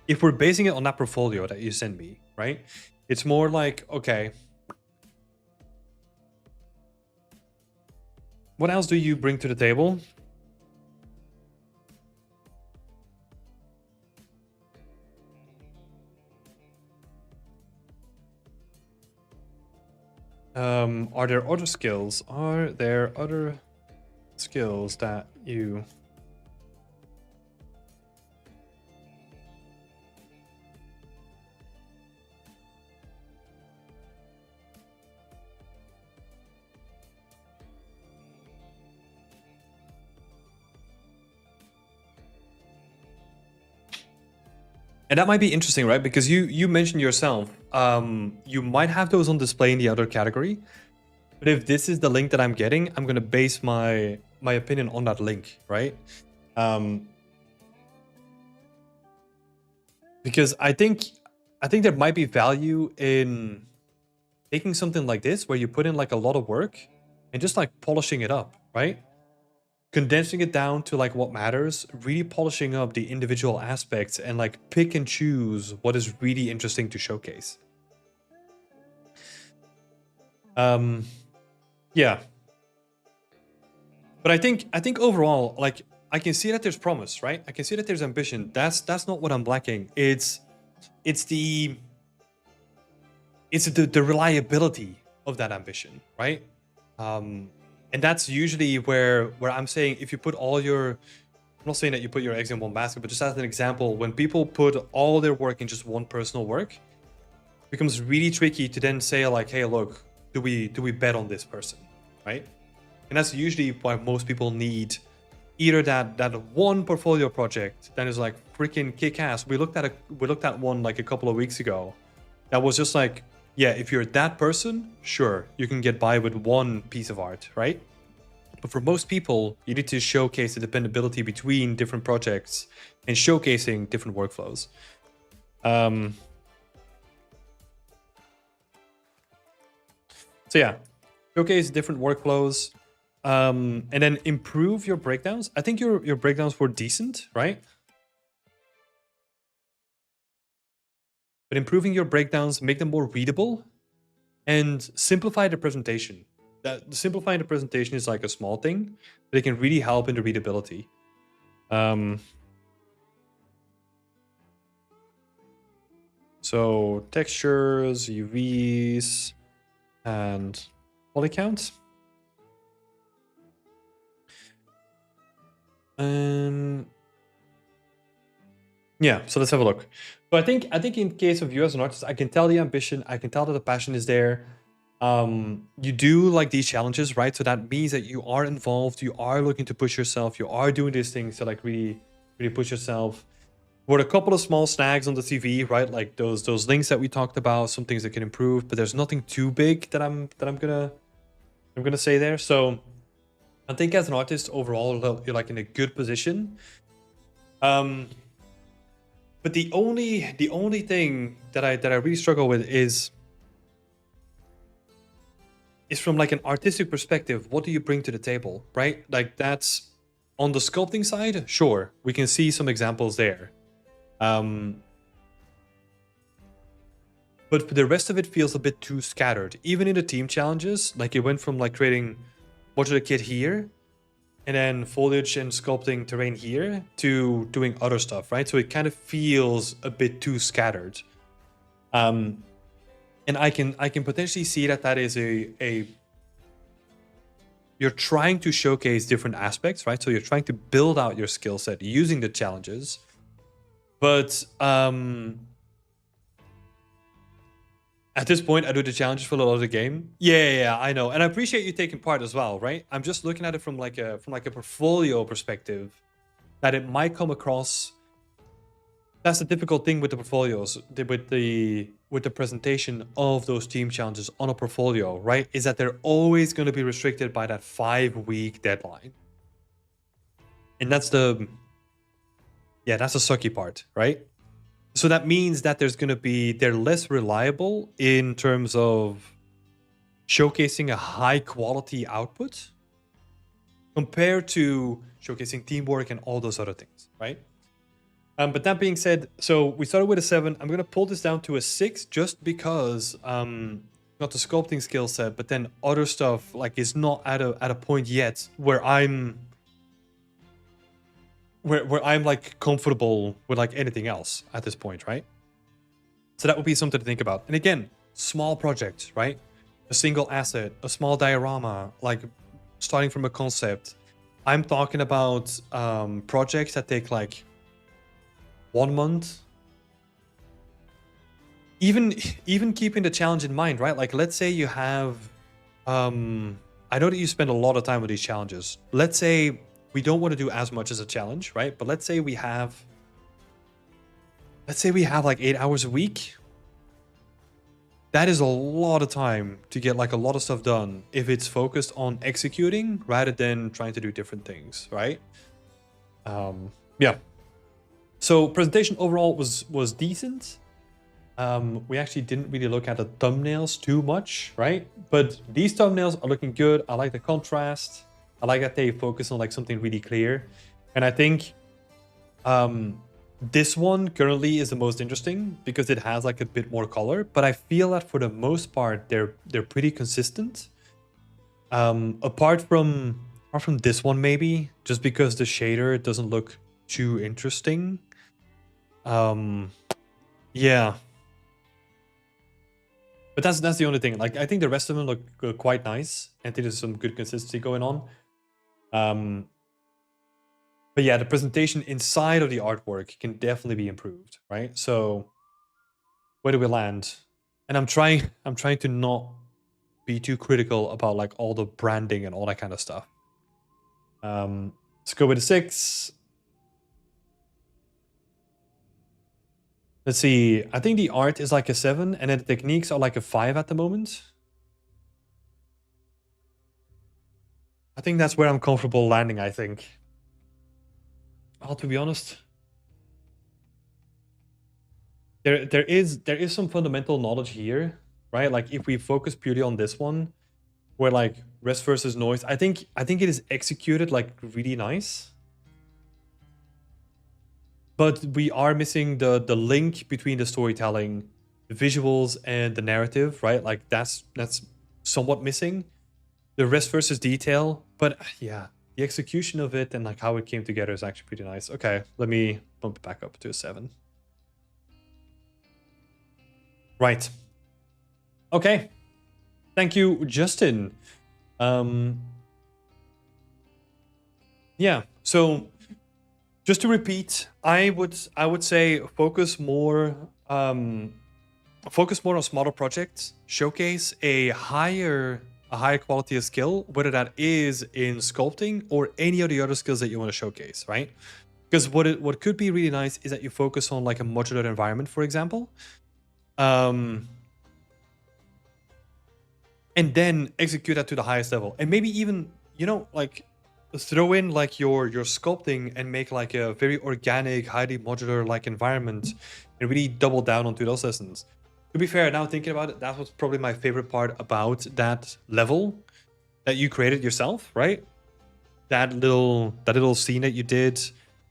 if we're basing it on that portfolio that you send me, right? It's more like, okay, what else do you bring to the table? Are there other skills? Are there other skills that you... And that might be interesting, right? Because you mentioned yourself, you might have those on display in the other category. But if this is the link that I'm getting, I'm gonna base my opinion on that link, right? Because I think there might be value in taking something like this, where you put in like a lot of work and just like polishing it up, right? Condensing it down to like what matters, really polishing up the individual aspects and like pick and choose what is really interesting to showcase. Yeah. But I think overall, like, I can see that there's promise, right? I can see that there's ambition. That's not what I'm lacking. It's the reliability of that ambition, right? And that's usually where I'm saying, if you put all your, I'm not saying that you put your eggs in one basket, but just as an example, when people put all their work in just one personal work, it becomes really tricky to then say like, hey, look, do we bet on this person, right? And that's usually why most people need either that one portfolio project that is like freaking kick-ass. We looked at one like a couple of weeks ago that was just like, yeah, if you're that person, sure, you can get by with one piece of art, right? But for most people, you need to showcase the dependability between different projects and showcasing different workflows. So yeah, showcase different workflows, and then improve your breakdowns. I think your breakdowns were decent, right? But improving your breakdowns, make them more readable, and simplify the presentation. Simplifying the presentation is like a small thing, but it can really help in the readability. So textures, UVs, and poly count. Yeah, so let's have a look. So I think in case of you as an artist, I can tell the ambition, I can tell that the passion is there. You do like these challenges, right? So that means that you are involved, you are looking to push yourself, you are doing these things to like really push yourself. With a couple of small snags on the CV, right? Like those links that we talked about, some things that can improve, but there's nothing too big that I'm gonna say there. So I think as an artist overall, you're like in a good position. But the only thing that I really struggle with is from like an artistic perspective, what do you bring to the table, right? Like that's on the sculpting side, sure, we can see some examples there. But the rest of it feels a bit too scattered. Even in the team challenges, like it went from like creating modular kit here, and then foliage and sculpting terrain here, to doing other stuff, right? So it kind of feels a bit too scattered. And I can potentially see that is a you're trying to showcase different aspects, right? So you're trying to build out your skill set using the challenges. But at this point, I do the challenges for a lot of the game. Yeah, I know, and I appreciate you taking part as well, right? I'm just looking at it from like a portfolio perspective, that it might come across. That's the difficult thing with the portfolios, with the presentation of those team challenges on a portfolio, right? Is that they're always going to be restricted by that 5-week deadline, and that's the sucky part, right? So that means that they're less reliable in terms of showcasing a high quality output compared to showcasing teamwork and all those other things, right? But that being said, so we started with a 7. I'm going to pull this down to a 6 just because not the sculpting skill set, but then other stuff like is not at a point yet where I'm like comfortable with like anything else at this point, right? So that would be something to think about. And again, small projects, right? a single asset, a small diorama, like starting from a concept. I'm talking about projects that take like 1 month. Even keeping the challenge in mind, right? Like let's say you have I know that you spend a lot of time with these challenges. Let's say we don't want to do as much as a challenge, right? But let's say we have like 8 hours a week. That is a lot of time to get like a lot of stuff done if it's focused on executing rather than trying to do different things, right? Yeah. So presentation overall was decent. We actually didn't really look at the thumbnails too much, right? But these thumbnails are looking good. I like the contrast. I like that they focus on like something really clear. And I think this one currently is the most interesting because it has like a bit more color, but I feel that for the most part they're pretty consistent. Apart from this one maybe, just because the shader doesn't look too interesting. Yeah. But that's the only thing. Like I think the rest of them look quite nice. I think there's some good consistency going on. But yeah, the presentation inside of the artwork can definitely be improved, right? So where do we land? And I'm trying to not be too critical about like all the branding and all that kind of stuff. Let's go with a 6. Let's see. I think the art is like a 7, and then the techniques are like a 5 at the moment. I think that's where I'm comfortable landing, I think. Well, to be honest, there is some fundamental knowledge here, right? Like if we focus purely on this one, where like rest versus noise, I think it is executed like really nice. But we are missing the link between the storytelling, the visuals, and the narrative, right? Like that's somewhat missing. The rest versus detail, but yeah, the execution of it and like how it came together is actually pretty nice. Okay, let me bump it back up to a 7. Right. Okay. Thank you, Justin. Yeah. So just to repeat, I would say focus more on smaller projects, showcase a higher quality of skill, whether that is in sculpting or any of the other skills that you want to showcase, right? Because what could be really nice is that you focus on like a modular environment, for example, and then execute that to the highest level, and maybe even like throw in like your sculpting and make like a very organic, highly modular like environment, and really double down onto those lessons. To be fair, now thinking about it, that was probably my favorite part about that level that you created yourself, right? That little scene that you did,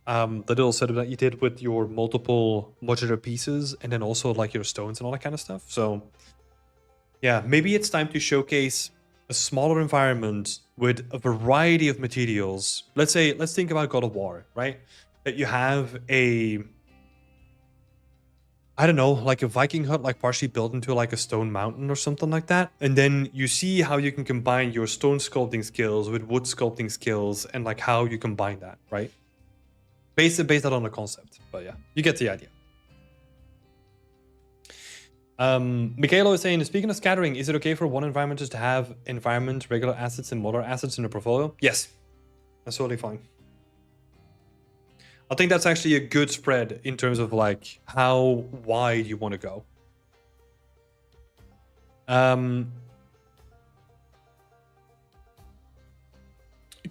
the little setup that you did with your multiple modular pieces, and then also like your stones and all that kind of stuff. So yeah, maybe it's time to showcase a smaller environment with a variety of materials. Let's think about God of War, right? That you have I don't know, like a Viking hut, like partially built into like a stone mountain or something like that. And then you see how you can combine your stone sculpting skills with wood sculpting skills and like how you combine that, right? Based that on the concept. But yeah, you get the idea. Michaelo is saying, speaking of scattering, is it okay for one environment just to have environment, regular assets, and modular assets in the portfolio? Yes, that's totally fine. I think that's actually a good spread in terms of like how wide you want to go.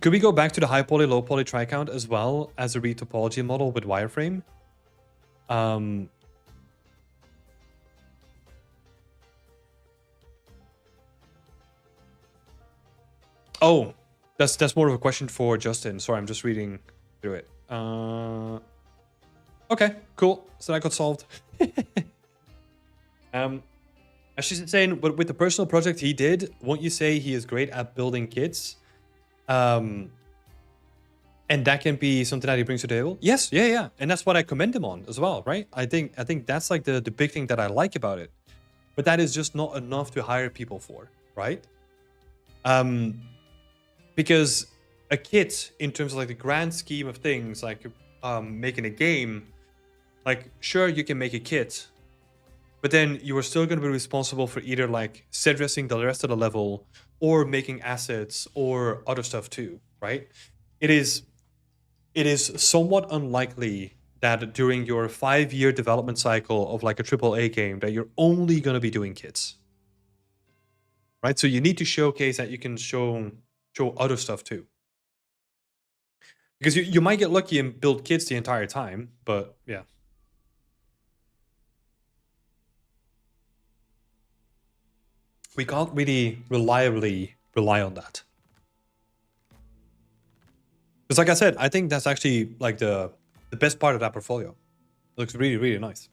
Could we go back to the high poly, low poly tri-count as well as a retopology model with wireframe? Oh, that's more of a question for Justin. Sorry, I'm just reading through it. Okay, cool. So that got solved. As she's saying, but with the personal project he did, won't you say he is great at building kits? And that can be something that he brings to the table. Yes, yeah. And that's what I commend him on as well, right? I think that's like the big thing that I like about it. But that is just not enough to hire people for. right? Because a kit, in terms of like the grand scheme of things, like making a game, like sure you can make a kit, but then you are still going to be responsible for either like set dressing the rest of the level or making assets or other stuff too, right? It is somewhat unlikely that during your 5-year development cycle of like a AAA game that you're only going to be doing kits, right? So you need to showcase that you can show other stuff too, because you might get lucky and build kits the entire time, but yeah. We can't really reliably rely on that. Because like I said, I think that's actually like the best part of that portfolio. It looks really, really nice.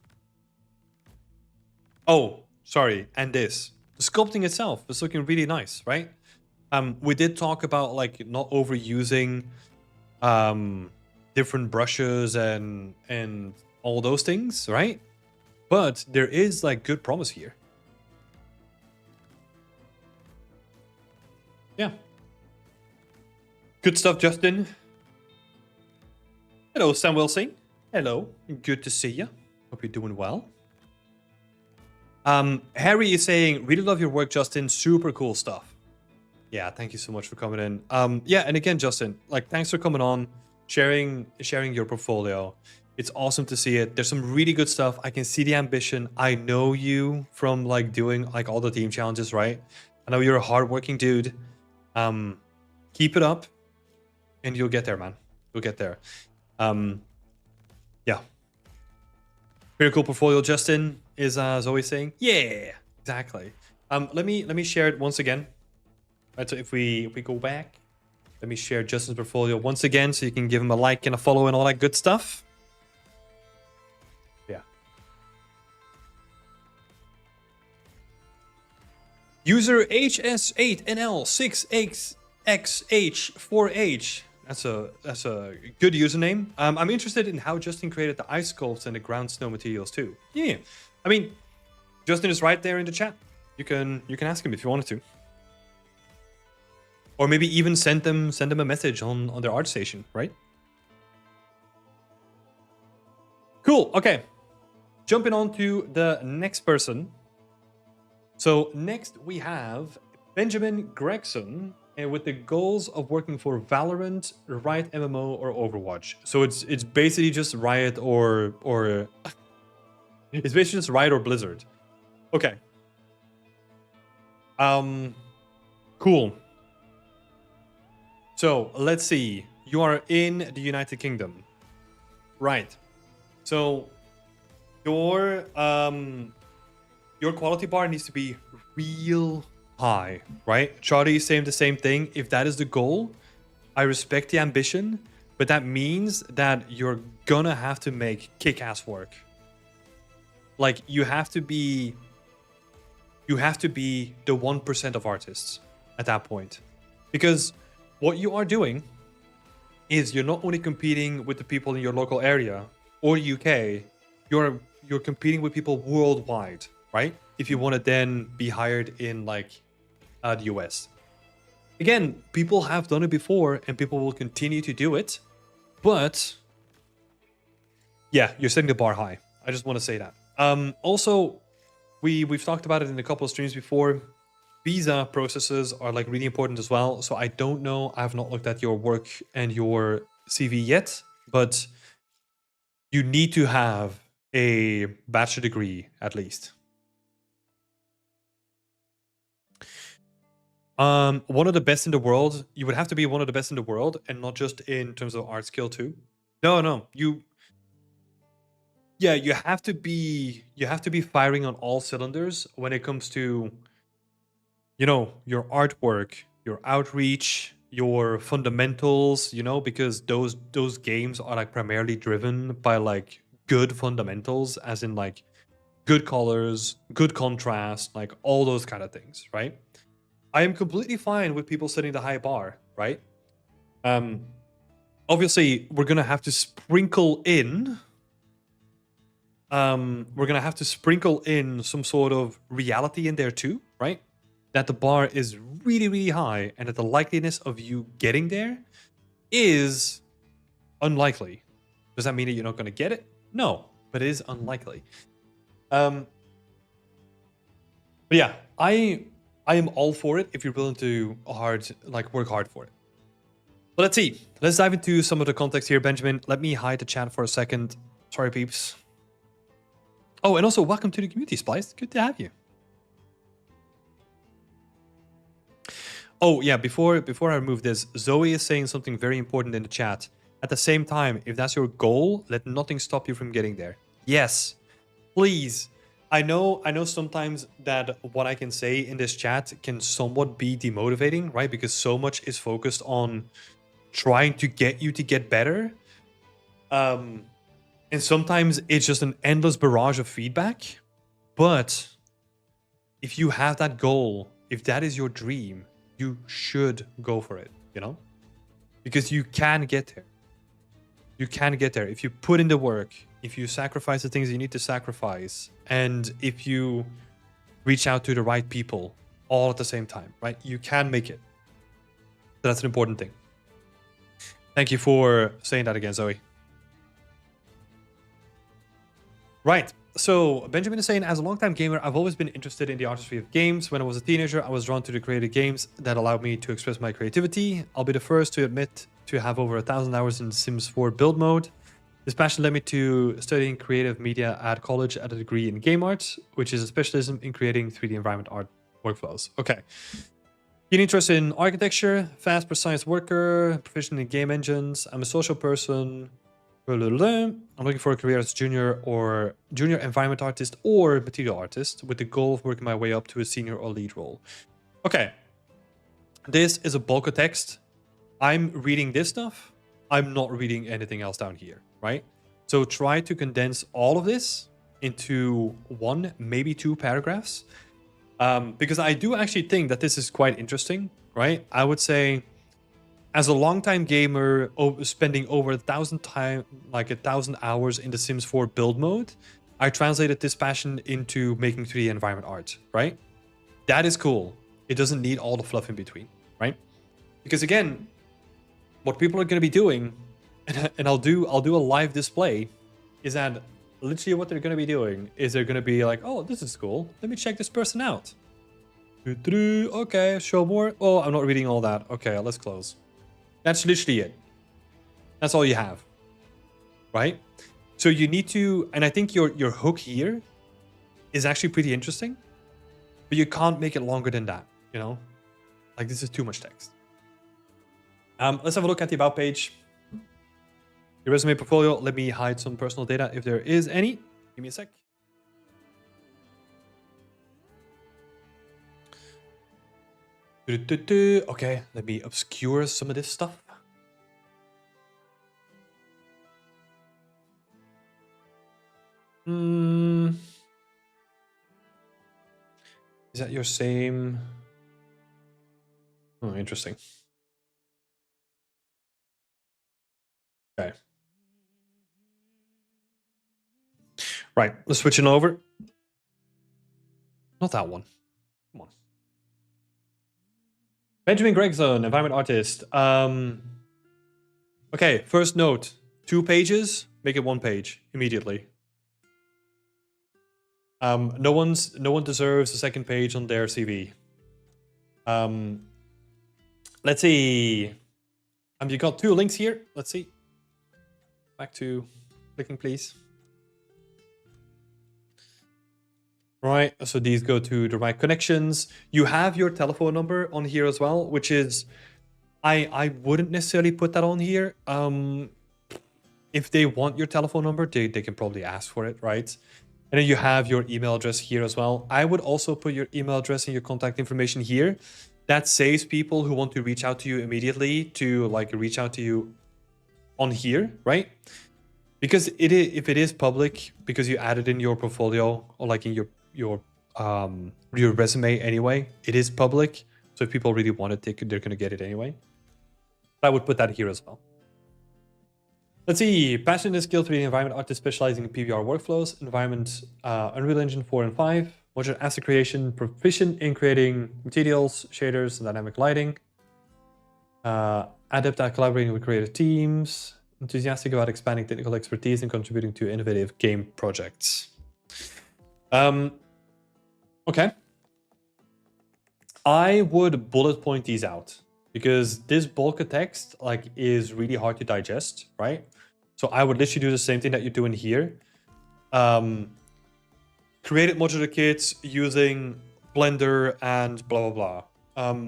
Oh, sorry, and this. The sculpting itself is looking really nice, right? We did talk about like not overusing different brushes and all those things, right? But there is like good promise here. Yeah. Good stuff, Justin. Hello, Sam Wilson. Hello. Good to see you. Hope you're doing well. Harry is saying, really love your work, Justin. Super cool stuff. Yeah, thank you so much for coming in. Yeah, and again, Justin, like thanks for coming on, sharing your portfolio. It's awesome to see it. There's some really good stuff. I can see the ambition. I know you from like doing like all the team challenges, right? I know you're a hardworking dude. Keep it up, and you'll get there, man. You'll get there. Yeah. Very cool portfolio, Justin, is always saying. Yeah, exactly. Let me share it once again. Right, so if we go back, let me share Justin's portfolio once again so you can give him a like and a follow and all that good stuff. Yeah. User HS8NL6XH4H. That's a good username. I'm interested in how Justin created the ice sculpts and the ground snow materials too. Yeah. I mean, Justin is right there in the chat. You can ask him if you wanted to. Or maybe even send them a message on their art station, right? Cool. Okay. Jumping on to the next person. So next we have Benjamin Gregson, and with the goals of working for Valorant, Riot MMO, or Overwatch. So it's basically just Riot or it's basically just Riot or Blizzard. Okay. Cool. So let's see. You are in the United Kingdom, right? So your quality bar needs to be real high, right? Charlie is saying the same thing. If that is the goal, I respect the ambition, but that means that you're gonna have to make kick-ass work. Like you have to be the 1% of artists at that point, because what you are doing is you're not only competing with the people in your local area or UK, you're competing with people worldwide, right? If you want to then be hired in like the US. Again, people have done it before and people will continue to do it, but yeah, you're setting the bar high. I just want to say that. Also, we've talked about it in a couple of streams before. Visa processes are like really important as well. So I don't know. I have not looked at your work and your CV yet, but you need to have a bachelor degree at least. One of the best in the world. You would have to be one of the best in the world, and not just in terms of art skill too. No, you have to be firing on all cylinders when it comes to, you know, your artwork, your outreach, your fundamentals, you know, because those games are like primarily driven by like good fundamentals, as in like good colors, good contrast, like all those kind of things, right? I am completely fine with people setting the high bar, right? Obviously we're gonna have to sprinkle in some sort of reality in there too, right? that the bar is really, really high and that the likeliness of you getting there is unlikely. Does that mean that you're not going to get it? No, but it is unlikely. But yeah, I am all for it if you're willing to work hard for it. But let's see. Let's dive into some of the context here, Benjamin. Let me hide the chat for a second. Sorry, peeps. Oh, and also welcome to the community, Splice. Good to have you. Oh, yeah, before I remove this, Zoe is saying something very important in the chat. At the same time, if that's your goal, let nothing stop you from getting there. Yes, please. I know sometimes that what I can say in this chat can somewhat be demotivating, right? Because so much is focused on trying to get you to get better. And sometimes it's just an endless barrage of feedback. But if you have that goal, if that is your dream, you should go for it, you know? Because you can get there. You can get there if you put in the work, if you sacrifice the things you need to sacrifice, and if you reach out to the right people all at the same time, right? You can make it. So that's an important thing. Thank you for saying that again, Zoe. Right. So Benjamin is saying, as a longtime gamer, I've always been interested in the artistry of games. When I was a teenager, I was drawn to the creative games that allowed me to express my creativity. I'll be the first to admit to have over 1,000 hours in Sims 4 build mode. This passion led me to studying creative media at college at a degree in game art, which is a specialism in creating 3D environment art workflows. Okay. Keen interest in architecture, fast, precise worker, proficient in game engines. I'm a social person. I'm looking for a career as junior environment artist or material artist with the goal of working my way up to a senior or lead role. Okay. This is a bulk of text. I'm reading this stuff. I'm not reading anything else down here, right? So try to condense all of this into 1, maybe 2 paragraphs. Because I do actually think that this is quite interesting, right? I would say, as a longtime gamer, spending over 1,000 hours in the Sims 4 build mode, I translated this passion into making 3D environment art, right? That is cool. It doesn't need all the fluff in between, right? Because again, what people are going to be doing, and I'll do a live display, is that literally what they're going to be doing is they're going to be like, oh, this is cool. Let me check this person out. Okay, show more. Oh, I'm not reading all that. Okay, let's close. That's literally it. That's all you have, right? So you need to, and I think your hook here is actually pretty interesting, but you can't make it longer than that, you know? Like, this is too much text. Let's have a look at the About page. Your resume portfolio. Let me hide some personal data if there is any. Give me a sec. Okay, let me obscure some of this stuff. Is that your same? Oh, interesting. Okay. Right, let's switch it over. Not that one. Come on. Benjamin Gregson, environment artist. Okay, first note. 2 pages, make it 1 page immediately. No one deserves a second page on their CV. Let's see. You got 2 links here. Let's see. Back to clicking, please. Right, so these go to the right connections. You have your telephone number on here as well, which is, I wouldn't necessarily put that on here. If they want your telephone number, they can probably ask for it, right? And then you have your email address here as well. I would also put your email address and your contact information here. That saves people who want to reach out to you immediately to like reach out to you on here, right? Because if it is public, because you added in your portfolio or like in your resume anyway, it is public. So if people really want it, they're going to get it anyway. But I would put that here as well. Let's see. Passion and skill 3D environment artist specializing in PBR workflows, environment, Unreal Engine 4 and 5. Modular asset creation, proficient in creating materials, shaders, and dynamic lighting. Adept at collaborating with creative teams. Enthusiastic about expanding technical expertise and contributing to innovative game projects. Okay. I would bullet point these out because this bulk of text like is really hard to digest, right? So I would literally do the same thing that you're doing here. Created modular kits using Blender and blah blah blah.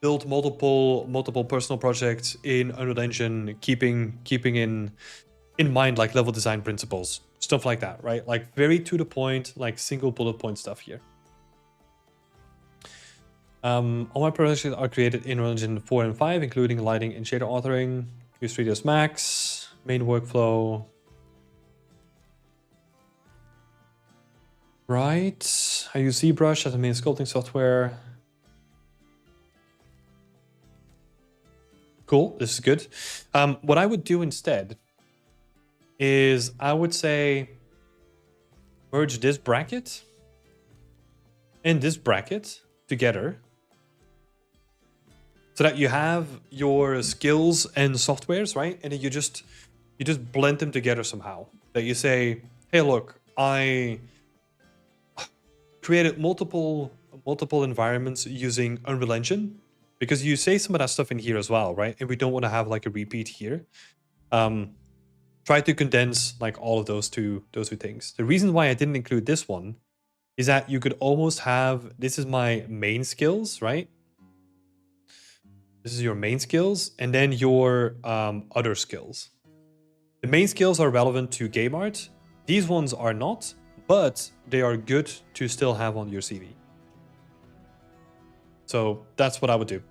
Build multiple personal projects in Unreal Engine, keeping in mind like level design principles, stuff like that, right? Like very to the point, like single bullet point stuff here. All my projects are created in Unreal Engine 4 and 5, including lighting and shader authoring. Use 3ds Max, main workflow. Right. I use ZBrush as the main sculpting software. Cool, this is good. What I would do instead is I would say merge this bracket and this bracket together so that you have your skills and softwares, right? And then you just blend them together somehow. That you say, hey, look, I created multiple environments using Unreal Engine, because you say some of that stuff in here as well, right? And we don't want to have like a repeat here. Try to condense like all of those two things. The reason why I didn't include this one is that you could almost have, this is my main skills, right? This is your main skills, and then your other skills. The main skills are relevant to game art. These ones are not, but they are good to still have on your CV. So that's what I would do.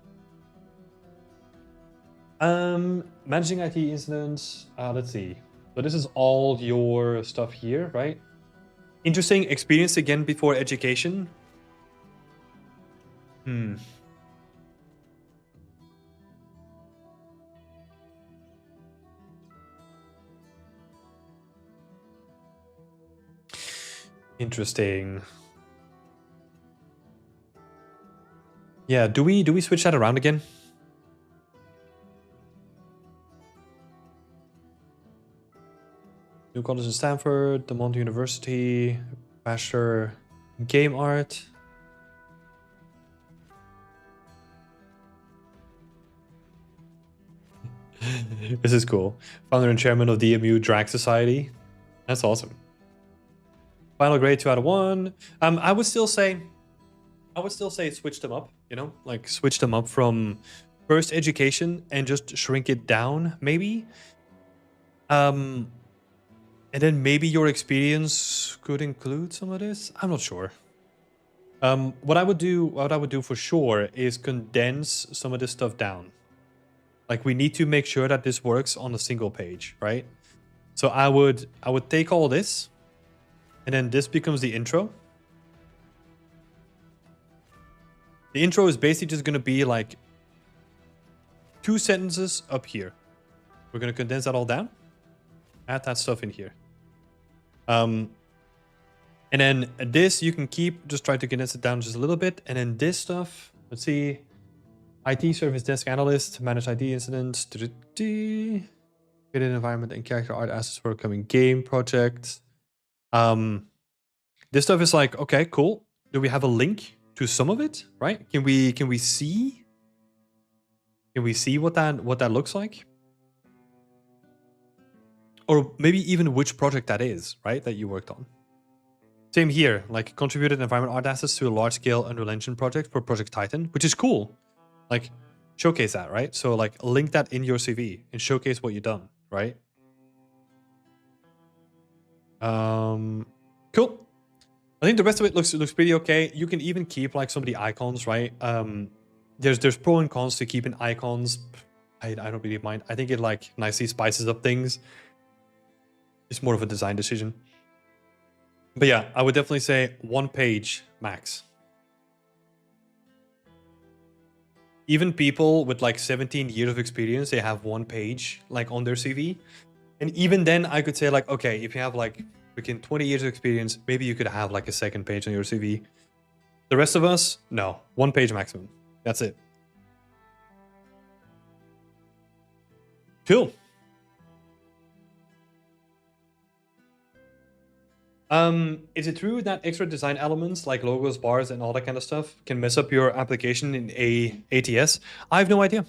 Managing IT incidents. Let's see. So this is all your stuff here, right? Interesting experience again before education. Interesting. Yeah, do we switch that around again? New College in Stanford, De Monte University, Bachelor in Game Art. This is cool. Founder and chairman of DMU Drag Society. That's awesome. Final grade 2 out of 1. I would still say switch them up, you know, like switch them up from first education and just shrink it down, maybe. And then maybe your experience could include some of this. I'm not sure. What I would do for sure is condense some of this stuff down. Like we need to make sure that this works on a single page, right? So I would take all this, and then this becomes the intro. The intro is basically just going to be like 2 sentences up here. We're going to condense that all down. Add that stuff in here. And then this you can keep, just try to condense it down just a little bit. And then this stuff, let's see. IT service desk analyst, manage IT incidents, create an environment and character art assets for upcoming game projects. This stuff is like, okay, cool. Do we have a link to some of it, right? Can we see what that looks like? Or maybe even which project that is, right? That you worked on. Same here, like contributed environment art assets to a large scale Unreal Engine project for Project Titan, which is cool. Like showcase that, right? So like link that in your CV and showcase what you've done, right? Cool. I think the rest of it looks pretty okay. You can even keep like some of the icons, right? There's pro and cons to keeping icons. I don't really mind. I think it like nicely spices up things. It's more of a design decision. But yeah, I would definitely say 1 page max. Even people with like 17 years of experience, they have 1 page like on their CV. And even then I could say like, okay, if you have like freaking 20 years of experience, maybe you could have like a 2nd page on your CV. The rest of us, no. 1 page maximum. That's it. Cool. Is it true that extra design elements like logos, bars, and all that kind of stuff can mess up your application in ATS? I have no idea.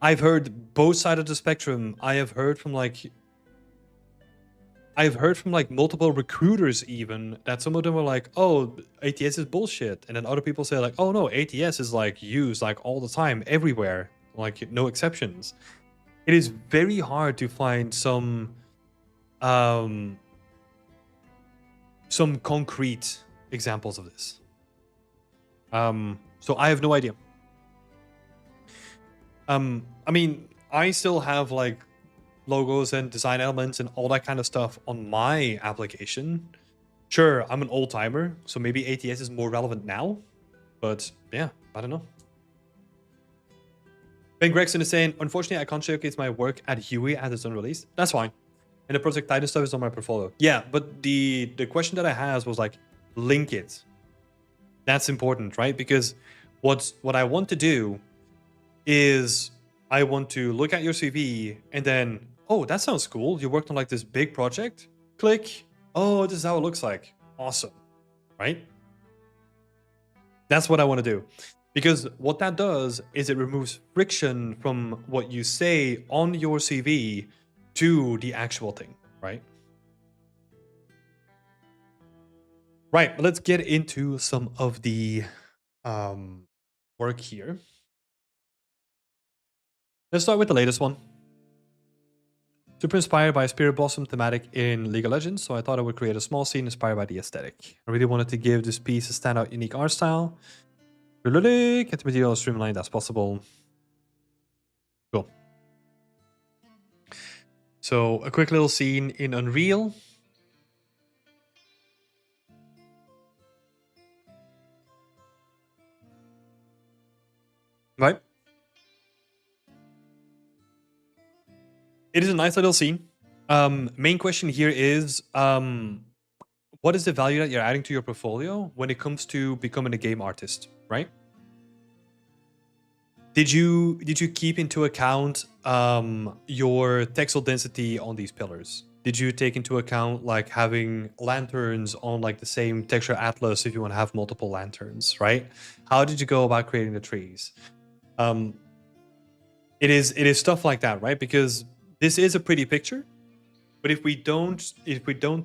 I've heard both sides of the spectrum. I've heard from like multiple recruiters even that some of them are like, oh, ATS is bullshit. And then other people say like, oh no, ATS is like used like all the time, everywhere, like no exceptions. It is very hard to find some concrete examples of this. So I have no idea. I mean, I still have like logos and design elements and all that kind of stuff on my application. Sure, I'm an old timer, so maybe ATS is more relevant now, but yeah, I don't know. Ben Gregson is saying, unfortunately, I can't showcase my work at Huey as it's unreleased. That's fine. And the Project Titan stuff is on my portfolio. Yeah, but the question that I had was like, link it. That's important, right? Because what I want to do is I want to look at your CV and then, oh, that sounds cool. You worked on like this big project. Click. Oh, this is how it looks like. Awesome, right? That's what I want to do. Because what that does is it removes friction from what you say on your CV to the actual thing, right? Right, but let's get into some of the work here. Let's start with the latest one. Super inspired by a Spirit Blossom thematic in League of Legends, so I thought I would create a small scene inspired by the aesthetic. I really wanted to give this piece a standout, unique art style. Get the material as streamlined as possible. Cool. So a quick little scene in Unreal. Right. It is a nice little scene. Main question here is, what is the value that you're adding to your portfolio when it comes to becoming a game artist, right? Did you keep into account your textile density on these pillars? Did you take into account like having lanterns on like the same texture atlas if you want to have multiple lanterns, right? How did you go about creating the trees? It is stuff like that, right? Because this is a pretty picture, but if we don't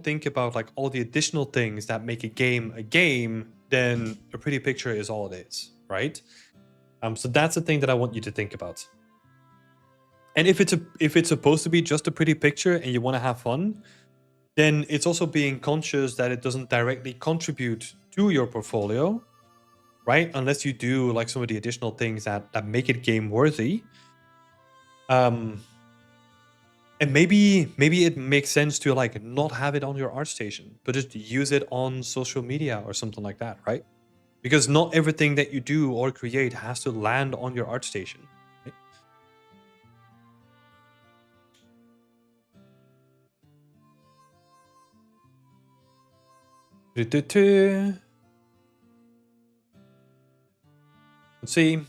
think about like all the additional things that make a game, then a pretty picture is all it is, right? So that's the thing that I want you to think about. And if it's supposed to be just a pretty picture and you want to have fun, then it's also being conscious that it doesn't directly contribute to your portfolio, right? Unless you do like some of the additional things that make it game worthy. And maybe it makes sense to like not have it on your ArtStation, but just use it on social media or something like that, right? Because not everything that you do or create has to land on your ArtStation. Right? Let's see.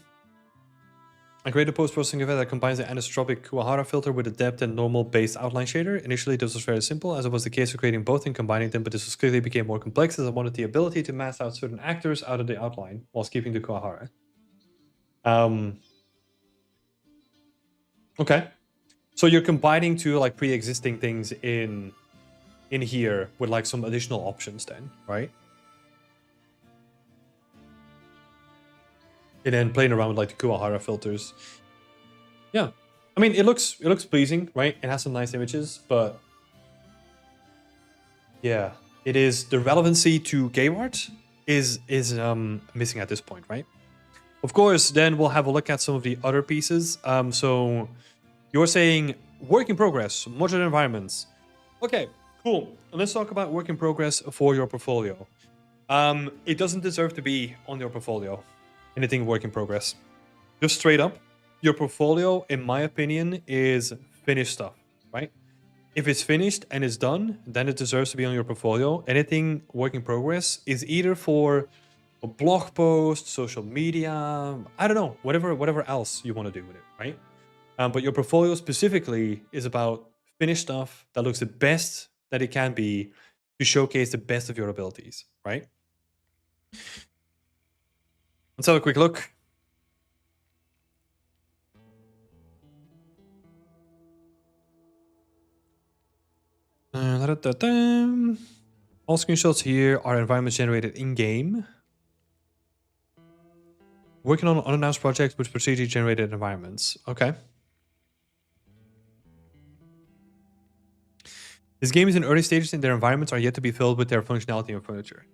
I created a post-processing effect that combines the anisotropic Kuwahara filter with a depth and normal based outline shader. Initially, this was very simple, as it was the case for creating both and combining them, but this quickly became more complex as I wanted the ability to mask out certain actors out of the outline whilst keeping the Kuwahara. Okay. So you're combining two like pre-existing things in here with like some additional options then, right? And then playing around with like the Kuwahara filters. Yeah. I mean, it looks pleasing, right? It has some nice images, but yeah, it is the relevancy to game art is missing at this point, right? Of course, then we'll have a look at some of the other pieces. So you're saying work in progress, modular environments. Okay, cool. Let's talk about work in progress for your portfolio. It doesn't deserve to be on your portfolio. Anything work in progress. Just straight up, your portfolio, in my opinion, is finished stuff, right? If it's finished and it's done, then it deserves to be on your portfolio. Anything work in progress is either for a blog post, social media, I don't know, whatever else you want to do with it, right? But your portfolio specifically is about finished stuff that looks the best that it can be to showcase the best of your abilities, right? Let's have a quick look. All screenshots here are environments generated in-game. Working on unannounced projects with procedurally generated environments. Okay. This game is in early stages and their environments are yet to be filled with their functionality and furniture.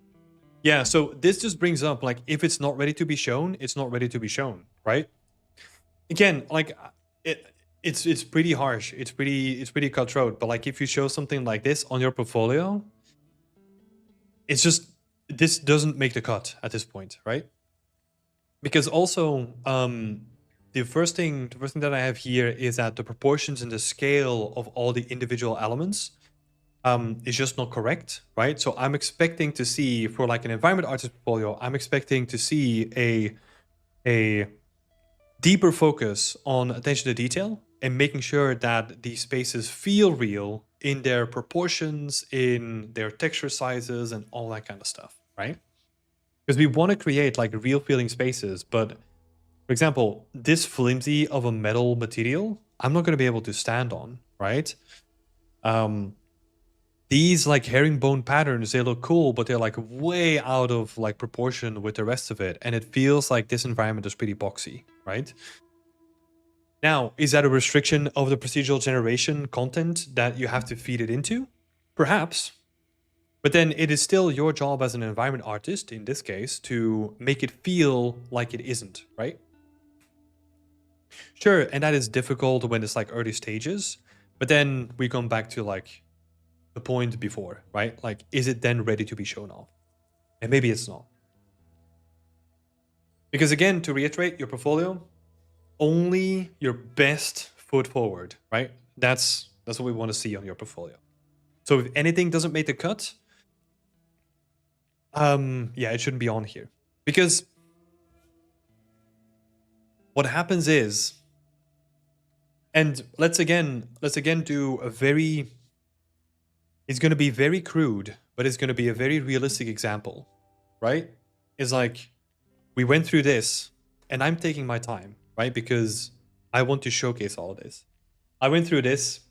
Yeah, so this just brings up, like, if it's not ready to be shown, it's not ready to be shown, right? Again, like, it's pretty harsh. It's pretty cutthroat. But like, if you show something like this on your portfolio, it's just, this doesn't make the cut at this point, right? Because also, the first thing that I have here is that the proportions and the scale of all the individual elements is just not correct, right? So I'm expecting to see, for like an environment artist portfolio, I'm expecting to see a deeper focus on attention to detail and making sure that these spaces feel real in their proportions, in their texture sizes, and all that kind of stuff, right? Because we want to create like real feeling spaces, but for example, this flimsy of a metal material, I'm not going to be able to stand on, right? These like herringbone patterns, they look cool, but they're like way out of like proportion with the rest of it. And it feels like this environment is pretty boxy, right? Now, is that a restriction of the procedural generation content that you have to feed it into? Perhaps. But then it is still your job as an environment artist, in this case, to make it feel like it isn't, right? Sure, and that is difficult when it's like early stages. But then we come back to like the point before, right? Like, is it then ready to be shown off? And maybe it's not. Because again, to reiterate, your portfolio, only your best foot forward, right? That's what we want to see on your portfolio. So if anything doesn't make the cut, yeah, it shouldn't be on here. Because what happens is, and let's again do a very, it's going to be very crude, but it's going to be a very realistic example, right? It's like, we went through this, and I'm taking my time, right? Because I want to showcase all of this. I went through this,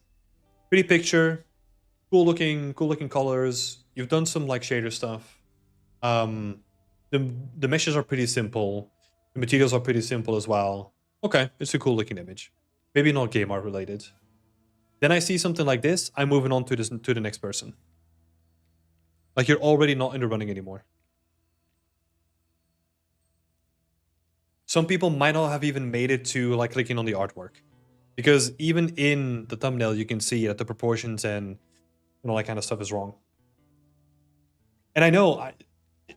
pretty picture, cool looking colors. You've done some like shader stuff. The meshes are pretty simple. The materials are pretty simple as well. Okay, it's a cool looking image. Maybe not game art related. Then I see something like this. I'm moving on to the next person. Like, you're already not in the running anymore. Some people might not have even made it to like clicking on the artwork, because even in the thumbnail you can see that the proportions and all that kind of stuff is wrong. And I know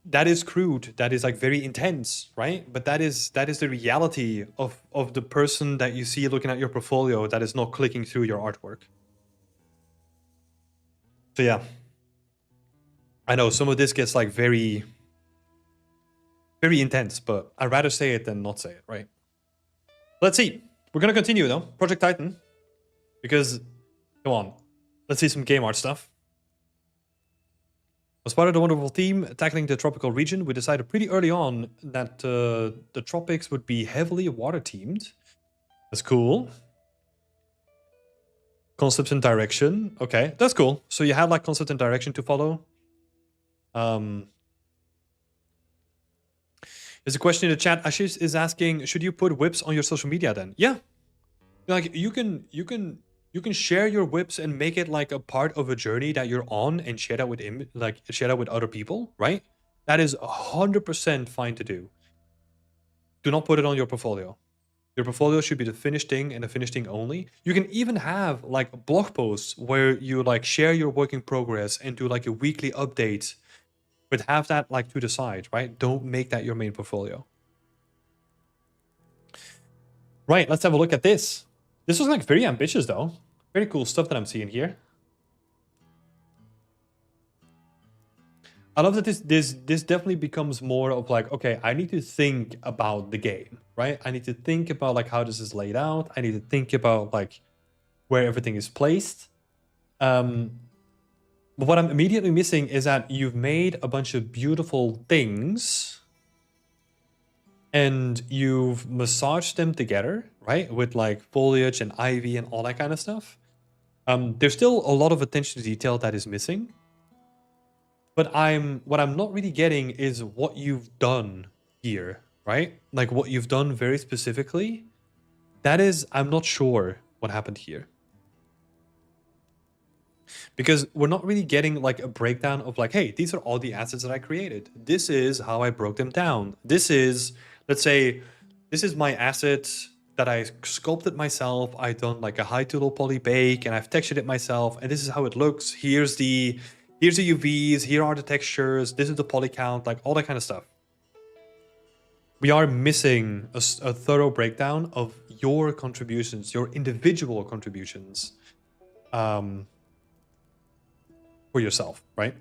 that is crude, that is like very intense, right? But that is the reality of the person that you see looking at your portfolio that is not clicking through your artwork. So yeah, I know some of this gets like very intense, but I'd rather say it than not say it, right? Let's see. We're gonna continue though, Project Titan, because come on, let's see some game art stuff. As part of the wonderful team tackling the tropical region, we decided pretty early on that the tropics would be heavily water themed. That's cool. Concepts and direction. Okay, that's cool. So you had like concept and direction to follow. There's a question in the chat. Ashish is asking, should you put whips on your social media then? Yeah. Like, you can share your whips and make it like a part of a journey that you're on and share that with share that with other people, right? That is 100% fine to do. Do not put it on your portfolio. Your portfolio should be the finished thing and the finished thing only. You can even have like blog posts where you like share your work in progress and do like a weekly update, but have that like to the side, right? Don't make that your main portfolio. Right, let's have a look at this. This was like very ambitious though. Very cool stuff that I'm seeing here. I love that this definitely becomes more of like, okay, I need to think about the game, right? I need to think about like how this is laid out. I need to think about like where everything is placed. But what I'm immediately missing is that you've made a bunch of beautiful things and you've massaged them together, right? With like foliage and ivy and all that kind of stuff. There's still a lot of attention to detail that is missing. But what I'm not really getting is what you've done here, right? Like what you've done very specifically. That is, I'm not sure what happened here. Because we're not really getting like a breakdown of like, hey, these are all the assets that I created. This is how I broke them down. This is, let's say, this is my asset that I sculpted myself. I've done like a high to low poly bake and I've textured it myself. And this is how it looks. Here's the UVs, here are the textures, this is the poly count, like all that kind of stuff. We are missing a thorough breakdown of your contributions, your individual contributions for yourself, right?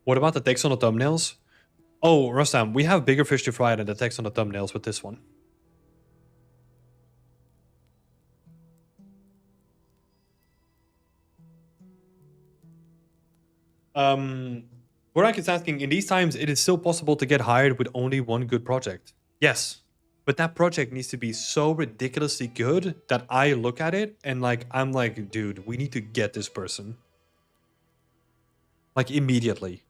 What about the text on the thumbnails? Oh, Rustam, we have bigger fish to fry than the text on the thumbnails with this one. Borak is asking, in these times, it is still possible to get hired with only one good project. Yes, but that project needs to be so ridiculously good that I look at it and like, I'm like, dude, we need to get this person. Like immediately.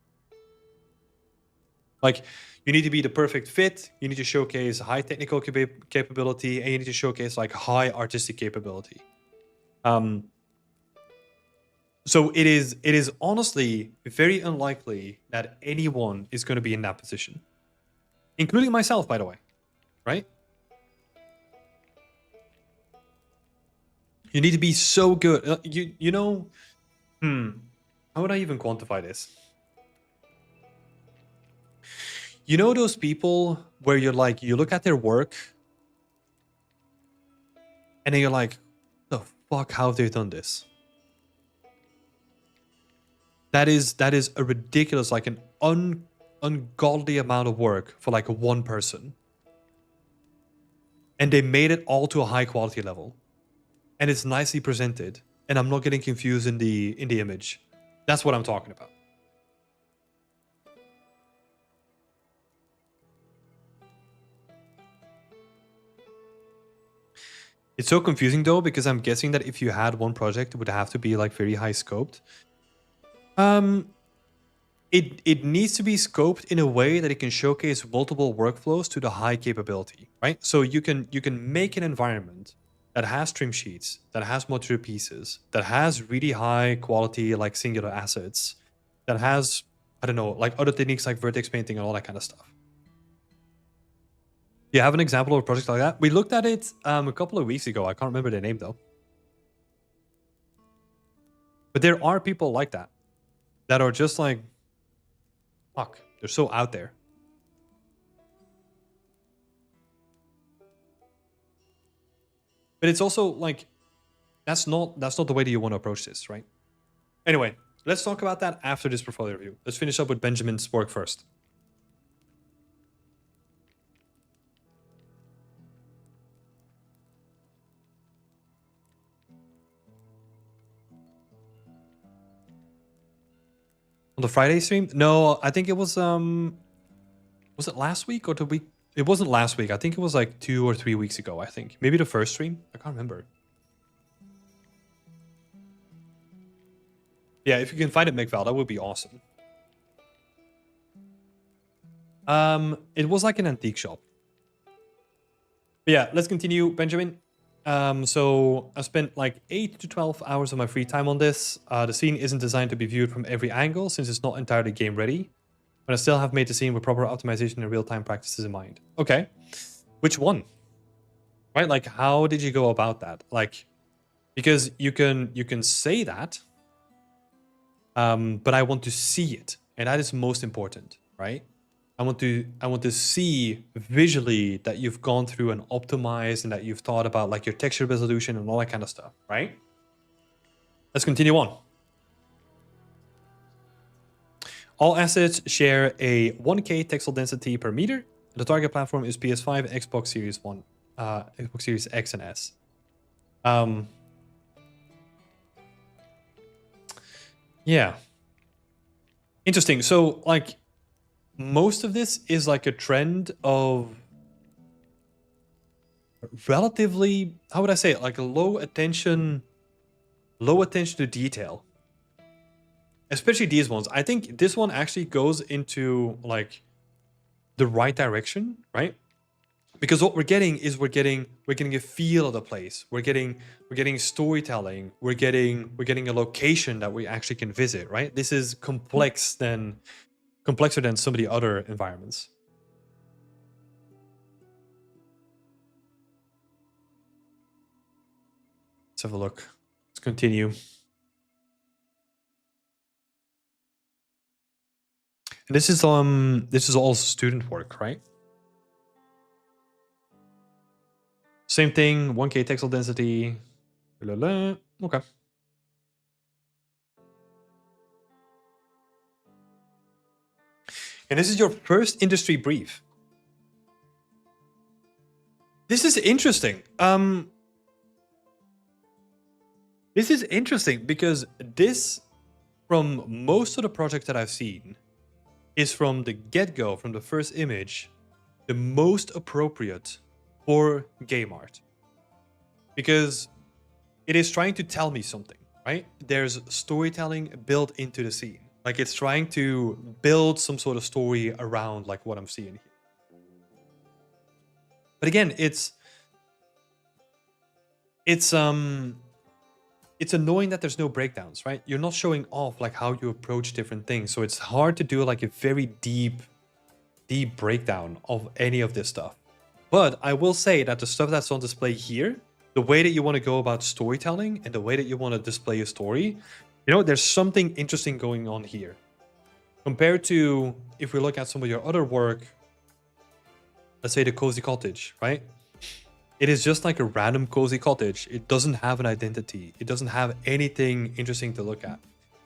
Like you need to be the perfect fit. You need to showcase high technical capability and you need to showcase like high artistic capability. So it is honestly very unlikely that anyone is going to be in that position, including myself, by the way, right? You need to be so good. You know, how would I even quantify this? You know those people where you're like, you look at their work and then you're like, the fuck, how have they done this? That is a ridiculous, like an ungodly amount of work for like one person. And they made it all to a high quality level. And it's nicely presented. And I'm not getting confused in the image. That's what I'm talking about. It's so confusing though, because I'm guessing that if you had one project, it would have to be like very high scoped. It needs to be scoped in a way that it can showcase multiple workflows to the high capability, right? So you can make an environment that has trim sheets, that has modular pieces, that has really high quality like singular assets, that has, I don't know, like other techniques like vertex painting and all that kind of stuff. Do you have an example of a project like that? We looked at it a couple of weeks ago. I can't remember their name though. But there are people like that are just like, fuck, they're so out there. But it's also like, that's not the way that you want to approach this, right? Anyway, let's talk about that after this portfolio review. Let's finish up with Benjamin's work first. On the Friday stream? No, I think it was it last week or the week? It wasn't last week. I think it was like 2 or 3 weeks ago, I think. Maybe the first stream? I can't remember. Yeah, if you can find it, McVal, that would be awesome. It was like an antique shop. But yeah, let's continue, Benjamin. So I spent like 8 to 12 hours of my free time on this. The scene isn't designed to be viewed from every angle since it's not entirely game ready. But I still have made the scene with proper optimization and real-time practices in mind. Okay. Which one? Right? Like, how did you go about that? Like, because you can say that, but I want to see it. And that is most important, right? I want to see visually that you've gone through and optimized and that you've thought about like your texture resolution and all that kind of stuff, right? Let's continue on. All assets share a 1K textile density per meter. The target platform is PS5, Xbox Series One, Xbox Series X and S. Yeah. Interesting. So, like, most of this is like a trend of relatively, how would I say it, like a low attention to detail. Especially these ones. I think this one actually goes into like the right direction, right? Because what we're getting is we're getting a feel of the place. We're getting storytelling. We're getting a location that we actually can visit, right? This is complexer than some of the other environments. Let's have a look. Let's continue. And this is all student work, right? Same thing, 1K textile density. Okay. And this is your first industry brief. This is interesting. This is interesting because this, from most of the projects that I've seen, is from the get-go, from the first image, the most appropriate for game art. Because it is trying to tell me something, right? There's storytelling built into the scene. Like, it's trying to build some sort of story around like what I'm seeing here. But again, it's annoying that there's no breakdowns, right? You're not showing off like how you approach different things. So it's hard to do like a very deep breakdown of any of this stuff. But I will say that the stuff that's on display here, the way that you want to go about storytelling and the way that you want to display a story, you know, there's something interesting going on here. Compared to if we look at some of your other work, let's say the Cozy Cottage, right? It is just like a random cozy cottage. It doesn't have an identity. It doesn't have anything interesting to look at.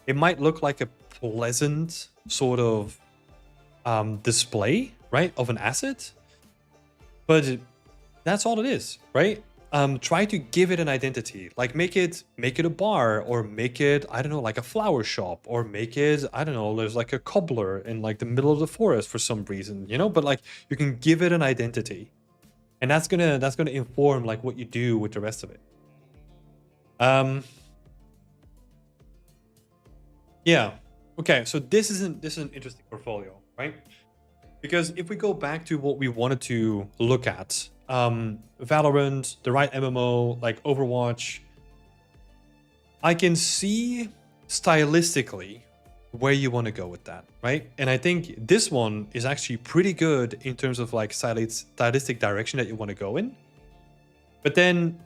It might look like a pleasant sort of display, right, of an asset, but that's all it is, right? Try to give it an identity, like make it a bar, or make it, I don't know, like a flower shop, or make it, I don't know, there's like a cobbler in like the middle of the forest for some reason, you know, but like you can give it an identity. And that's gonna inform like what you do with the rest of it. Yeah. Okay. So this is an interesting portfolio, right? Because if we go back to what we wanted to look at, Valorant, the right MMO, like Overwatch, I can see stylistically where you want to go with that, right? And I think this one is actually pretty good in terms of like stylistic direction that you want to go in. But then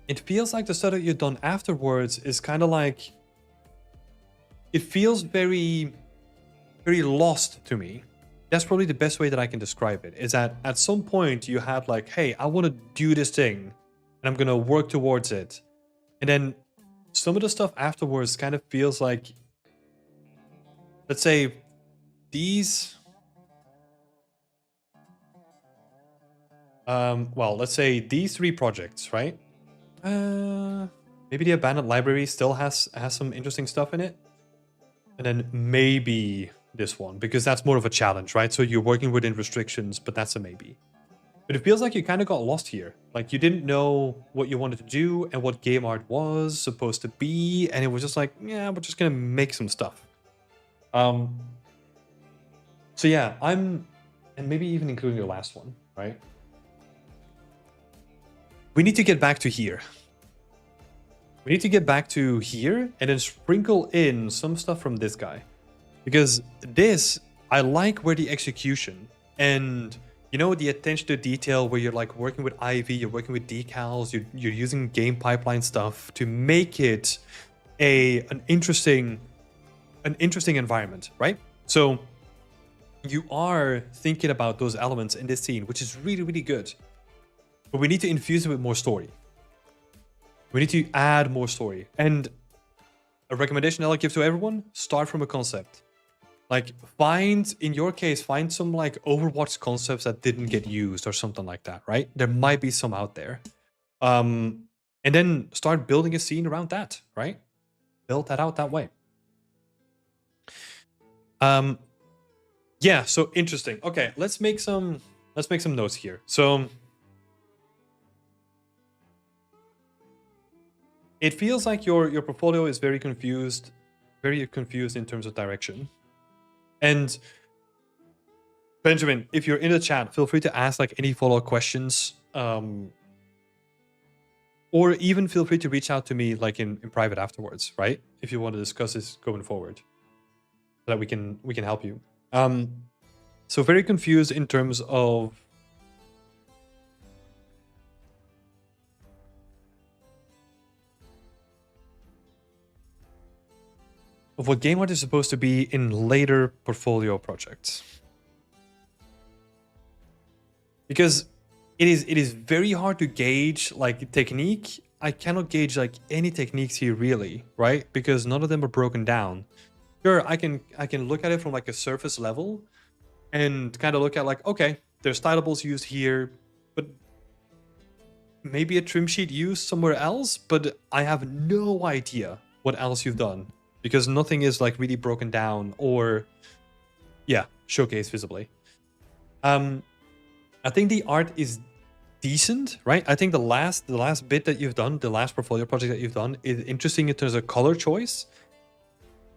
it feels like the stuff that you've done afterwards is kind of like, it feels very, very lost to me. That's probably the best way that I can describe it, is that at some point you had like, hey, I want to do this thing and I'm going to work towards it. And then some of the stuff afterwards kind of feels like, let's say these, let's say these three projects, right? Maybe the Abandoned Library still has some interesting stuff in it. And then maybe this one, because that's more of a challenge, right? So you're working within restrictions, but that's a maybe. But it feels like you kind of got lost here. Like you didn't know what you wanted to do and what game art was supposed to be. And it was just like, yeah, we're just going to make some stuff. So yeah, and maybe even including your last one, right? We need to get back to here. We need to get back to here and then sprinkle in some stuff from this guy. Because this, I like where the execution and, you know, the attention to detail where you're like working with IV, you're working with decals, you're using game pipeline stuff to make it an interesting environment, right? So you are thinking about those elements in this scene, which is really, really good. But we need to infuse it with more story. We need to add more story. And a recommendation that I'll give to everyone: start from a concept. Like in your case, find some like Overwatch concepts that didn't get used or something like that, right? There might be some out there. And then start building a scene around that, right? Build that out that way. Yeah, so interesting. Okay, let's make some notes here. So it feels like your portfolio is very confused in terms of direction. And Benjamin, if you're in the chat, feel free to ask like any follow-up questions. Or even feel free to reach out to me like in private afterwards, right? If you want to discuss this going forward, so that we can help you. So very confused in terms of what game art is supposed to be in later portfolio projects. Because it is very hard to gauge like technique. I cannot gauge like any techniques here really, right? Because none of them are broken down. Sure, I can look at it from like a surface level and kind of look at like, okay, there's stylables used here, but maybe a trim sheet used somewhere else, but I have no idea what else you've done because nothing is like really broken down or showcased visibly. I think the art is decent, right? I think the last bit that you've done, the last portfolio project that you've done, is interesting in terms of color choice.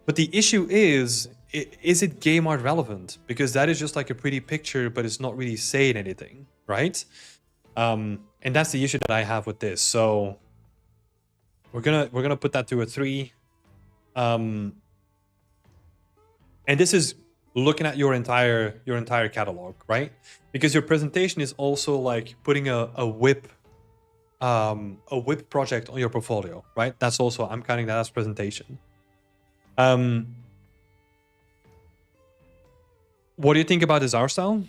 But the issue is it game art relevant? Because that is just like a pretty picture, but it's not really saying anything, right? And that's the issue that I have with this. So we're gonna put that to a 3. And this is looking at your entire catalog, right? Because your presentation is also like putting a whip project on your portfolio, right? That's also, I'm counting that as presentation. What do you think about this art style?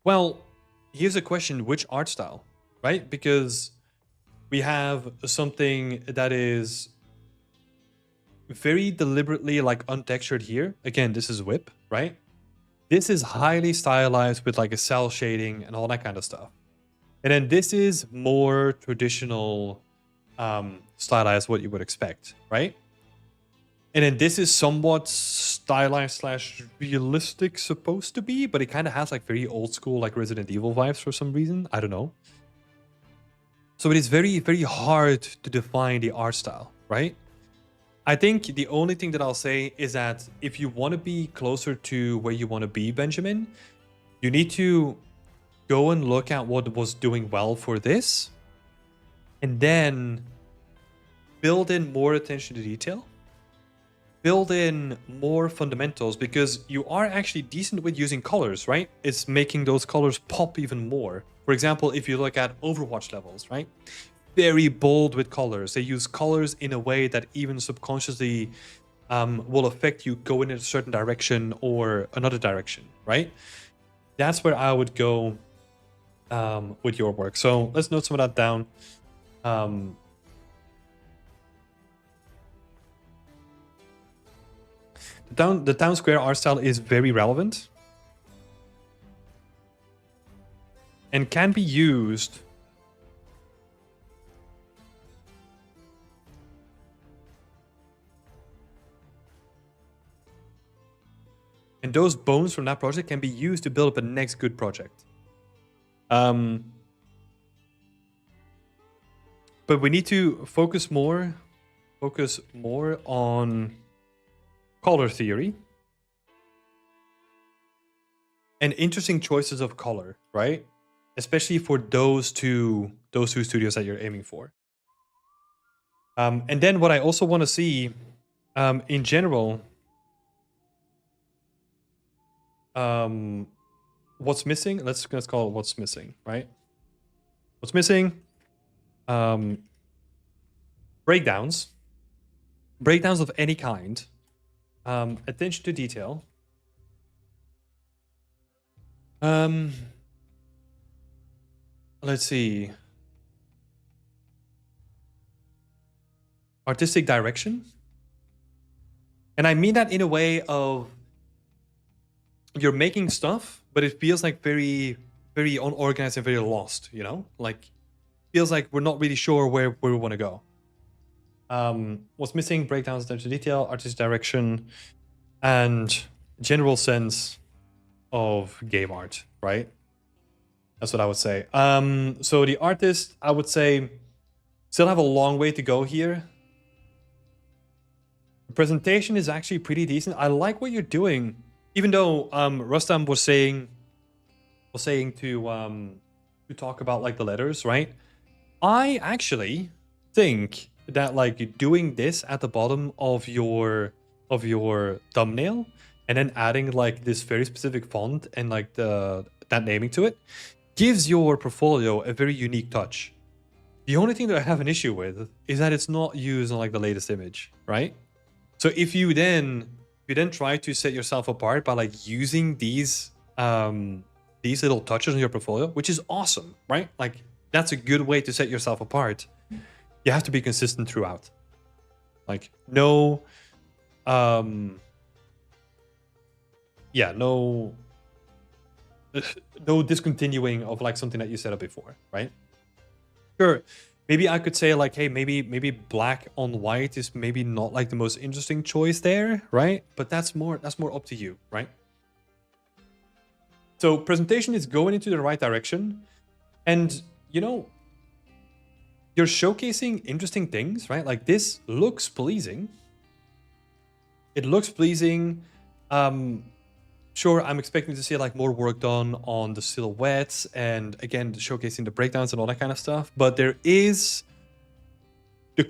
Well, here's a question: which art style, right? Because we have something that is very deliberately like untextured here. Again, this is whip, right? This is highly stylized with like a cell shading and all that kind of stuff. And then this is more traditional stylized, what you would expect, right? And then this is somewhat stylized / realistic supposed to be, but it kind of has like very old school like Resident Evil vibes for some reason. I don't know. So it is very, very hard to define the art style, right? I think the only thing that I'll say is that if you want to be closer to where you want to be, Benjamin, you need to go and look at what was doing well for this and then build in more attention to detail, build in more fundamentals, because you are actually decent with using colors, right? It's making those colors pop even more. For example, if you look at Overwatch levels, right? Very bold with colors. They use colors in a way that even subconsciously will affect you going in a certain direction or another direction, right? That's where I would go with your work. So let's note some of that down. The town square art style is very relevant and can be used and those bones from that project can be used to build up a next good project. But we need to focus more on color theory and interesting choices of color, right? Especially for those two studios that you're aiming for. And then what I also want to see in general, what's missing? Let's call it what's missing, right? What's missing? Breakdowns of any kind, attention to detail, let's see, artistic direction, And I mean that in a way of you're making stuff, but it feels like very, very unorganized and very lost, you know? Like, feels like we're not really sure where we want to go. What's missing? Breakdowns, attention to detail, artistic direction, and general sense of game art, right? That's what I would say. So the artist, I would say, still have a long way to go here. The presentation is actually pretty decent. I like what you're doing, even though Rustam was saying to talk about like the letters, right? I actually think that like doing this at the bottom of your thumbnail and then adding like this very specific font and like that naming to it gives your portfolio a very unique touch. The only thing that I have an issue with is that it's not used on like the latest image, right? So if you then try to set yourself apart by like using these little touches on your portfolio, which is awesome, right? Like that's a good way to set yourself apart. You have to be consistent throughout. Like no no discontinuing of like something that you set up before, right? Sure, maybe I could say like, hey, maybe black on white is maybe not like the most interesting choice there, right? But that's more up to you, right? So presentation is going into the right direction, and you know, you're showcasing interesting things, right? Like this looks pleasing. It looks pleasing. Sure, I'm expecting to see like more work done on the silhouettes and again showcasing the breakdowns and all that kind of stuff. But the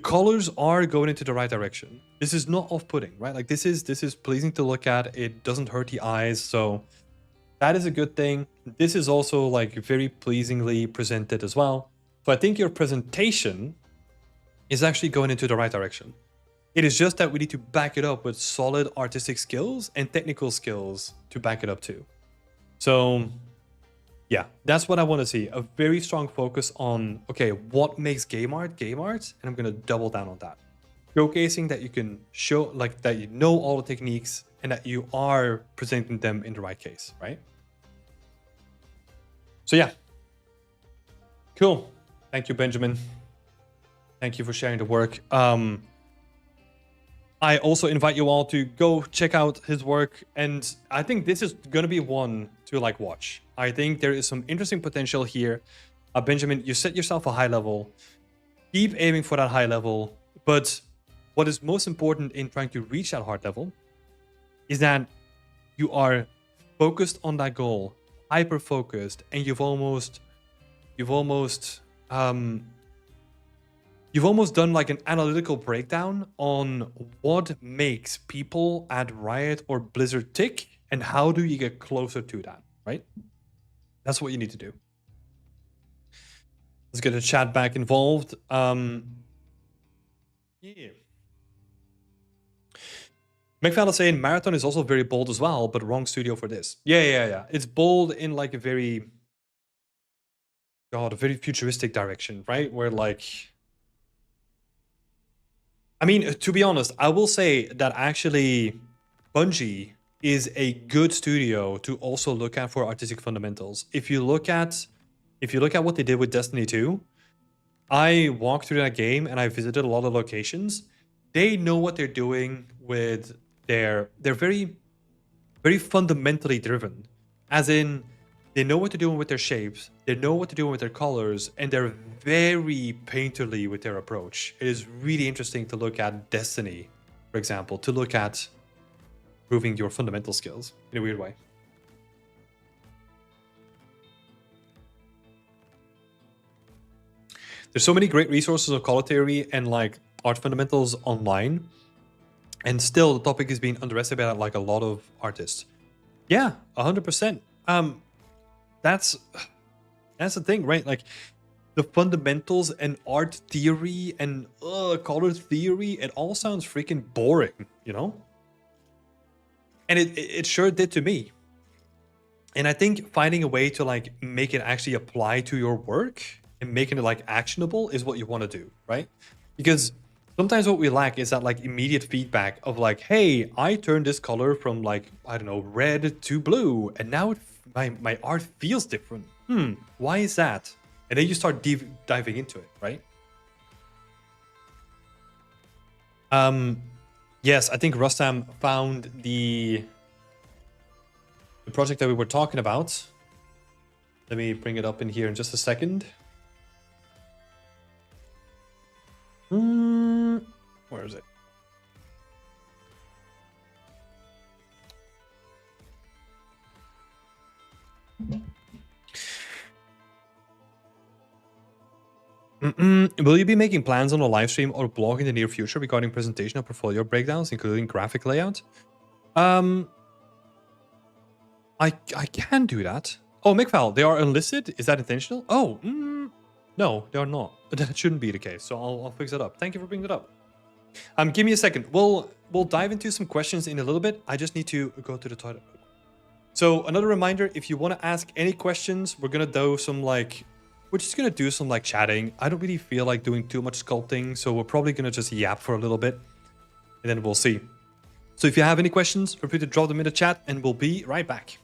colors are going into the right direction. This is not off-putting, right? Like this is pleasing to look at. It doesn't hurt the eyes, so that is a good thing. This is also like very pleasingly presented as well. So I think your presentation is actually going into the right direction. It is just that we need to back it up with solid artistic skills and technical skills to back it up too. So yeah, that's what I want to see. A very strong focus on, okay, what makes game art? And I'm going to double down on that. Showcasing that you can show, like that you know all the techniques and that you are presenting them in the right case, right? So yeah, cool. Thank you, Benjamin. Thank you for sharing the work. I also invite you all to go check out his work, and I think this is going to be one to like watch. I think there is some interesting potential here. Benjamin, you set yourself a high level. Keep aiming for that high level, but what is most important in trying to reach that hard level is that you are focused on that goal, hyper focused, and you've almost done like an analytical breakdown on what makes people at Riot or Blizzard tick and how do you get closer to that, right? That's what you need to do. Let's get the chat back involved. Yeah. McFadden is saying Marathon is also very bold as well, but wrong studio for this. Yeah. It's bold in like a very futuristic direction, right? Where like, I mean, to be honest, I will say that actually Bungie is a good studio to also look at for artistic fundamentals. If you look at what they did with Destiny 2, I walked through that game and I visited a lot of locations. They know what they're doing with they're very, very fundamentally driven. As in, they know what they're doing with their shapes, they know what they're doing with their colors, and they're very painterly with their approach. It is really interesting to look at Destiny, for example, to look at improving your fundamental skills in a weird way. There's so many great resources of color theory and like art fundamentals online, and still the topic is being underestimated like a lot of artists. Yeah, 100%. That's the thing, right? Like the fundamentals and art theory and color theory, it all sounds freaking boring, you know? And it sure did to me. And I think finding a way to like make it actually apply to your work and making it like actionable is what you want to do, right? Because Sometimes what we lack is that like immediate feedback of like, hey, I turned this color from like, I don't know, red to blue, and now my art feels different. Why is that? And then you start diving into it, right? Yes, I think Rustam found the project that we were talking about. Let me bring it up in here in just a second. Where is it? Will you be making plans on a live stream or blog in the near future regarding presentation or portfolio breakdowns, including graphic layout? I can do that. Oh, McFal, they are unlisted? Is that intentional? Oh, no, they are not. That shouldn't be the case, so I'll fix it up. Thank you for bringing it up. Give me a second. We'll dive into some questions in a little bit. I just need to go to the toilet. So another reminder, if you want to ask any questions, we're just gonna do some like chatting. I don't really feel like doing too much sculpting, so we're probably gonna just yap for a little bit, and then we'll see. So if you have any questions, feel free to drop them in the chat, and we'll be right back.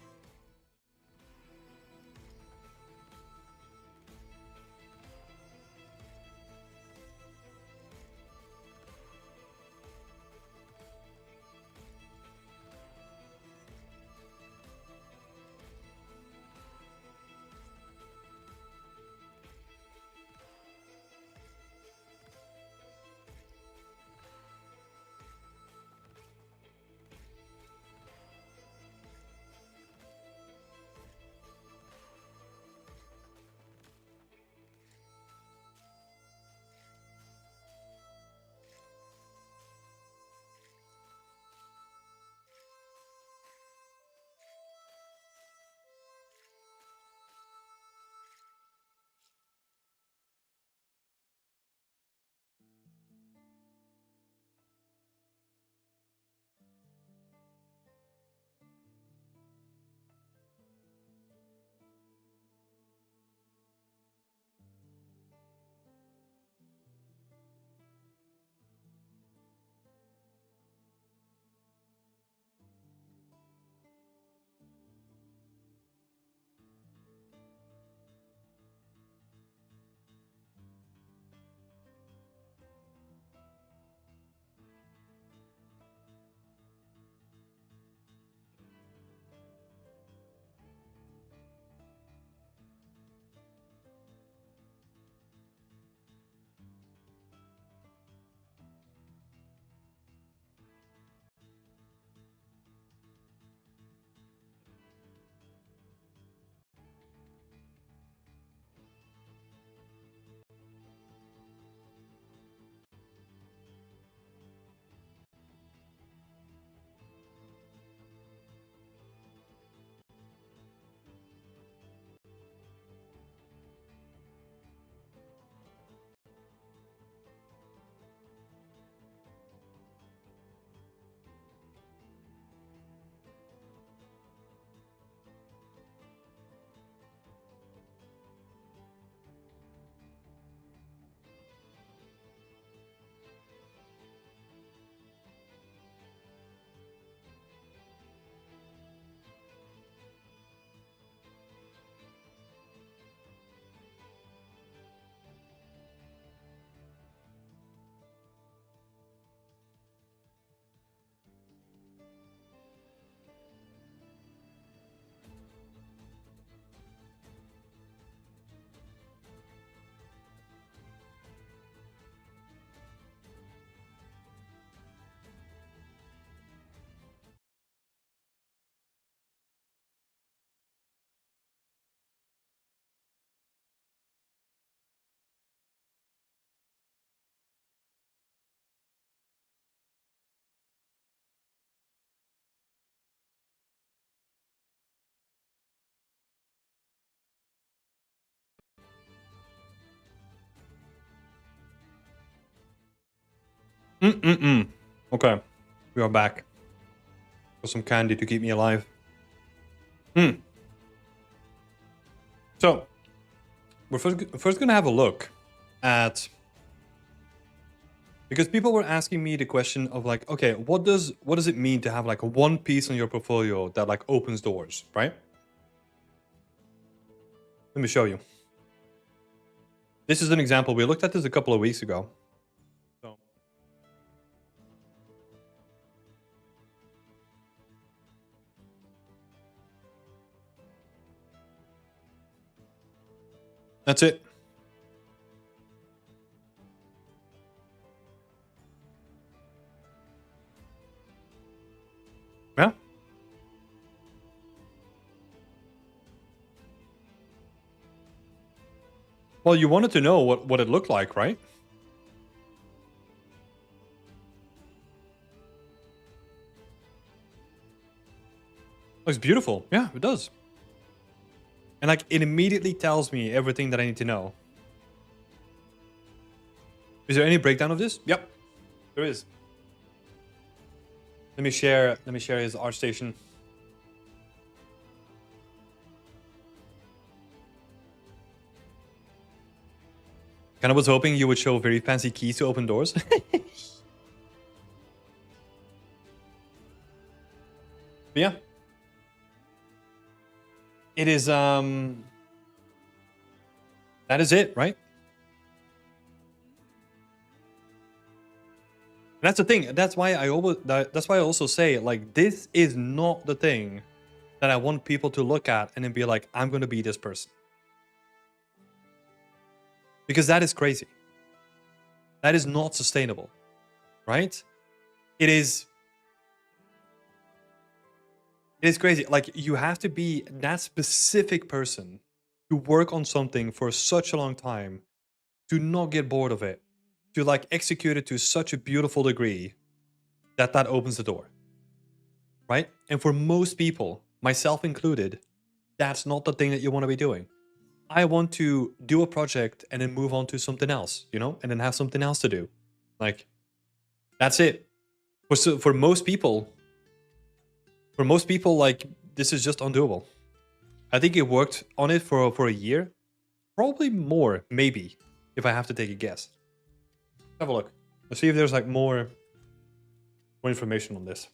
Okay, we are back. For some candy to keep me alive. So, we're first gonna have a look at Because people were asking me the question of like, okay, what does it mean to have like one piece on your portfolio that like opens doors, right? Let me show you. This is an example. We looked at this a couple of weeks ago. So that's it. Yeah. Well, you wanted to know what it looked like, right? Looks beautiful. Yeah, it does. And like it immediately tells me everything that I need to know. Is there any breakdown of this? Yep, there is. Let me share his ArtStation. Kind of was hoping you would show very fancy keys to open doors. But yeah. It is that is it, right? That's the thing. That's why I also say like this is not the thing that I want people to look at and then be like, I'm gonna be this person. Because that is crazy. That is not sustainable. Right? It is crazy. Like you have to be that specific person to work on something for such a long time, to not get bored of it, to like execute it to such a beautiful degree that opens the door. Right? And for most people, myself included, that's not the thing that you want to be doing. I want to do a project and then move on to something else, you know, and then have something else to do. Like that's it. For most people, like this is just undoable. I think it worked on it for a year, probably more, maybe, if I have to take a guess. Let's have a look. Let's see if there's like more information on this.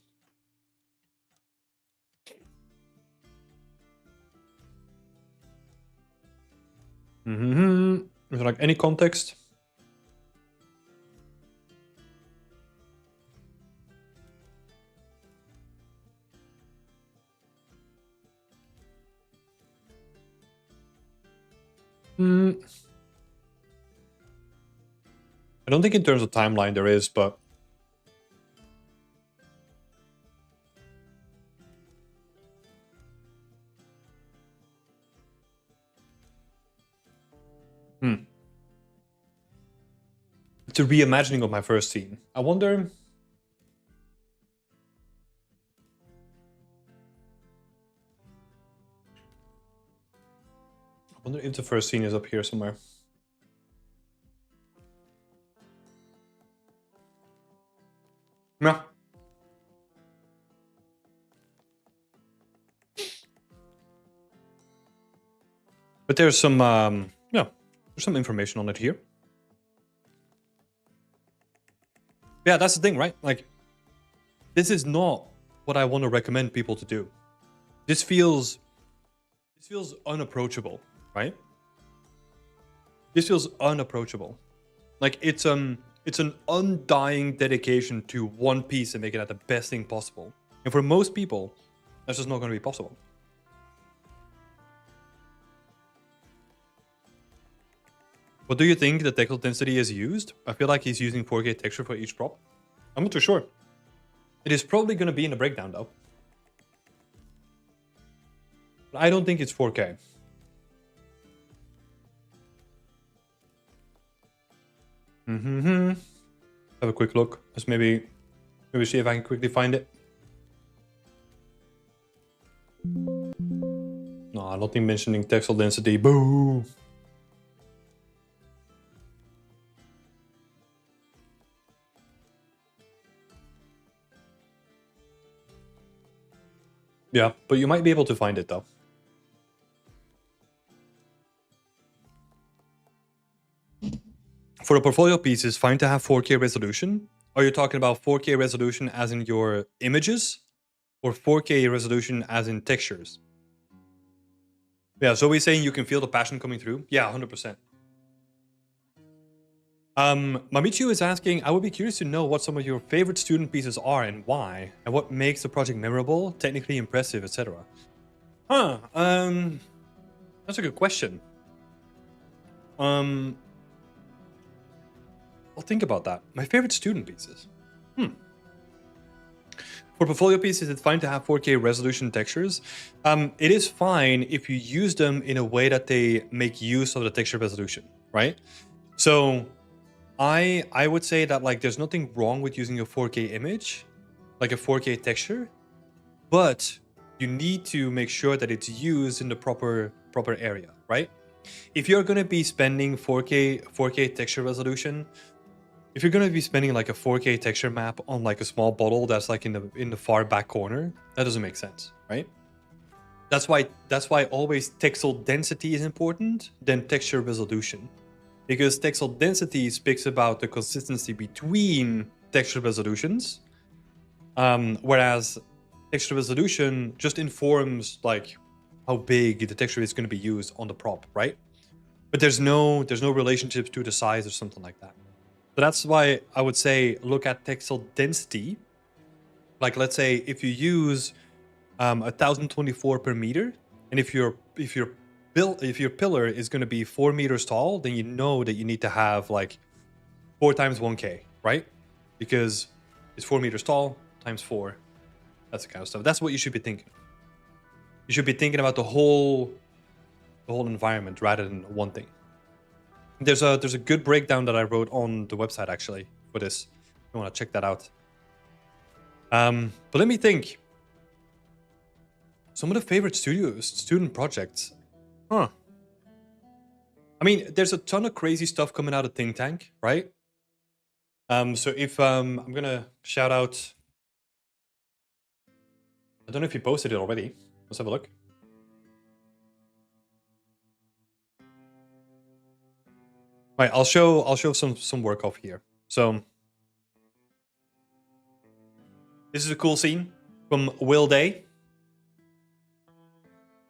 Is there like any context? I don't think in terms of timeline there is, but it's a reimagining of my first scene. I wonder if the first scene is up here somewhere. Yeah. But there's some there's some information on it here. Yeah, that's the thing, right? Like this is not what I want to recommend people to do. This feels unapproachable, right? This feels unapproachable. Like it's an undying dedication to one piece and make it at the best thing possible. And for most people, that's just not going to be possible. What do you think the texel density is used? I feel like he's using 4K texture for each prop. I'm not too sure. It is probably going to be in the breakdown though. But I don't think it's 4K. Have a quick look. Let's maybe see if I can quickly find it. No, nothing mentioning texel density. Boo! Yeah, but you might be able to find it though. For a portfolio piece, it's fine to have 4K resolution. Are you talking about 4K resolution as in your images, or 4K resolution as in textures? Yeah, so we're saying you can feel the passion coming through. Yeah, 100%. Mamichu is asking, I would be curious to know what some of your favorite student pieces are and why, and what makes the project memorable, technically impressive, etc. Huh. That's a good question. I'll think about that. My favorite student pieces. For portfolio pieces, it's fine to have 4K resolution textures. It is fine if you use them in a way that they make use of the texture resolution, right? So I would say that like there's nothing wrong with using a 4K image, like a 4K texture, but you need to make sure that it's used in the proper area, right? If you're going to be spending 4K texture resolution, if you're going to be spending like a 4K texture map on like a small bottle that's like in the far back corner, that doesn't make sense, right? That's why always texel density is important than texture resolution, because texel density speaks about the consistency between texture resolutions, whereas texture resolution just informs like how big the texture is going to be used on the prop, right? But there's no relationships to the size or something like that. So that's why I would say look at texel density. Like let's say if you use 1024 per meter, and if your pillar is going to be 4 meters tall, then you know that you need to have like 4 times 1K, right? Because it's 4 meters tall times 4. That's the kind of stuff. That's what you should be thinking. You should be thinking about the whole environment rather than one thing. There's a good breakdown that I wrote on the website actually for this. You want to check that out. But let me think. Some of the favorite student projects. Huh. I mean, there's a ton of crazy stuff coming out of Think Tank, right? So if I'm gonna shout out. I don't know if you posted it already. Let's have a look. Right, I'll show some work off here. So this is a cool scene from Will Day.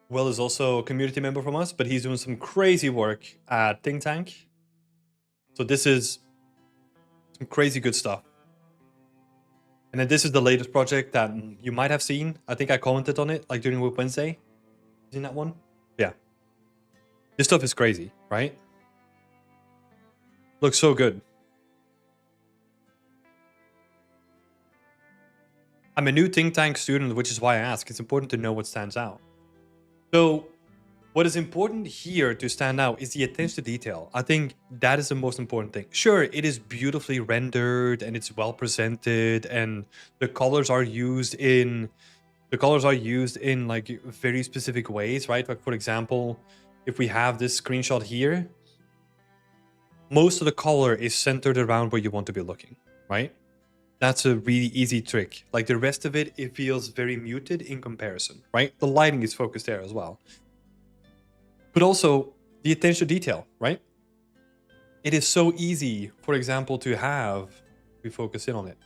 Will is also a community member from us, but he's doing some crazy work at Think Tank. So this is some crazy good stuff. And then this is the latest project that you might have seen. I think I commented on it like during Whip Wednesday. Seen that one? Yeah. This stuff is crazy, right? Looks so good. I'm a new Think Tank student, which is why I ask. It's important to know what stands out. So what is important here to stand out is the attention to detail. I think that is the most important thing. Sure, it is beautifully rendered and it's well presented, and the colors are used in like very specific ways, right? Like for example, if we have this screenshot here, most of the color is centered around where you want to be looking, right? That's a really easy trick. Like the rest of it, it feels very muted in comparison, right? The lighting is focused there as well. But also the attention to detail, right? It is so easy, for example, to have, we focus in on it.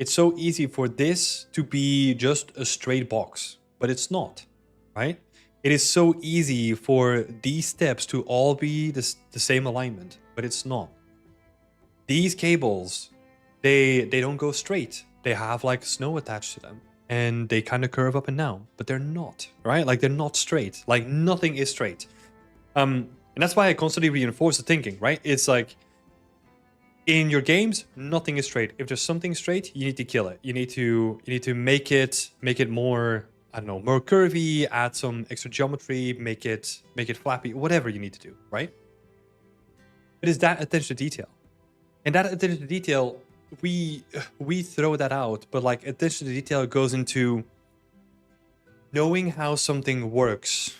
It's so easy for this to be just a straight box, but it's not, right? It is so easy for these steps to all be the same alignment, but it's not. These cables, they don't go straight. They have like snow attached to them and they kind of curve up and down, but they're not, right? Like they're not straight. Like nothing is straight. And that's why I constantly reinforce the thinking, right? It's like in your games, nothing is straight. If there's something straight, you need to kill it. You need to make it more, I don't know, more curvy, add some extra geometry, make it flappy, whatever you need to do, right? It is that attention to detail. And that attention to detail, we throw that out, but like attention to detail goes into knowing how something works,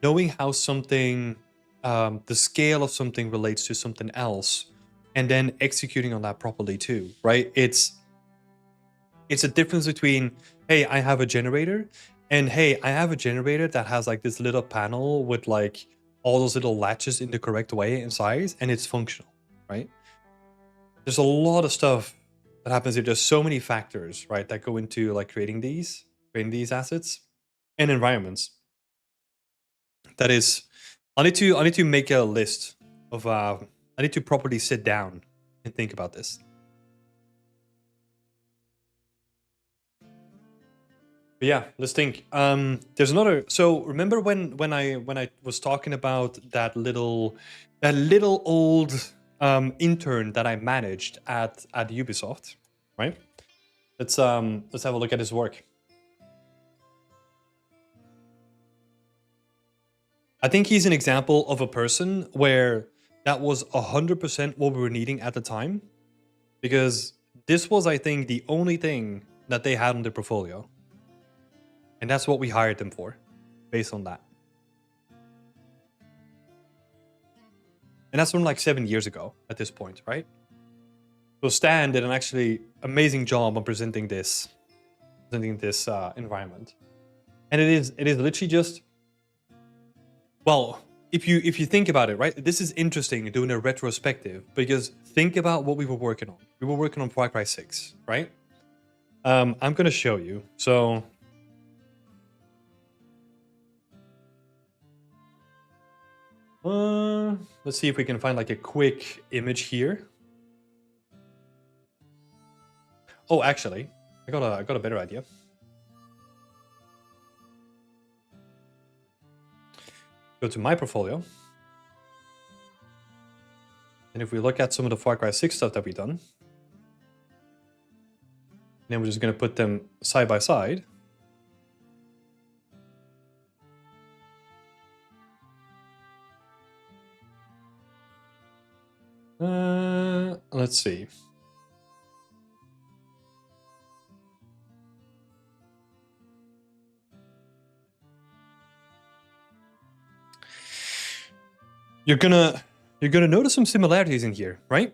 knowing how something, the scale of something relates to something else, and then executing on that properly too, right? It's a difference between, hey, I have a generator, and hey, I have a generator that has like this little panel with like all those little latches in the correct way and size, and it's functional, right? there's a lot of stuff that happens here. There's so many factors, right, that go into like creating these assets and environments. That is, I need to make a list of I need to properly sit down and think about this. But yeah, let's think. There's another. So remember when I was talking about that little old intern that I managed at Ubisoft, right? Let's have a look at his work. I think he's an example of a person where that was 100% what we were needing at the time, because this was, I think, the only thing that they had on their portfolio. And that's what we hired them for, based on that. And that's from like 7 years ago at this point, right? So Stan did an actually amazing job on presenting this environment. And it is literally just, well, if you think about it, right? This is interesting doing a retrospective, because think about what we were working on. We were working on Far Cry 6, right? I'm gonna show you. So let's see if we can find like a quick image here. Oh, actually, I got a better idea. Go to my portfolio. And if we look at some of the Far Cry 6 stuff that we've done, then we're just going to put them side by side. Let's see. You're gonna notice some similarities in here, right?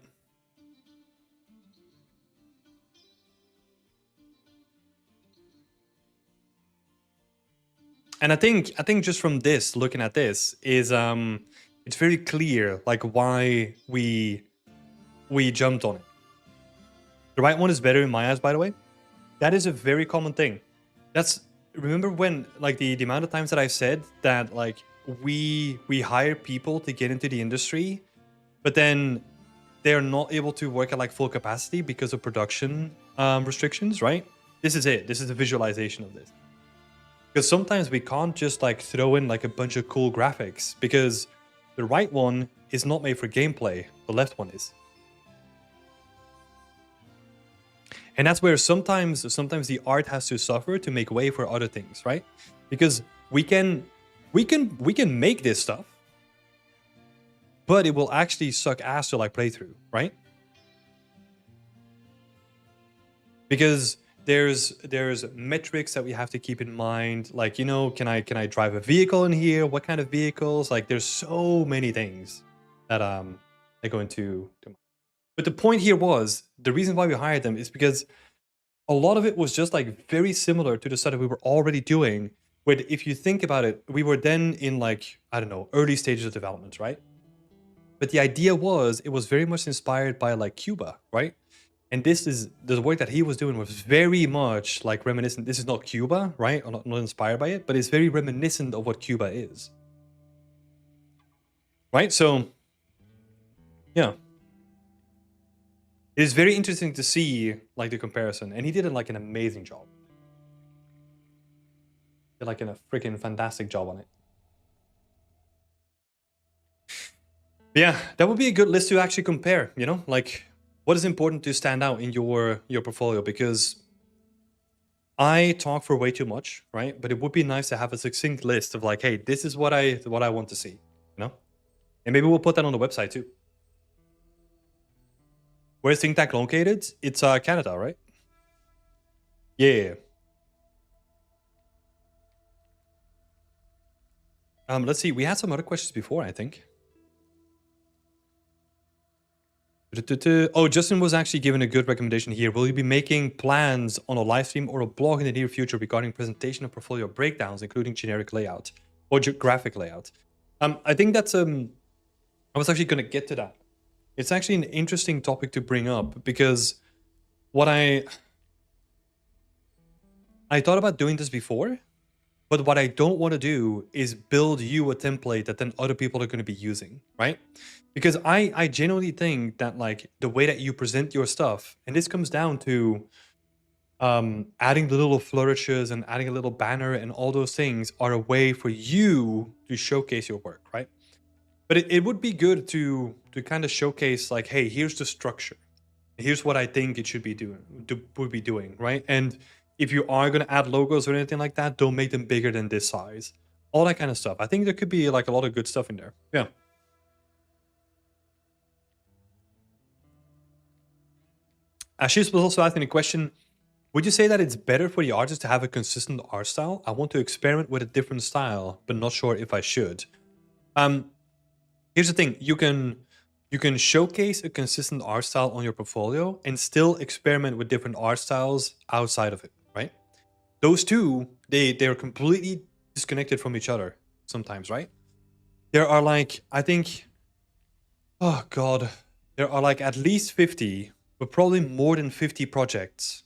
And I think just from this, looking at this, is it's very clear like why we jumped on it. The right one is better in my eyes, by the way. That is a very common thing. That's, remember when like the amount of times that I've said that like we hire people to get into the industry, but then they're not able to work at like full capacity because of production restrictions, right? This is it. This is a visualization of this. Because sometimes we can't just like throw in like a bunch of cool graphics, because the right one is not made for gameplay, the left one is. And that's where sometimes the art has to suffer to make way for other things, right? Because we can make this stuff, but it will actually suck ass to like play through, right? Because there's metrics that we have to keep in mind, like, you know, can I drive a vehicle in here? What kind of vehicles? Like, there's so many things that go into. But the point here was, the reason why we hired them is because a lot of it was just like very similar to the stuff that we were already doing. Where if you think about it, we were then in like, I don't know, early stages of development, right? But the idea was, it was very much inspired by like Cuba, right? And this is the work that he was doing was very much like reminiscent. This is not Cuba, right? I'm not inspired by it, but it's very reminiscent of what Cuba is, right? So, yeah, it is very interesting to see like the comparison, and he did like an amazing job. Did like a freaking fantastic job on it. But yeah, that would be a good list to actually compare. You know, like, what is important to stand out in your portfolio? Because I talk for way too much, right? But it would be nice to have a succinct list of like, hey, this is what I want to see, you know? And maybe we'll put that on the website too. Where's Think Tank located? It's Canada, right? Yeah. Let's see. We had some other questions before, I think. Oh, Justin was actually given a good recommendation here. Will you be making plans on a live stream or a blog in the near future regarding presentation of portfolio breakdowns, including generic layout or graphic layout? I think that's I was actually going to get to that It's actually an interesting topic to bring up because what I thought about doing this before, but what I don't want to do is build you a template that then other people are going to be using, right? Because I genuinely think that like the way that you present your stuff, and this comes down to adding the little flourishes and adding a little banner and all those things are a way for you to showcase your work, right? But it would be good to kind of showcase like, hey, here's the structure. Here's what I think it should be would be doing, right? And if you are going to add logos or anything like that, don't make them bigger than this size. All that kind of stuff. I think there could be like a lot of good stuff in there. Yeah. Ashish was also asking a question. Would you say that it's better for the artist to have a consistent art style? I want to experiment with a different style, but not sure if I should. Here's the thing. You can showcase a consistent art style on your portfolio and still experiment with different art styles outside of it, right? Those two, they're completely disconnected from each other sometimes, right? There are like, I think, oh God, there are like at least 50, but probably more than 50 projects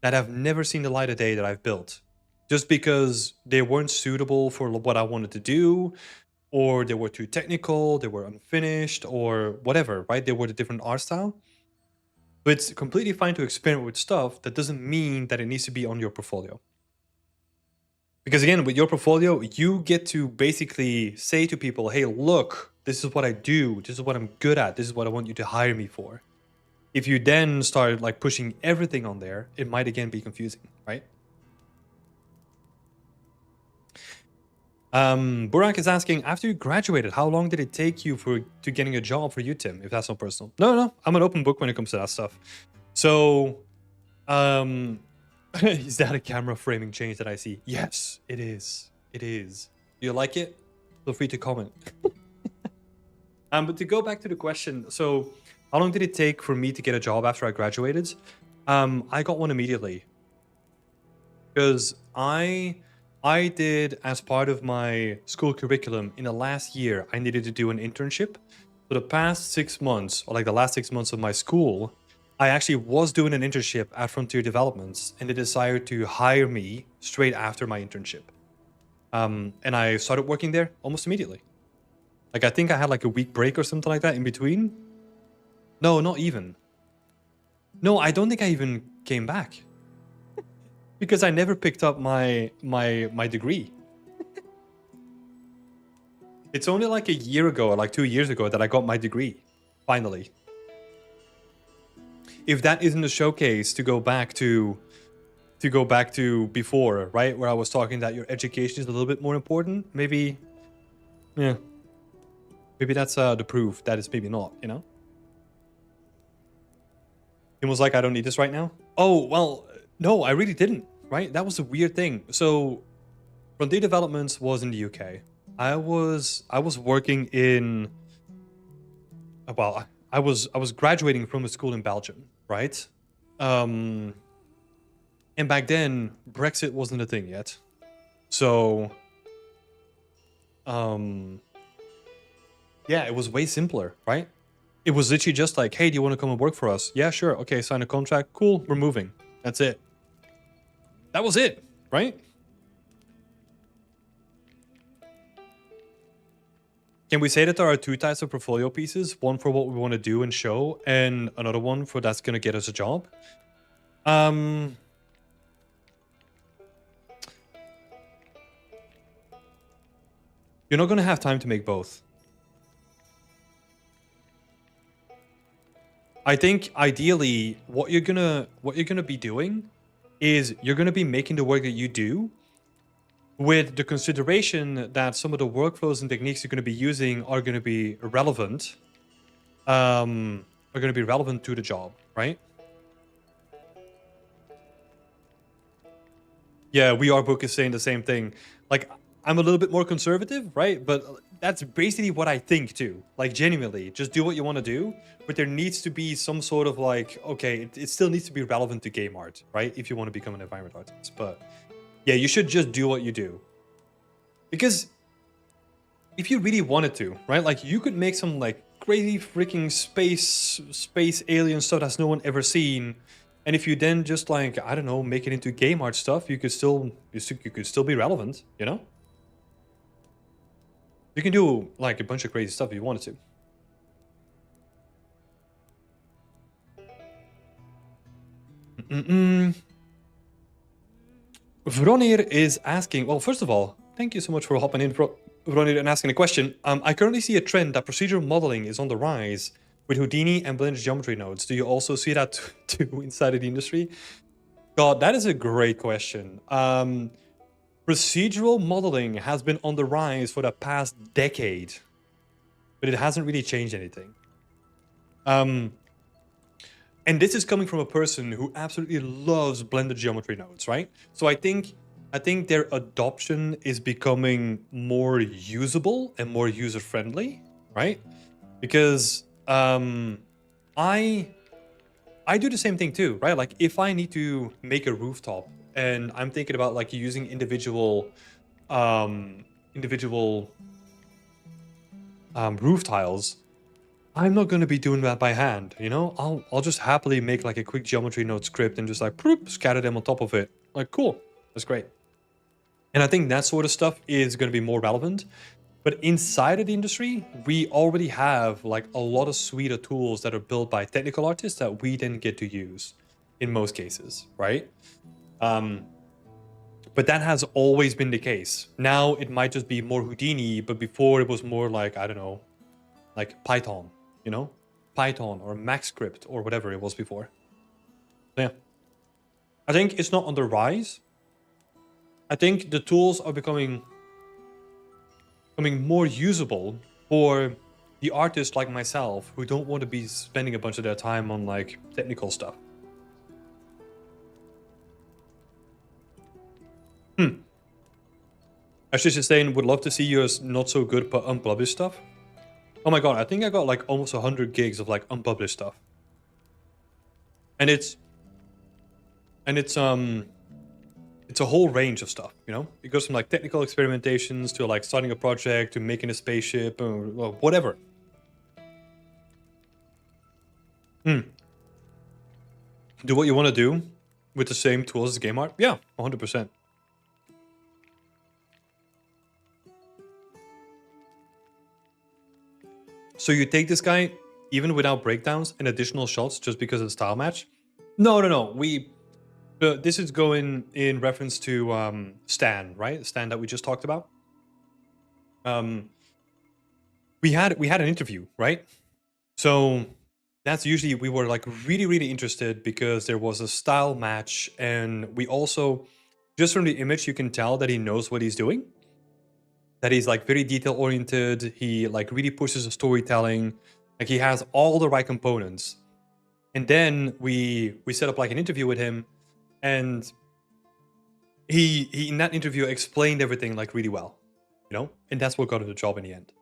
that have never seen the light of day that I've built just because they weren't suitable for what I wanted to do, or they were too technical, they were unfinished, or whatever, right? They were a different art style. But it's completely fine to experiment with stuff. That doesn't mean that it needs to be on your portfolio. Because again, with your portfolio, you get to basically say to people, hey, look, this is what I do. This is what I'm good at. This is what I want you to hire me for. If you then start like pushing everything on there, it might again be confusing, right? Burak is asking, after you graduated, how long did it take you to getting a job for you, Tim, if that's not personal? No, I'm an open book when it comes to that stuff. So, is that a camera framing change that I see? Yes, it is. It is. Do you like it? Feel free to comment. But to go back to the question, so how long did it take for me to get a job after I graduated? I got one immediately. Because I did, as part of my school curriculum in the last year, I needed to do an internship. For the past 6 months, or like the last 6 months of my school, I actually was doing an internship at Frontier Developments, and they decided to hire me straight after my internship. And I started working there almost immediately. Like, I think I had like a week break or something like that in between. No, not even. No, I don't think I even came back. Because I never picked up my degree. It's only like a year ago, or like 2 years ago, that I got my degree. Finally. If that isn't a showcase to go back to before, right? Where I was talking that your education is a little bit more important. Maybe, yeah. Maybe that's the proof that it's maybe not, you know? It was like, I don't need this right now. Oh, well, no, I really didn't, right? That was a weird thing. So Frontier Developments was in the UK. I was working in, well, I was graduating from a school in Belgium, right? And back then, Brexit wasn't a thing yet. So, yeah, it was way simpler, right? It was literally just like, hey, do you want to come and work for us? Yeah, sure. Okay, sign a contract. Cool, we're moving. That's it. That was it, right? Can we say that there are two types of portfolio pieces? One for what we want to do and show, and another one for that's going to get us a job? You're not going to have time to make both. I think ideally what you're gonna be doing is you're gonna be making the work that you do with the consideration that some of the workflows and techniques you're gonna be using are gonna be relevant, to the job, right? Yeah, We Are Book is saying the same thing. Like, I'm a little bit more conservative, right? But that's basically what I think too. Like, genuinely, just do what you want to do. But there needs to be some sort of like, okay, it still needs to be relevant to game art, right? If you want to become an environment artist. But yeah, you should just do what you do. Because if you really wanted to, right? Like, you could make some like crazy freaking space alien stuff that's no one ever seen. And if you then just like, I don't know, make it into game art stuff, you could still be relevant, you know? You can do like a bunch of crazy stuff if you wanted to. Vronir is asking, well, first of all, thank you so much for hopping in, Vronir, and asking a question. I currently see a trend that procedural modeling is on the rise with Houdini and blended geometry nodes. Do you also see that too inside of the industry? God, that is a great question. Procedural modeling has been on the rise for the past decade, but it hasn't really changed anything. And this is coming from a person who absolutely loves blended geometry nodes, right? So I think their adoption is becoming more usable and more user-friendly, right? Because I do the same thing too, right? Like if I need to make a rooftop and I'm thinking about like using individual roof tiles, I'm not going to be doing that by hand, you know? I'll just happily make like a quick geometry node script and just like scatter them on top of it. Like, cool, that's great. And I think that sort of stuff is going to be more relevant. But inside of the industry, we already have like a lot of suite of tools that are built by technical artists that we didn't get to use in most cases, right? But that has always been the case. Now it might just be more Houdini, but before it was more like, I don't know, like Python, you know? Python or MaxScript or whatever it was before. Yeah. I think it's not on the rise. I think the tools are becoming more usable for the artists like myself who don't want to be spending a bunch of their time on like technical stuff. Ashish is saying, would love to see yours not so good but unpublished stuff. Oh my god, I think I got like almost 100 gigs of like unpublished stuff. And it's a whole range of stuff, you know? It goes from like technical experimentations to like starting a project to making a spaceship or whatever. Do what you want to do with the same tools as game art? Yeah, 100%. So you take this guy even without breakdowns and additional shots just because of the style match? No. This is going in reference to Stan, right? Stan that we just talked about. We had an interview, right? So that's usually, we were like really interested because there was a style match, and we also, just from the image, you can tell that he knows what he's doing. That he's like very detail oriented. He like really pushes the storytelling. Like he has all the right components. And then we set up like an interview with him, and he in that interview explained everything like really well, you know? And that's what got him the job in the end.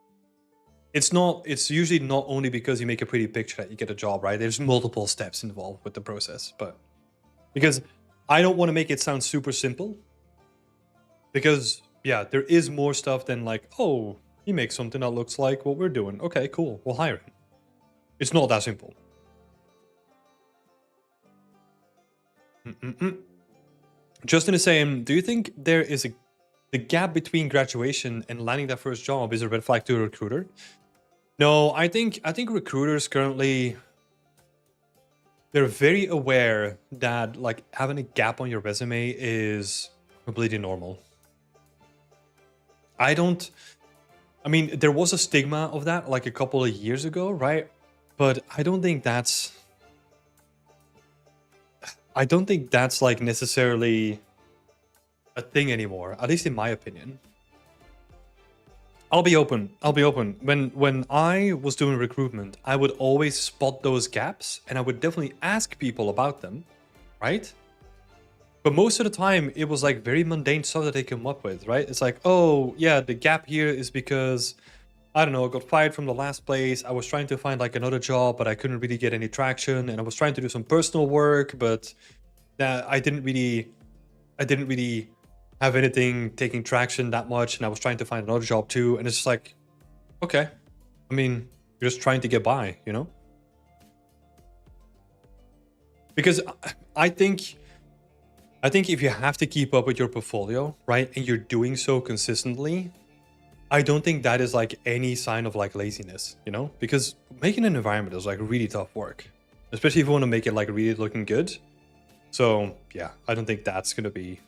It's usually not only because you make a pretty picture that you get a job, right? There's multiple steps involved with the process, but because I don't want to make it sound super simple, because yeah, there is more stuff than like, oh, he makes something that looks like what we're doing. Okay, cool, we'll hire him. It's not that simple. Justin is saying, do you think there is the gap between graduation and landing that first job is a red flag to a recruiter? No, I think recruiters currently, they're very aware that like having a gap on your resume is completely normal. I mean, there was a stigma of that like a couple of years ago, right? But I don't think that's like necessarily a thing anymore, at least in my opinion. I'll be open. When I was doing recruitment, I would always spot those gaps, and I would definitely ask people about them, right? But most of the time, it was like very mundane stuff that they come up with, right? It's like, oh, yeah, the gap here is because, I don't know, I got fired from the last place. I was trying to find like another job, but I couldn't really get any traction. And I was trying to do some personal work, but I didn't really have anything taking traction that much. And I was trying to find another job too. And it's just like, okay, I mean, You're just trying to get by, you know? Because I think if you have to keep up with your portfolio, right, and you're doing so consistently, I don't think that is like any sign of like laziness, you know? Because making an environment is like really tough work, especially if you want to make it like really looking good. So yeah, I don't think that's gonna be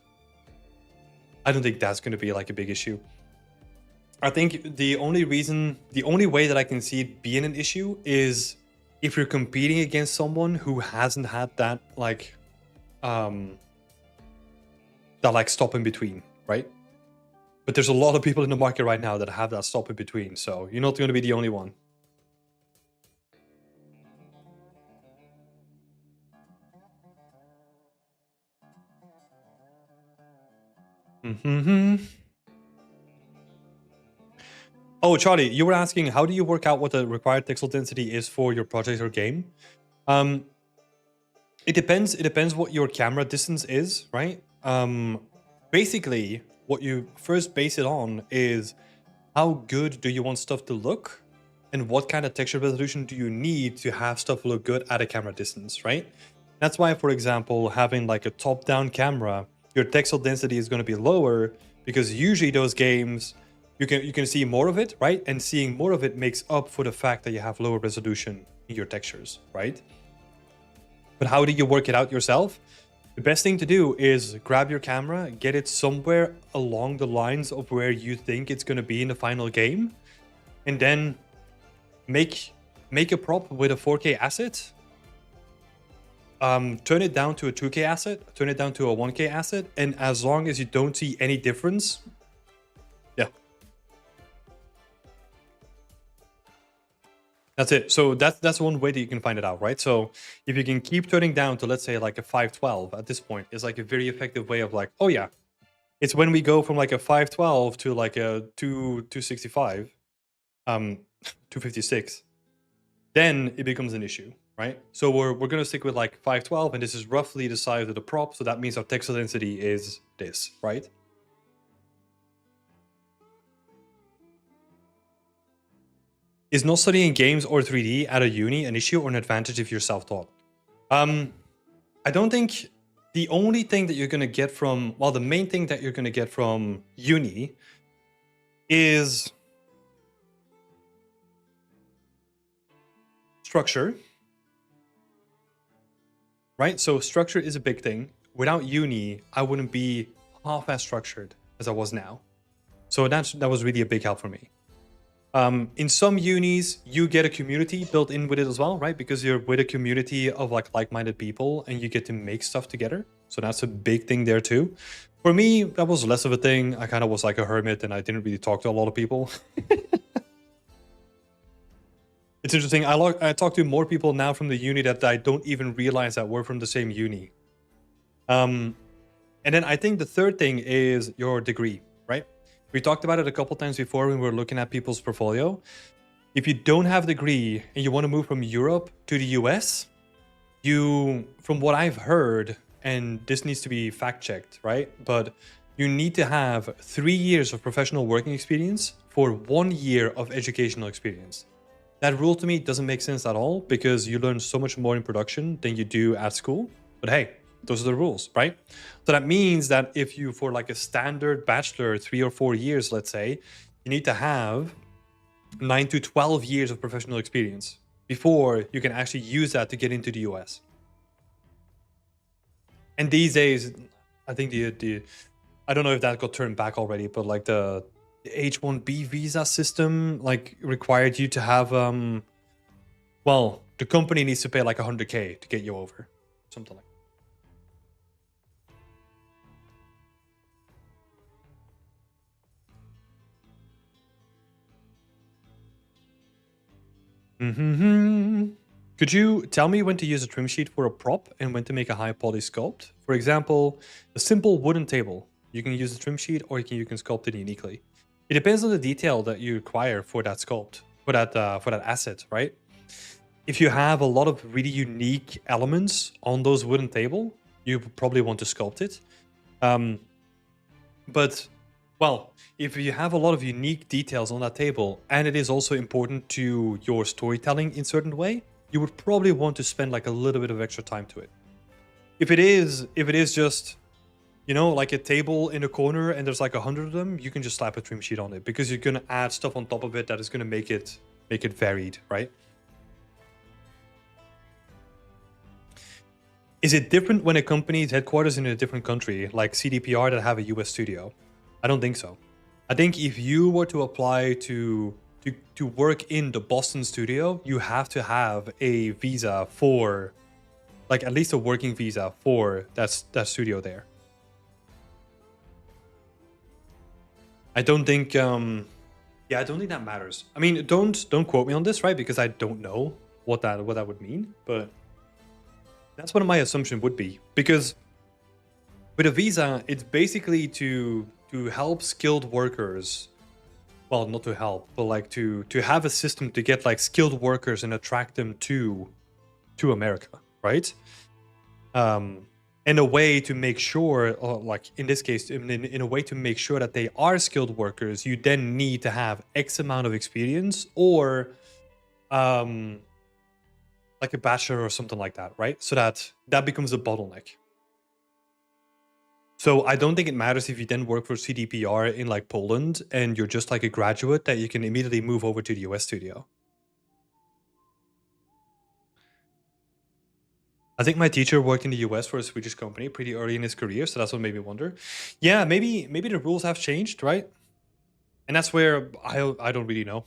like a big issue. I think the only way that I can see it being an issue is if you're competing against someone who hasn't had that like stop in between, right? But there's a lot of people in the market right now that have that stop in between, so you're not going to be the only one. Oh, Charlie, you were asking how do you work out what the required pixel density is for your project or game? It depends what your camera distance is, right? Basically, what you first base it on is how good do you want stuff to look, and what kind of texture resolution do you need to have stuff look good at a camera distance, right? That's why, for example, having like a top-down camera, your texel density is going to be lower, because usually those games you can see more of it, right? And seeing more of it makes up for the fact that you have lower resolution in your textures, right? But how do you work it out yourself? The best thing to do is grab your camera, get it somewhere along the lines of where you think it's going to be in the final game, and then make a prop with a 4K asset. Turn it down to a 2K asset, turn it down to a 1K asset, and as long as you don't see any difference, yeah. That's it. So that's one way that you can find it out, right? So if you can keep turning down to, let's say, like a 512 at this point, is like a very effective way of like, oh yeah, it's when we go from like a 512 to like a 265, 256, then it becomes an issue, right? So we're gonna stick with like 512, and this is roughly the size of the prop, so that means our texel density is this, right? Is not studying games or 3D at a uni an issue or an advantage if you're self-taught? I don't think the only thing that you're going to get from, well, the main thing that you're going to get from uni is structure, right? So structure is a big thing. Without uni, I wouldn't be half as structured as I was now. So that was really a big help for me. In some unis, you get a community built in with it as well, right? Because you're with a community of like-minded people, and you get to make stuff together. So that's a big thing there too. For me, that was less of a thing. I kind of was like a hermit, and I didn't really talk to a lot of people. It's interesting. I talk to more people now from the uni that I don't even realize that we're from the same uni. And then I think the third thing is your degree, right? We talked about it a couple times before when we were looking at people's portfolio. If you don't have a degree and you want to move from Europe to the US, from what I've heard, and this needs to be fact checked, right? But you need to have 3 years of professional working experience for 1 year of educational experience. That rule to me doesn't make sense at all, because you learn so much more in production than you do at school. But hey, those are the rules, right? So that means that if you, for like a standard bachelor, 3 or 4 years, let's say, you need to have 9 to 12 years of professional experience before you can actually use that to get into the US. And these days, I think I don't know if that got turned back already, but like the H-1B visa system like required you to have, well, the company needs to pay like 100K to get you over, something like that. Could you tell me when to use a trim sheet for a prop and when to make a high poly sculpt? For example, a simple wooden table. You can use a trim sheet, or you can sculpt it uniquely. It depends on the detail that you require for that sculpt, for that asset, right? If you have a lot of really unique elements on those wooden table, you probably want to sculpt it. But Well, if you have a lot of unique details on that table, and it is also important to your storytelling in certain way, you would probably want to spend like a little bit of extra time to it. If it is just, like a table in a corner and there's like 100 of them, you can just slap a trim sheet on it because you're gonna add stuff on top of it that is gonna make it varied, right? Is it different when a company is headquarters in a different country, like CDPR that have a US studio? I don't think so. I think if you were to apply to work in the Boston studio, you have to have a visa for, like, at least a working visa for that studio there. I don't think yeah, I don't think that matters. I mean, don't quote me on this, right? Because I don't know what that would mean, but that's what my assumption would be. Because with a visa, it's basically to help skilled workers. Well, not to help, but like to have a system to get like skilled workers and attract them to America, right? Um, in a way to make sure, or like in this case, in a way to make sure that they are skilled workers, you then need to have X amount of experience or um, like a bachelor or something like that, right? So that becomes a bottleneck. So I don't think it matters if you then work for CDPR in like Poland and you're just like a graduate that you can immediately move over to the US studio. I think my teacher worked in the US for a Swedish company pretty early in his career, so that's what made me wonder. Yeah, maybe the rules have changed, right? And that's where I don't really know.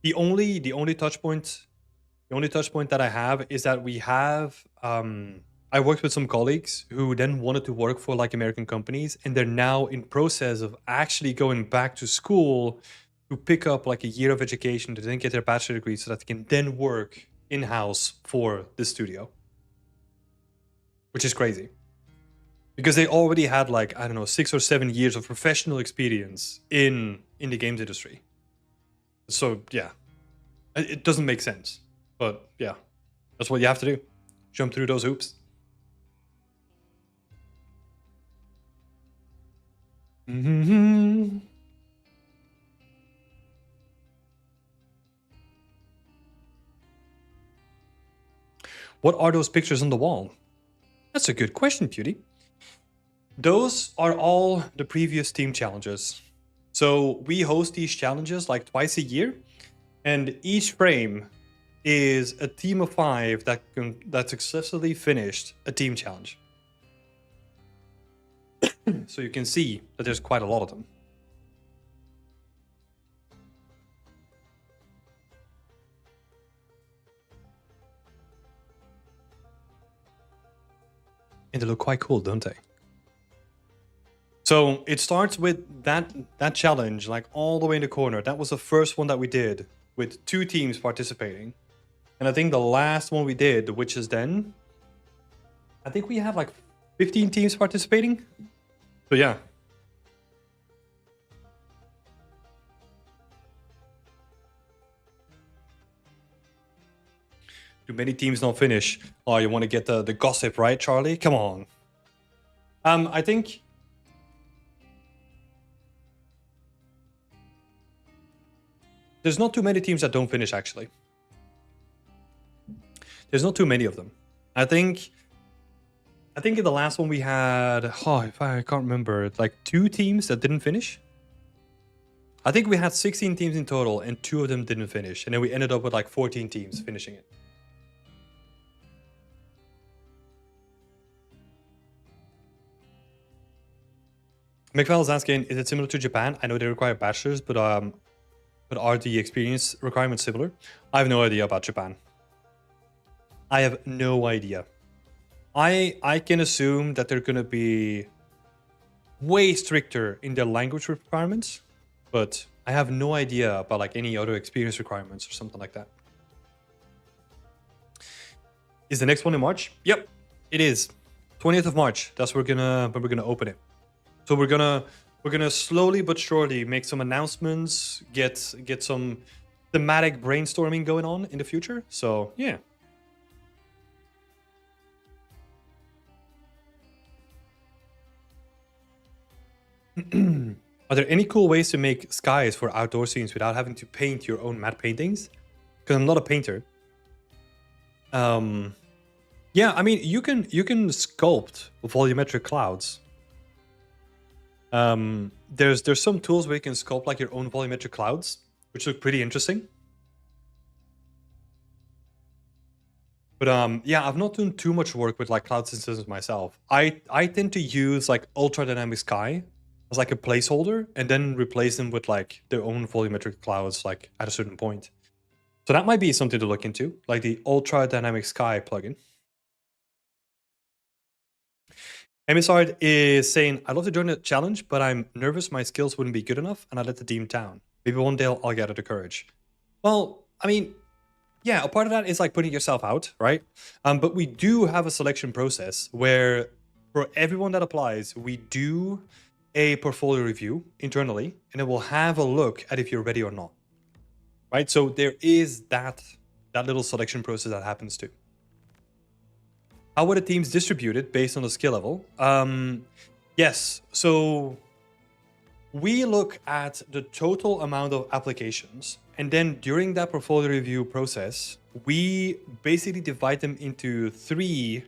The only touch point that I have is that we have I worked with some colleagues who then wanted to work for like American companies and they're now in process of actually going back to school to pick up like a year of education to then get their bachelor degree so that they can then work in-house for the studio, which is crazy because they already had like, I don't know, 6 or 7 years of professional experience in the games industry. So yeah, it doesn't make sense, but yeah, that's what you have to do. Jump through those hoops. Mhm. What are those pictures on the wall? That's a good question, Beauty. Those are all the previous team challenges. So we host these challenges like twice a year, and each frame is a team of 5 that successfully finished a team challenge. So you can see that there's quite a lot of them. And they look quite cool, don't they? So it starts with that challenge, like all the way in the corner. That was the first one that we did with 2 teams participating. And I think the last one we did, the Witches Den, I think we had like 15 teams participating. So yeah. Do many teams not finish? Oh, you want to get the gossip, right, Charlie? Come on. I think there's not too many teams that don't finish, actually. There's not too many of them. I think in the last one we had, oh, if I can't remember, like 2 teams that didn't finish. I think we had 16 teams in total, and 2 of them didn't finish, and then we ended up with like 14 teams finishing it. McFell is asking, is it similar to Japan? I know they require bachelors, but are the experience requirements similar? I have no idea about Japan. I have no idea. I can assume that they're gonna be way stricter in their language requirements, but I have no idea about like any other experience requirements or something like that. Is the next one in March? Yep, it is. 20th of March. That's when we're gonna open it. So we're gonna slowly but surely make some announcements, get some thematic brainstorming going on in the future. So yeah. Are there any cool ways to make skies for outdoor scenes without having to paint your own matte paintings? Because I'm not a painter. Yeah, I mean you can sculpt volumetric clouds. There's some tools where you can sculpt like your own volumetric clouds, which look pretty interesting. But yeah, I've not done too much work with like cloud systems myself. I tend to use like ultra dynamic sky as like a placeholder and then replace them with like their own volumetric clouds like at a certain point. So that might be something to look into, like the ultra dynamic sky plugin. Emisard is saying, I'd love to join the challenge, but I'm nervous my skills wouldn't be good enough and I let the team down. Maybe one day I'll gather the courage. Well, I mean, yeah, a part of that is like putting yourself out, right? But we do have a selection process where for everyone that applies, we do a portfolio review internally, and then we'll have a look at if you're ready or not, right? So there is that little selection process that happens too. How were the teams distributed based on the skill level? Yes, so we look at the total amount of applications, and then during that portfolio review process, we basically divide them into 3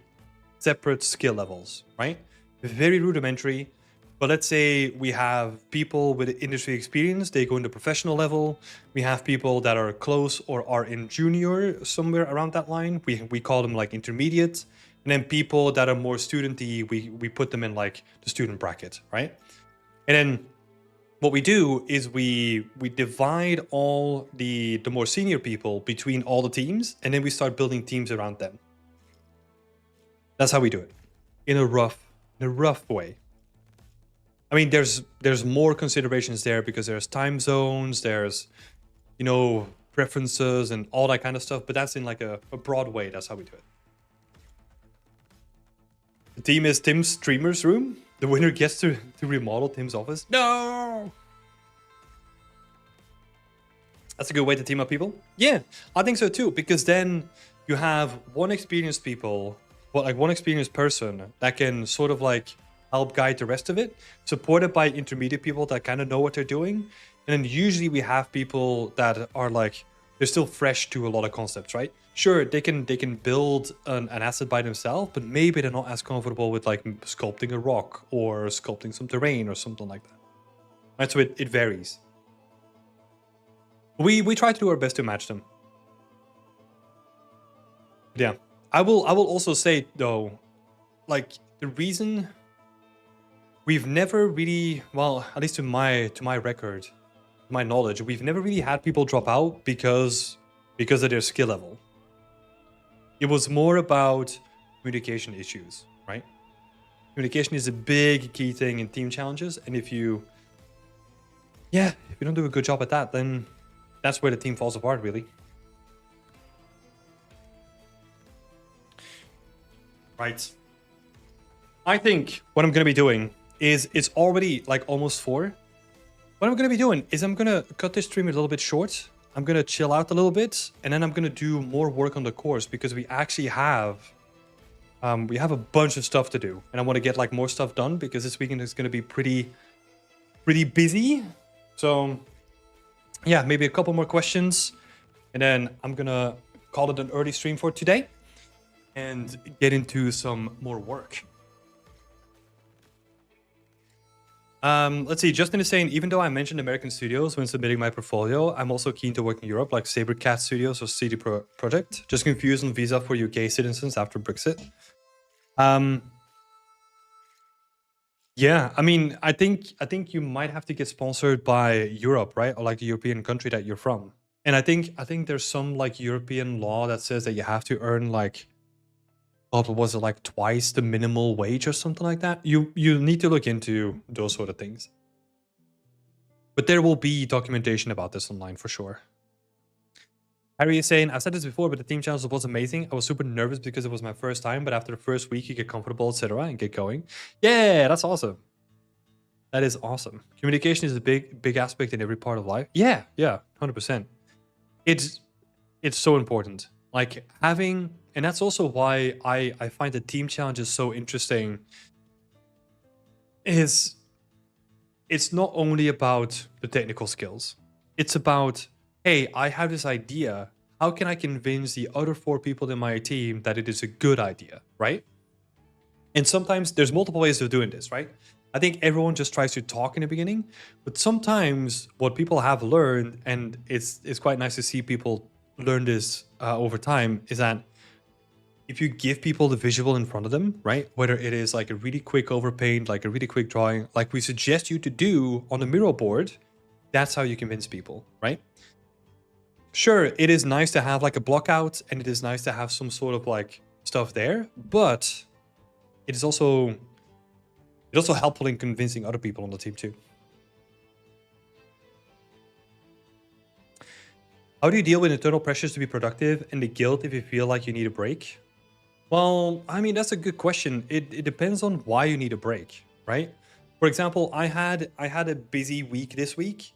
separate skill levels, right? Very rudimentary, but let's say we have people with industry experience, they go into professional level. We have people that are close or are in junior, somewhere around that line. We call them like intermediate. And then people that are more studenty, we put them in like the student bracket, right? And then what we do is we divide all the more senior people between all the teams, and then we start building teams around them. That's how we do it, in a rough way. I mean, there's more considerations there because there's time zones, there's preferences and all that kind of stuff, but that's in like a broad way. That's how we do it. The team is Tim's streamer's room. The winner gets to remodel Tim's office. No! That's a good way to team up people. Yeah, I think so too, because then you have one experienced one experienced person that can sort of like help guide the rest of it, supported by intermediate people that kind of know what they're doing. And then usually we have people that are like, they're still fresh to a lot of concepts, right? Sure, they can build an asset by themselves, but maybe they're not as comfortable with like sculpting a rock or sculpting some terrain or something like that. Right, so it varies. We try to do our best to match them. Yeah, I will also say though, like the reason we've never really, well, at least to my record, my knowledge, we've never really had people drop out because of their skill level. It was more about communication issues, right? Communication is a big key thing in team challenges, and if you don't do a good job at that, then that's where the team falls apart, really. Right. I think what I'm going to be doing is, it's already like almost 4. What I'm going to be doing is I'm going to cut this stream a little bit short. I'm going to chill out a little bit, and then I'm going to do more work on the course because we actually have a bunch of stuff to do, and I want to get like more stuff done because this weekend is going to be pretty busy. So yeah, maybe a couple more questions, and then I'm going to call it an early stream for today and get into some more work. Let's see, Justin is saying, even though I mentioned American studios when submitting my portfolio, I'm also keen to work in Europe, like Sabercat Studios or CD Projekt. Just confused on visa for UK citizens after Brexit. Yeah, I mean, I think you might have to get sponsored by Europe, right? Or like the European country that you're from. And I think there's some like European law that says that you have to earn like, what was it, like twice the minimal wage or something like that? You need to look into those sort of things. But there will be documentation about this online for sure. Harry is saying, I've said this before, but the team challenge was amazing. I was super nervous because it was my first time, but after the first week, you get comfortable, etc., and get going. Yeah, that's awesome. That is awesome. Communication is a big aspect in every part of life. Yeah, 100%. It's so important. Like having, and that's also why I find the team challenges so interesting, is it's not only about the technical skills. It's about, hey, I have this idea. How can I convince the other 4 people in my team that it is a good idea, right? And sometimes there's multiple ways of doing this, right? I think everyone just tries to talk in the beginning, but sometimes what people have learned, and it's quite nice to see people learn this over time, is that if you give people the visual in front of them, right? Whether it is like a really quick overpaint, like a really quick drawing, like we suggest you to do on the mural board, that's how you convince people, right? Sure, it is nice to have like a block out and it is nice to have some sort of like stuff there, but it's also helpful in convincing other people on the team too. How do you deal with internal pressures to be productive and the guilt if you feel like you need a break? Well, I mean, that's a good question. It depends on why you need a break, right? For example, I had a busy week this week.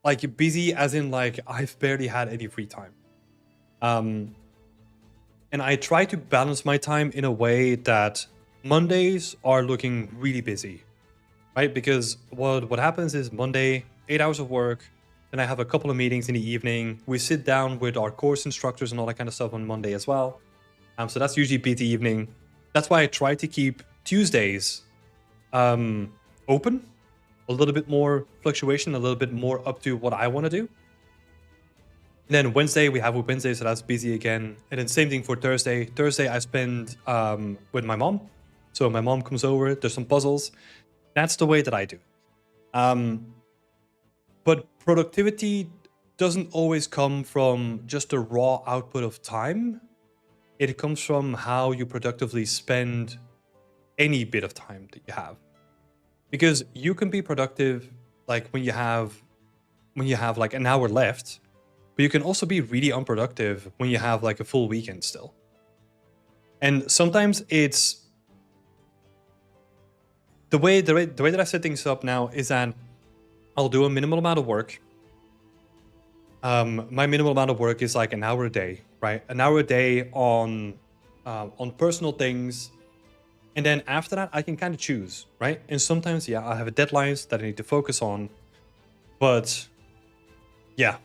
Like busy as in like I've barely had any free time. And I try to balance my time in a way that Mondays are looking really busy, right? Because what happens is Monday, 8 hours of work, then I have a couple of meetings in the evening. We sit down with our course instructors and all that kind of stuff on Monday as well. So that's usually PT evening. That's why I try to keep Tuesdays open, a little bit more fluctuation, a little bit more up to what I want to do. And then Wednesday, we have Wednesday, so that's busy again. And then same thing for Thursday. Thursday, I spend with my mom. So my mom comes over, there's some puzzles. That's the way that I do. But productivity doesn't always come from just a raw output of time. It comes from how you productively spend any bit of time that you have. Because you can be productive like when you have like an hour left, but you can also be really unproductive when you have like a full weekend still. And sometimes it's the way that I set things up now is that I'll do a minimal amount of work. My minimal amount of work is like an hour a day, right? An hour a day on personal things. And then after that, I can kind of choose, right? And sometimes, yeah, I have deadlines that I need to focus on. But yeah.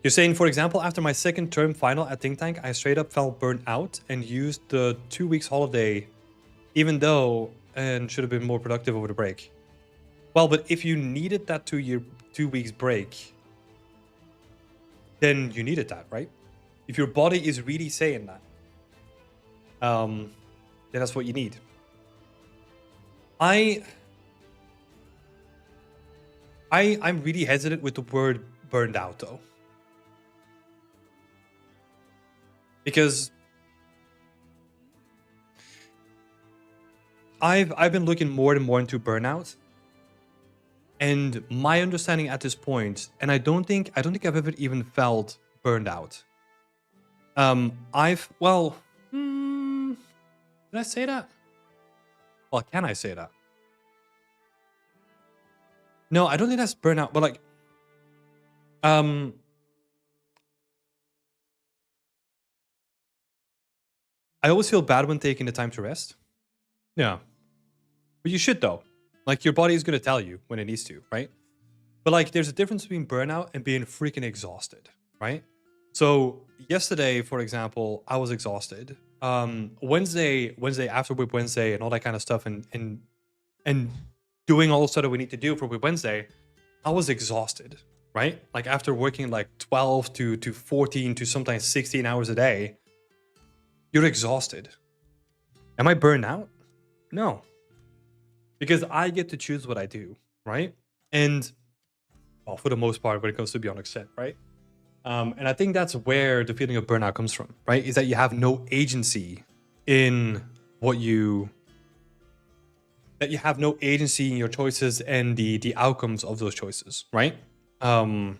You're saying, for example, after my second term final at Think Tank, I straight up felt burnt out and used the 2 weeks holiday, even though and should have been more productive over the break. Well, but if you needed that 2 weeks break, then you needed that, right? If your body is really saying that, then that's what you need. I'm really hesitant with the word burned out though. Because I've been looking more and more into burnout. And my understanding at this point, and I don't think I've ever even felt burned out. Did I say that? Well, can I say that? No, I don't think that's burnout, but like, I always feel bad when taking the time to rest. Yeah. But you should though. Like your body is going to tell you when it needs to, right? But like there's a difference between burnout and being freaking exhausted, right? So yesterday, for example, I was exhausted. Wednesday after Whip Wednesday and all that kind of stuff and doing all the stuff that we need to do for Whip Wednesday, I was exhausted, right? Like after working like 12 to 14 to sometimes 16 hours a day, you're exhausted. Am I burned out? No. Because I get to choose what I do, right? And well, for the most part, when it comes to Beyond Extent, right? And I think that's where the feeling of burnout comes from, right? Is that you have no agency in what you... that you have no agency in your choices and the outcomes of those choices, right? There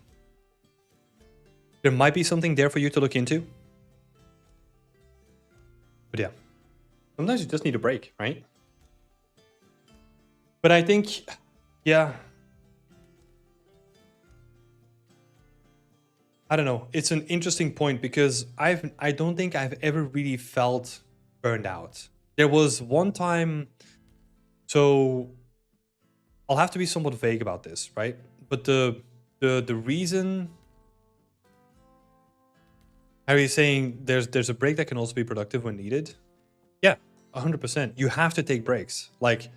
might be something there for you to look into. But yeah, sometimes you just need a break, right? But I think, yeah, I don't know. It's an interesting point because I don't think I've ever really felt burned out. There was one time So I'll have to be somewhat vague about this, right? But the reason, are you saying there's a break that can also be productive when needed? Yeah, 100%. You have to take breaks. Like,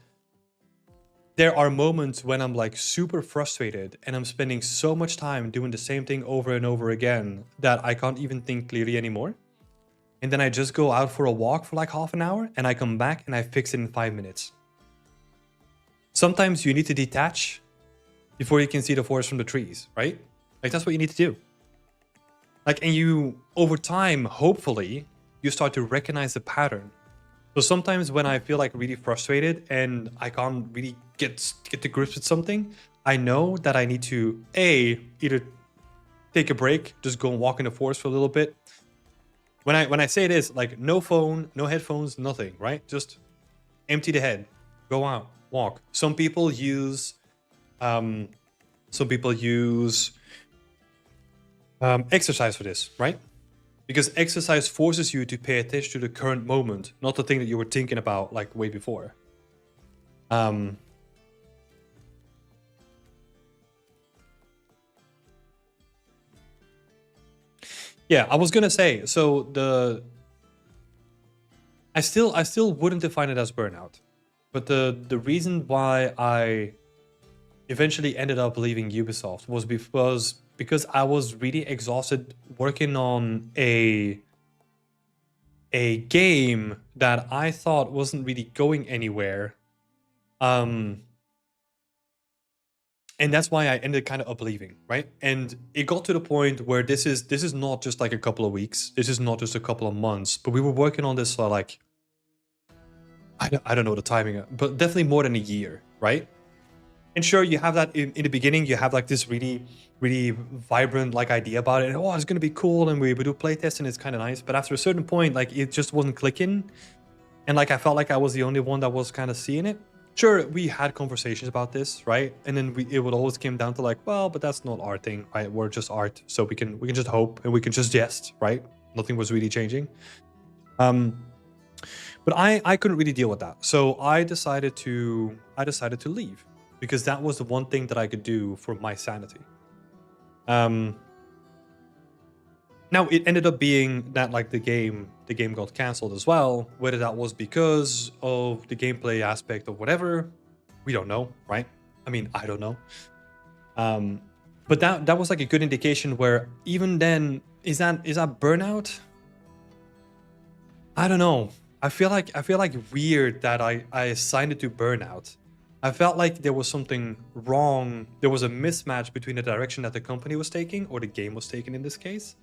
there are moments when I'm like super frustrated and I'm spending so much time doing the same thing over and over again that I can't even think clearly anymore. And then I just go out for a walk for like half an hour and I come back and I fix it in 5 minutes. Sometimes you need to detach before you can see the forest from the trees, right? Like, that's what you need to do. Like, and you, over time, hopefully, you start to recognize the pattern. So sometimes when I feel like really frustrated and I can't really get to grips with something, I know that I need to either take a break, just go and walk in the forest for a little bit. When I say this, like, no phone, no headphones, nothing, right? Just empty the head, go out, walk. Some people use exercise for this, right? Because exercise forces you to pay attention to the current moment, not the thing that you were thinking about like way before. Yeah, I was gonna say, so I still wouldn't define it as burnout, but the reason why I eventually ended up leaving Ubisoft was because I was really exhausted working on a game that I thought wasn't really going anywhere. And that's why I ended kind of up leaving, right? And it got to the point where this is not just like a couple of weeks, this is not just a couple of months, but we were working on this for like, I don't know the timing, but definitely more than a year, right? And sure, you have that in the beginning, you have like this really, really vibrant like idea about it. And, oh, it's gonna be cool, and we do playtest and it's kind of nice. But after a certain point, like, it just wasn't clicking. And like, I felt like I was the only one that was kind of seeing it. Sure, we had conversations about this, right? And then it would always come down to like, well, but that's not our thing, right? We're just art, so we can just hope and we can just jest, right? Nothing was really changing. But I couldn't really deal with that, so I decided to leave, because that was the one thing that I could do for my sanity. Now, it ended up being that like the game got canceled as well. Whether that was because of the gameplay aspect or whatever, we don't know, right? I mean, I don't know. But that was like a good indication where even then, is that burnout? I don't know. I feel like weird that I assigned it to burnout. I felt like there was something wrong. There was a mismatch between the direction that the company was taking, or the game was taking in this case,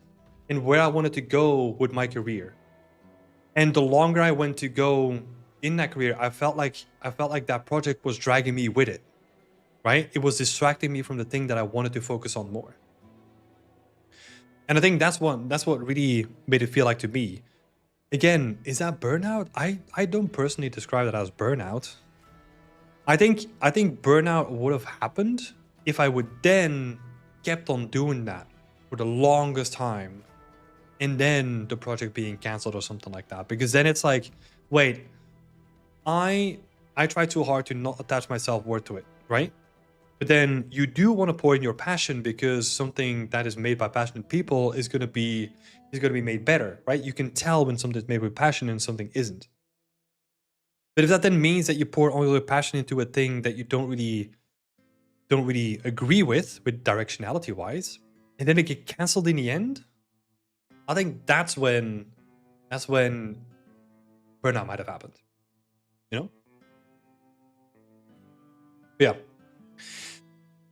and where I wanted to go with my career. And the longer I went to go in that career, I felt like that project was dragging me with it, right? It was distracting me from the thing that I wanted to focus on more. And I think that's what really made it feel like to me. Again, is that burnout? I don't personally describe that as burnout. I think burnout would have happened if I would then kept on doing that for the longest time, and then the project being canceled or something like that. Because then it's like, wait, I try too hard to not attach my self-worth to it, right? But then you do want to pour in your passion, because something that is made by passionate people is going to be made better, right? You can tell when something's made with passion and something isn't. But if that then means that you pour all your passion into a thing that you don't really agree with directionality wise, and then it get canceled in the end, I think that's when burnout might have happened. You know? But yeah.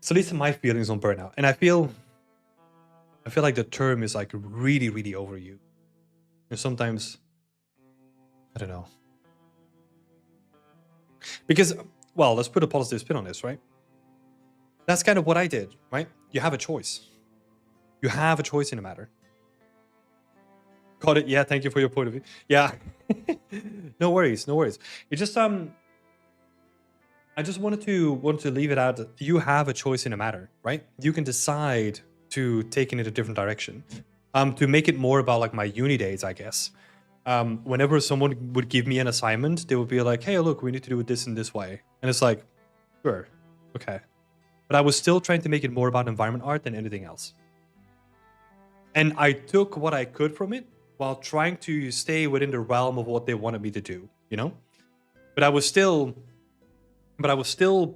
So these are my feelings on burnout. And I feel like the term is like really, really overused. And sometimes, I don't know. Because, well, let's put a positive spin on this, right? That's kind of what I did, right? You have a choice. You have a choice in the matter. Got it. Yeah, thank you for your point of view. Yeah. No worries, no worries. It just I just wanted to leave it out. You have a choice in the matter, right? You can decide to take it in a different direction. To make it more about like my uni days, I guess. whenever someone would give me an assignment, they would be like, hey, look, we need to do it this and this way. And it's like, sure, okay. But I was still trying to make it more about environment art than anything else. And I took what I could from it while trying to stay within the realm of what they wanted me to do, you know? But I was still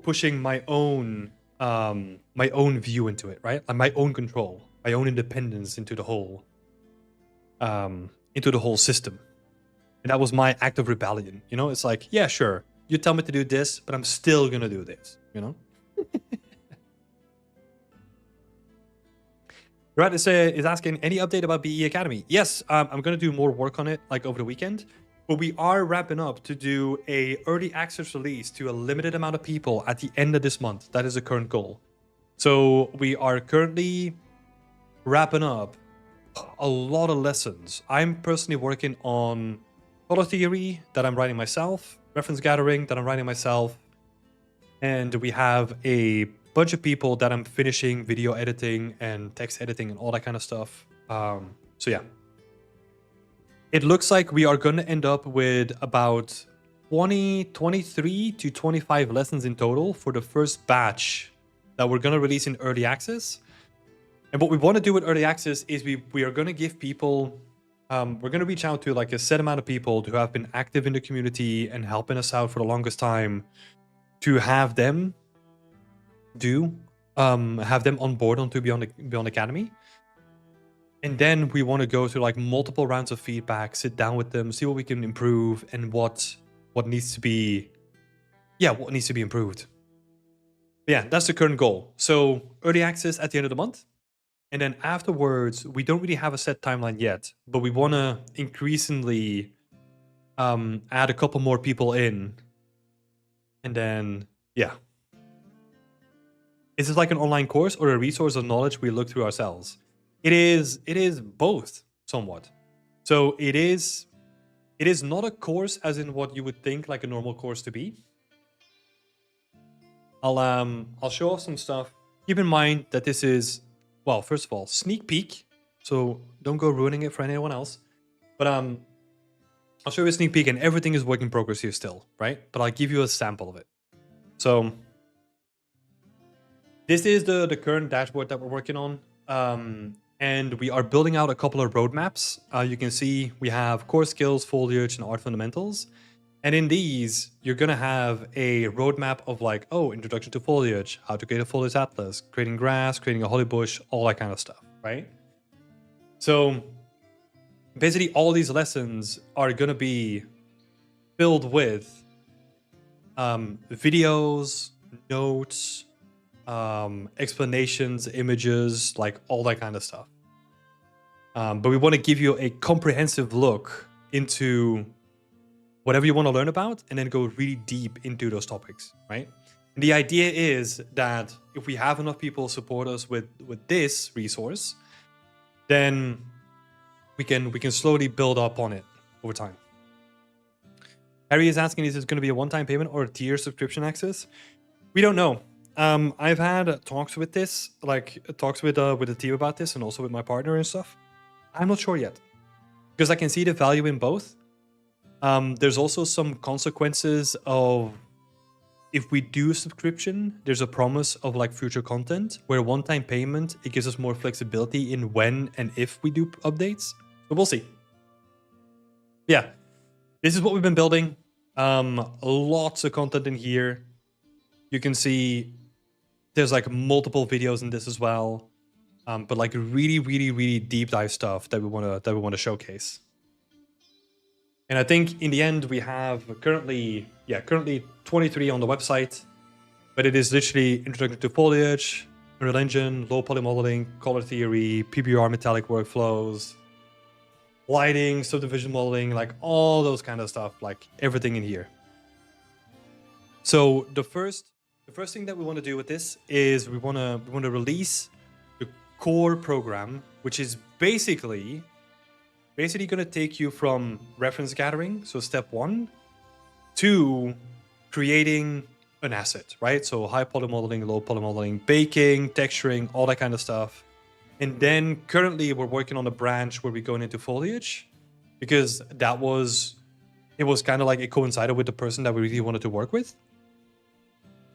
pushing my own view into it, right? Like my own control, my own independence into the whole system. And that was my act of rebellion, you know? It's like, yeah, sure, you tell me to do this, but I'm still gonna do this, you know? Right, is asking, any update about BE Academy? Yes, I'm gonna do more work on it like over the weekend, but we are wrapping up to do a early access release to a limited amount of people at the end of this month. That is the current goal. So we are currently wrapping up a lot of lessons. I'm personally working on color theory that I'm writing myself, reference gathering that I'm writing myself, and we have a bunch of people that I'm finishing video editing and text editing and all that kind of stuff. So yeah, it looks like we are going to end up with about 23 to 25 lessons in total for the first batch that we're going to release in early access. And what we want to do with early access is we are going to give people, we're going to reach out to like a set amount of people who have been active in the community and helping us out for the longest time, to have them on board onto Beyond Academy. And then we want to go through like multiple rounds of feedback, sit down with them, see what we can improve and what needs to be improved. But yeah, that's the current goal. So early access at the end of the month. And then afterwards, we don't really have a set timeline yet, but we want to increasingly add a couple more people in. And then, yeah. Is this like an online course or a resource of knowledge we look through ourselves? It is both, somewhat. So it is not a course as in what you would think like a normal course to be. I'll show off some stuff. Keep in mind that this is, well, first of all, sneak peek. So don't go ruining it for anyone else. But I'll show you a sneak peek, and everything is work in progress here still, right? But I'll give you a sample of it. So this is the current dashboard that we're working on. And we are building out a couple of roadmaps. You can see we have core skills, foliage, and art fundamentals. And in these, you're going to have a roadmap of like, oh, introduction to foliage, how to create a foliage atlas, creating grass, creating a holly bush, all that kind of stuff, right? So basically all these lessons are going to be filled with videos, notes, explanations, images, like all that kind of stuff. But we want to give you a comprehensive look into whatever you want to learn about, and then go really deep into those topics, right? And the idea is that if we have enough people support us with this resource, then we can slowly build up on it over time. Harry is asking, is this going to be a one-time payment or a tier subscription access? We don't know. I've had talks with this, like talks with the team about this, and also with my partner and stuff. I'm not sure yet, because I can see the value in both. There's also some consequences of, if we do a subscription, there's a promise of like future content, where one-time payment, it gives us more flexibility in when and if we do updates. But we'll see. Yeah, this is what we've been building. Lots of content in here. You can see there's like multiple videos in this as well. But like really deep dive stuff that we want to showcase. And I think in the end we have currently 23 on the website, but it is literally introduction to foliage, Unreal Engine, low poly modeling, color theory, PBR metallic workflows, lighting, subdivision modeling, like all those kind of stuff, like everything in here. So the first thing that we want to do with this is we want to release the core program, which is basically going to take you from reference gathering, so step 1, to creating an asset, right? So high poly modeling, low poly modeling, baking, texturing, all that kind of stuff. And then currently we're working on a branch where we're going into foliage. because it was kind of like it coincided with the person that we really wanted to work with.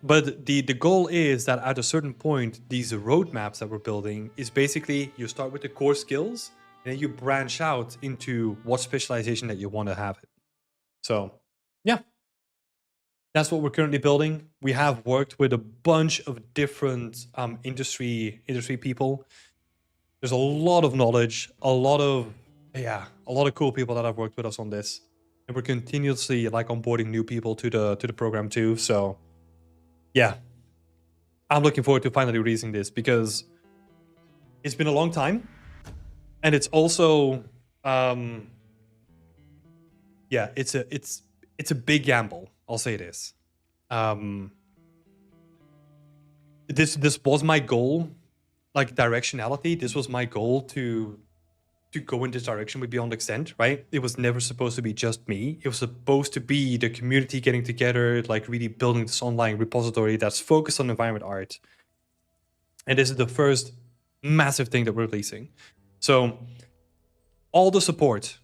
But the goal is that at a certain point, these roadmaps that we're building is basically you start with the core skills and then you branch out into what specialization that you want to have it. So yeah, that's what we're currently building. We have worked with a bunch of different industry people. There's a lot of knowledge, a lot of cool people that have worked with us on this, and we're continuously like onboarding new people to the program too. So yeah, I'm looking forward to finally releasing this because it's been a long time, and it's also it's a big gamble. I'll say this. This was my goal, like directionality. This was my goal to go in this direction with Beyond Extent, right? It was never supposed to be just me. It was supposed to be the community getting together, like really building this online repository that's focused on environment art. And this is the first massive thing that we're releasing. So all the support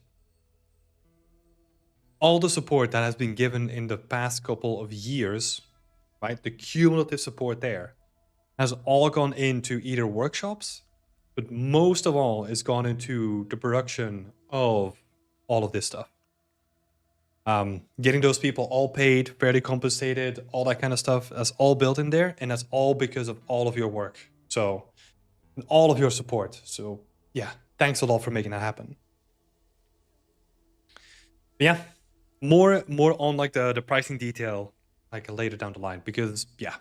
that has been given in the past couple of years, right? The cumulative support there has all gone into either workshops, but most of all is gone into the production of all of this stuff. Getting those people all paid, fairly compensated, all that kind of stuff, that's all built in there, and that's all because of all of your work. So, and all of your support. So yeah, thanks a lot for making that happen. But yeah, more on like the pricing detail like later down the line, because yeah,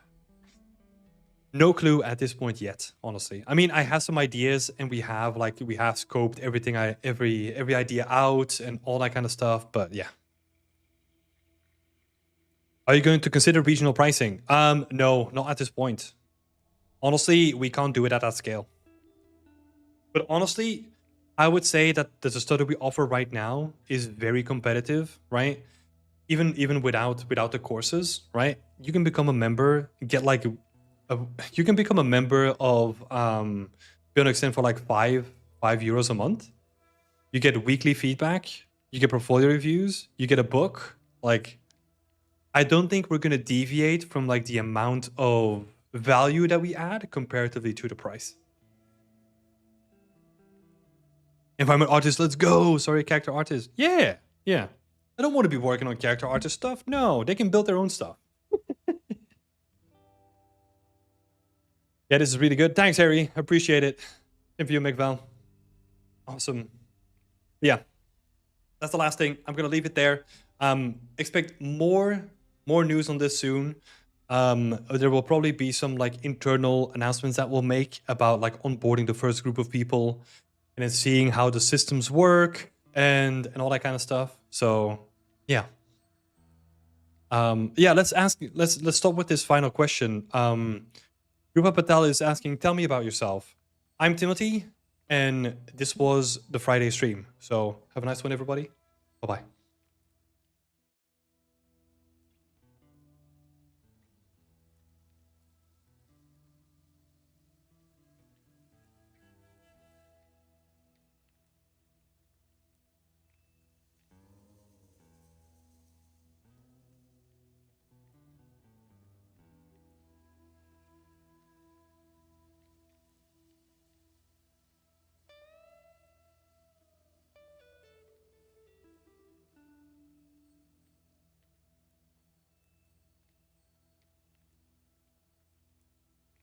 no clue at this point yet, honestly. I mean, I have some ideas, and we have scoped everything, every idea out and all that kind of stuff, but yeah. Are you going to consider regional pricing? No, not at this point. Honestly, we can't do it at that scale. But honestly, I would say that the stuff that we offer right now is very competitive, right? Even without the courses, right? You can become a member, get like you can become a member of Beyond Extent for like €5 a month. You get weekly feedback, you get portfolio reviews, you get a book. Like, I don't think we're gonna deviate from like the amount of value that we add comparatively to the price. Environment artist, let's go. Sorry, character artist. Yeah. I don't want to be working on character artist stuff. No, they can build their own stuff. Yeah, this is really good. Thanks, Harry. Appreciate it. Same for you, McVal. Awesome. Yeah, that's the last thing. I'm gonna leave it there. Expect more news on this soon. There will probably be some like internal announcements that we'll make about like onboarding the first group of people and then seeing how the systems work and all that kind of stuff. So yeah. Let's start with this final question. Rupa Patel is asking, tell me about yourself. I'm Timothy, and this was the Friday stream. So have a nice one, everybody. Bye-bye.